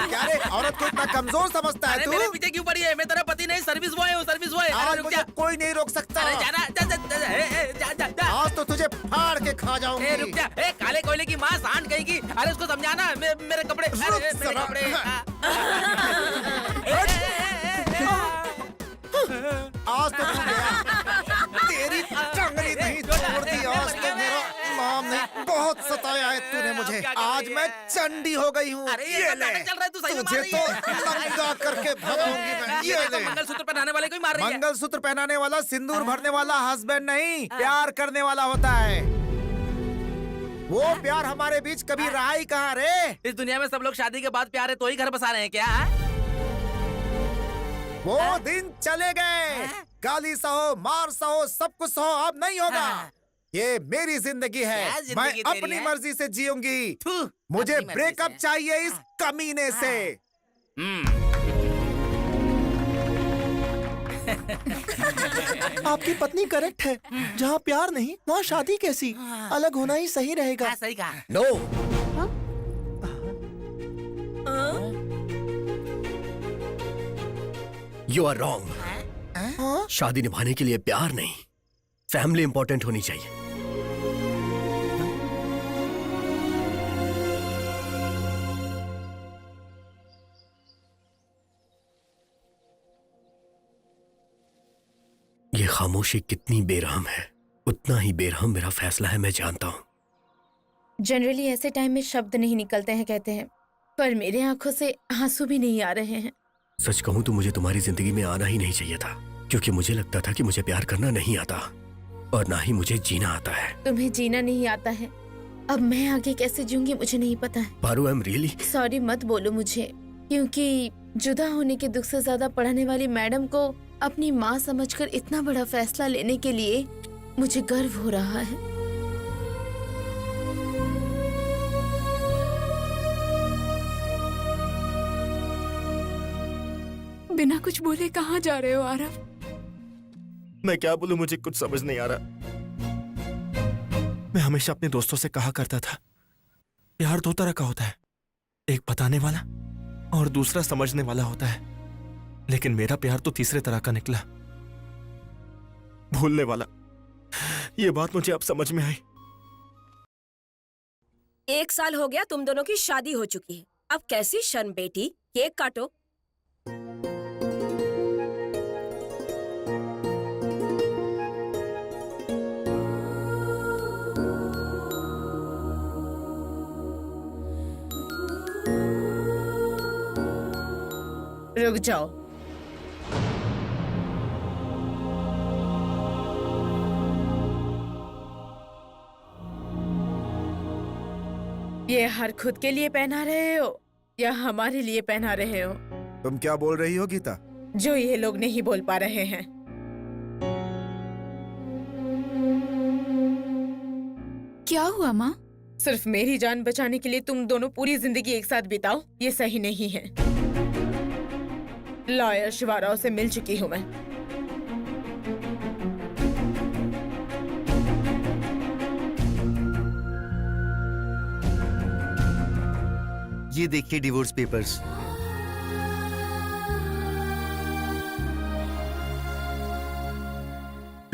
क्या रे, औरत को इतना कमजोर समझता है तू? मेरे पीछे क्यों पड़ी है? मैं तेरा पति नहीं, सर्विस बॉय हूँ, सर्विस बॉय। आज मुझे कोई नहीं रोक सकता। अरे जाना, जा जा जा जा जा जा। आज तो तुझे फाड़ के खा जाऊंगी। रुक जा। काले कोयले की माँ सांड कहेगी। अरे उसको समझाना, मेरे कपड़े। अरे मेरे कपड़े। आज तो तू गया। तेरी टंगड़ी नहीं तोड़ दी आज तो। मेरा नाम नहीं, बहुत सताया है तूने मुझे। आज मैं मैं चंडी हो गई हूँ। अरे ये ये ले, नाटक चल रहा है, तू सही में तुझे मार रही तो है। नंगा करके भगाऊंगी मैं। ये ये देखो, ले। मंगलसूत्र पहनाने वाले को ही मार रही है। मंगलसूत्र पहनाने वाला सिंदूर भरने वाला हस्बैंड नहीं, प्यार करने वाला होता है। वो प्यार हमारे बीच कभी रहा ही कहाँ रे। इस दुनिया में सब लोग शादी के बाद प्यार है तो ही घर बसा रहे हैं क्या? वो दिन चले गए। गाली सहो, मार सहो, सब कुछ सहो, अब नहीं होगा। ये मेरी जिंदगी है, क्या मैं जिंदगी तेरी अपनी है? मर्जी से जीऊंगी। थू, मुझे अपनी मर्जी ब्रेकअप से। चाहिए इस कमीने से। आपकी पत्नी करेक्ट है। जहाँ प्यार नहीं वहाँ शादी कैसी? अलग होना ही सही रहेगा। हाँ, सही कहा। No, you are wrong. शादी निभाने के लिए प्यार नहीं, फैमिली इंपॉर्टेंट होनी चाहिए। ये खामोशी कितनी बेरहम है, उतना ही बेरहम मेरा फैसला है, मैं जानता हूं। जनरली ऐसे टाइम में शब्द नहीं निकलते हैं कहते हैं, पर मेरे आंखों से आंसू भी नहीं आ रहे हैं। सच कहूं तो मुझे तुम्हारी जिंदगी में आना ही नहीं चाहिए था, क्योंकि मुझे लगता था कि मुझे प्यार करना नहीं आता और ना ही मुझे जीना आता है। तुम्हें जीना नहीं आता है, अब मैं आगे कैसे जीऊंगी मुझे नहीं पता है। Paru, I am really sorry मत बोलो मुझे, क्योंकि जुदा होने के दुख से ज्यादा पढ़ाने वाली मैडम को अपनी माँ समझकर इतना बड़ा फैसला लेने के लिए मुझे गर्व हो रहा है। बिना कुछ बोले कहाँ जा रहे हो आरव? मैं क्या बोलूं, मुझे कुछ समझ नहीं आ रहा। मैं हमेशा अपने दोस्तों से कहा करता था, प्यार दो तरह का होता है, एक बताने वाला और दूसरा समझने वाला होता है। लेकिन मेरा प्यार तो तीसरे तरह का निकला, भूलने वाला। ये बात मुझे अब समझ में आई। 1 साल हो गया तुम दोनों की शादी हो चुकी है, अब कैसी शर्म बेटी। केक काटो। रुक जाओ, ये हर खुद के लिए पहना रहे हो या हमारे लिए पहना रहे हो? तुम क्या बोल रही हो गीता? जो ये लोग नहीं बोल पा रहे हैं। क्या हुआ माँ? सिर्फ मेरी जान बचाने के लिए तुम दोनों पूरी जिंदगी एक साथ बिताओ, ये सही नहीं है। लॉयर शिवाराव से मिल चुकी हूँ मैं। ये देखिए डिवोर्स पेपर्स।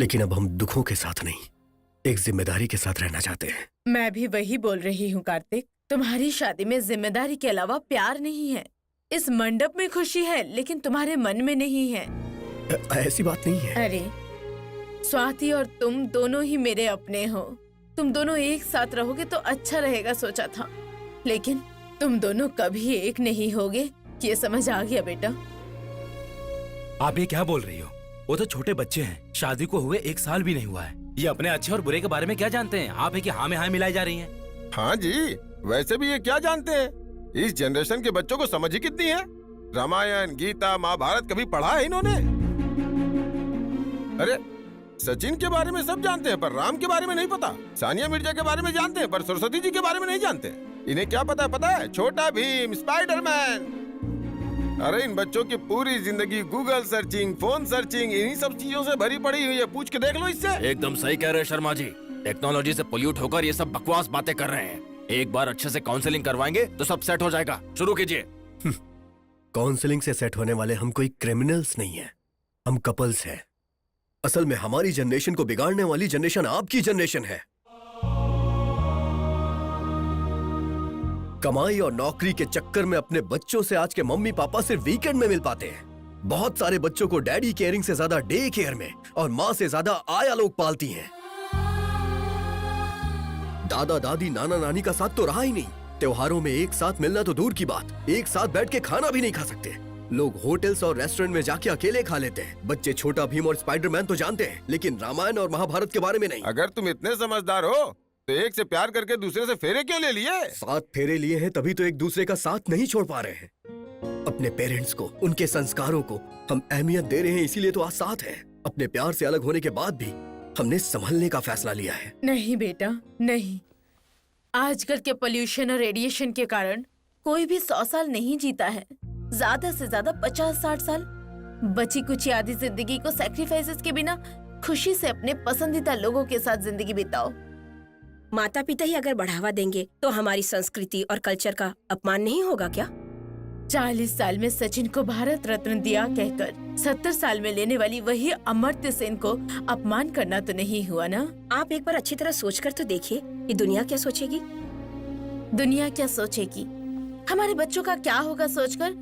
लेकिन अब हम दुखों के साथ नहीं, एक जिम्मेदारी के साथ रहना चाहते हैं। मैं भी वही बोल रही हूँ कार्तिक, तुम्हारी शादी में जिम्मेदारी के अलावा प्यार नहीं है। इस मंडप में खुशी है लेकिन तुम्हारे मन में नहीं है। ऐसी बात नहीं है। अरे स्वाति और तुम दोनों ही मेरे अपने हो, तुम दोनों एक साथ रहोगे तो अच्छा रहेगा सोचा था, लेकिन तुम दोनों कभी एक नहीं होगे, ये समझ आ गया बेटा। आप ये क्या बोल रही हो? वो तो छोटे बच्चे हैं, शादी को हुए 1 साल भी नहीं हुआ है। ये अपने अच्छे और बुरे के बारे में क्या जानते हैं? आप है कि हाँ में हाँ मिलाई जा रही हैं। हाँ जी, वैसे भी ये क्या जानते हैं? इस जनरेशन के बच्चों को समझ ही कितनी है। रामायण, गीता, महाभारत कभी पढ़ा है इन्होंने? अरे सचिन के बारे में सब जानते हैं पर राम के बारे में नहीं पता। सानिया मिर्जा के बारे में जानते हैं पर सरस्वती जी के बारे में नहीं जानते। इन्हें क्या पता है? छोटा भीम, स्पाइडरमैन। अरे इन बच्चों की पूरी जिंदगी गूगल सर्चिंग, फोन सर्चिंग, इन्हीं सब चीजों से भरी पड़ी हुई है। पूछ के देख लो इससे। एकदम सही कह रहे हैं शर्मा जी। टेक्नोलॉजी से पोल्यूट होकर ये सब बकवास बातें कर रहे हैं। एक बार अच्छे से काउंसलिंग करवाएंगे तो सब सेट हो जाएगा। शुरू कीजिए। काउंसलिंग से सेट होने वाले हम कोई क्रिमिनल्स नहीं है, हम कपल्स हैं। असल में हमारी जनरेशन को बिगाड़ने वाली जनरेशन आपकी जनरेशन है। कमाई और नौकरी के चक्कर में अपने बच्चों से आज के मम्मी पापा सिर्फ वीकेंड में मिल पाते हैं। बहुत सारे बच्चों को डैडी केयरिंग से ज्यादा डे केयर में और माँ से ज्यादा आया लोग पालती हैं। दादा दादी नाना नानी का साथ तो रहा ही नहीं, त्योहारों में एक साथ मिलना तो दूर की बात, एक साथ बैठ के खाना भी नहीं खा सकते। लोग होटल्स और रेस्टोरेंट में जाके अकेले खा लेते हैं। बच्चे छोटा भीम और स्पाइडरमैन तो जानते हैं, लेकिन रामायण और महाभारत के बारे में नहीं। अगर तुम इतने समझदार हो तो एक से प्यार करके दूसरे से फेरे क्यों ले लिए? 7 फेरे लिए हैं तभी तो एक दूसरे का साथ नहीं छोड़ पा रहे हैं। अपने पेरेंट्स को, उनके संस्कारों को हम अहमियत दे रहे हैं, इसीलिए तो आज साथ हैं। अपने प्यार से अलग होने के बाद भी हमने संभलने का फैसला लिया है। नहीं बेटा, नहीं। आजकल के पोल्यूशन और रेडिएशन के कारण कोई भी 100 साल नहीं जीता है, ज्यादा से ज्यादा 50-60 साल। बची कुछ आधी जिंदगी को सैक्रिफाइसेस के बिना खुशी से अपने पसंदीदा लोगों के साथ जिंदगी बिताओ। माता पिता ही अगर बढ़ावा देंगे तो हमारी संस्कृति और कल्चर का अपमान नहीं होगा क्या? 40 साल में सचिन को भारत रत्न दिया कहकर 70 साल में लेने वाली वही अमर्त्य सेन को अपमान करना तो नहीं हुआ ना? आप एक बार अच्छी तरह सोचकर तो देखिए कि दुनिया क्या सोचेगी। दुनिया क्या सोचेगी, हमारे बच्चों का क्या होगा सोचकर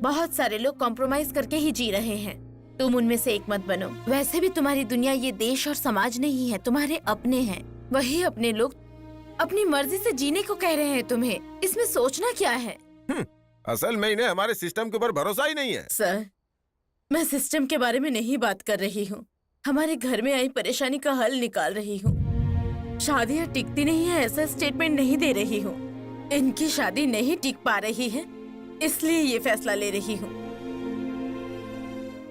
बहुत सारे लोग कॉम्प्रोमाइज करके ही जी रहे हैं। तुम उनमें से एक मत बनो। वैसे भी तुम्हारी दुनिया ये देश और समाज नहीं है, तुम्हारे अपने हैं। वही अपने लोग अपनी मर्जी से जीने को कह रहे हैं तुम्हें, इसमें सोचना क्या है? असल में इन्हें हमारे सिस्टम के ऊपर भरोसा ही नहीं है। सर, मैं सिस्टम के बारे में नहीं बात कर रही हूँ, हमारे घर में आई परेशानी का हल निकाल रही हूँ। शादियाँ टिकती नहीं है ऐसा स्टेटमेंट नहीं दे रही हूँ। इनकी शादी नहीं टिक पा रही है, इसलिए ये फैसला ले रही हूँ।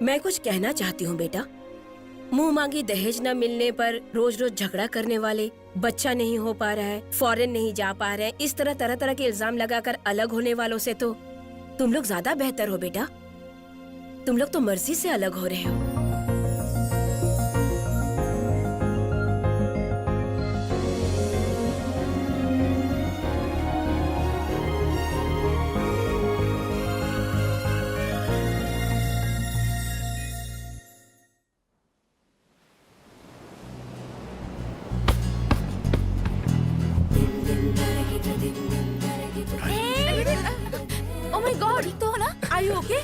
मैं कुछ कहना चाहती हूँ बेटा। मुंह मांगी दहेज न मिलने पर रोज रोज झगड़ा करने वाले, बच्चा नहीं हो पा रहा है, फॉरेन नहीं जा पा रहे हैं, इस तरह तरह तरह के इल्जाम लगाकर अलग होने वालों से तो तुम लोग ज्यादा बेहतर हो बेटा। तुम लोग तो मर्जी से अलग हो रहे हो। Oh my God, ठीक तो हो ना? Are you okay?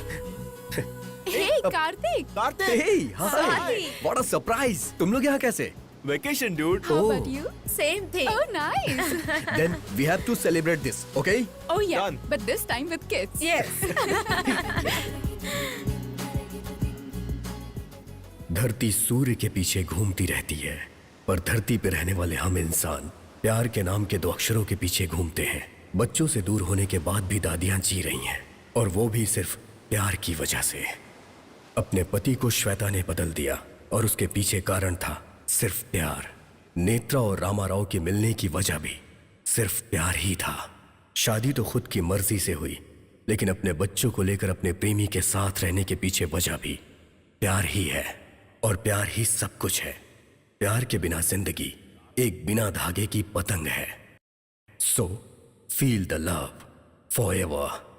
Hey Kartik, Hey, hi. Sorry. What a surprise. तुम लोग यहाँ कैसे? Vacation dude. how about you? Same thing. Oh nice. Then we have to celebrate this, okay? Oh yeah, Done. but this time with kids. Yes. धरती सूर्य के पीछे घूमती रहती है, पर धरती पे रहने वाले हम इंसान प्यार के नाम के 2 अक्षरों के पीछे घूमते हैं। बच्चों से दूर होने के बाद भी दादियां जी रही हैं, और वो भी सिर्फ प्यार की वजह से। अपने पति को श्वेता ने बदल दिया, और उसके पीछे कारण था सिर्फ प्यार। नेत्रा और रामाराव के मिलने की वजह भी सिर्फ प्यार ही था। शादी तो खुद की मर्जी से हुई, लेकिन अपने बच्चों को लेकर अपने प्रेमी के साथ रहने के पीछे वजह भी प्यार ही है, और प्यार ही सब कुछ है। प्यार के बिना जिंदगी एक बिना धागे की पतंग है। So feel the love forever.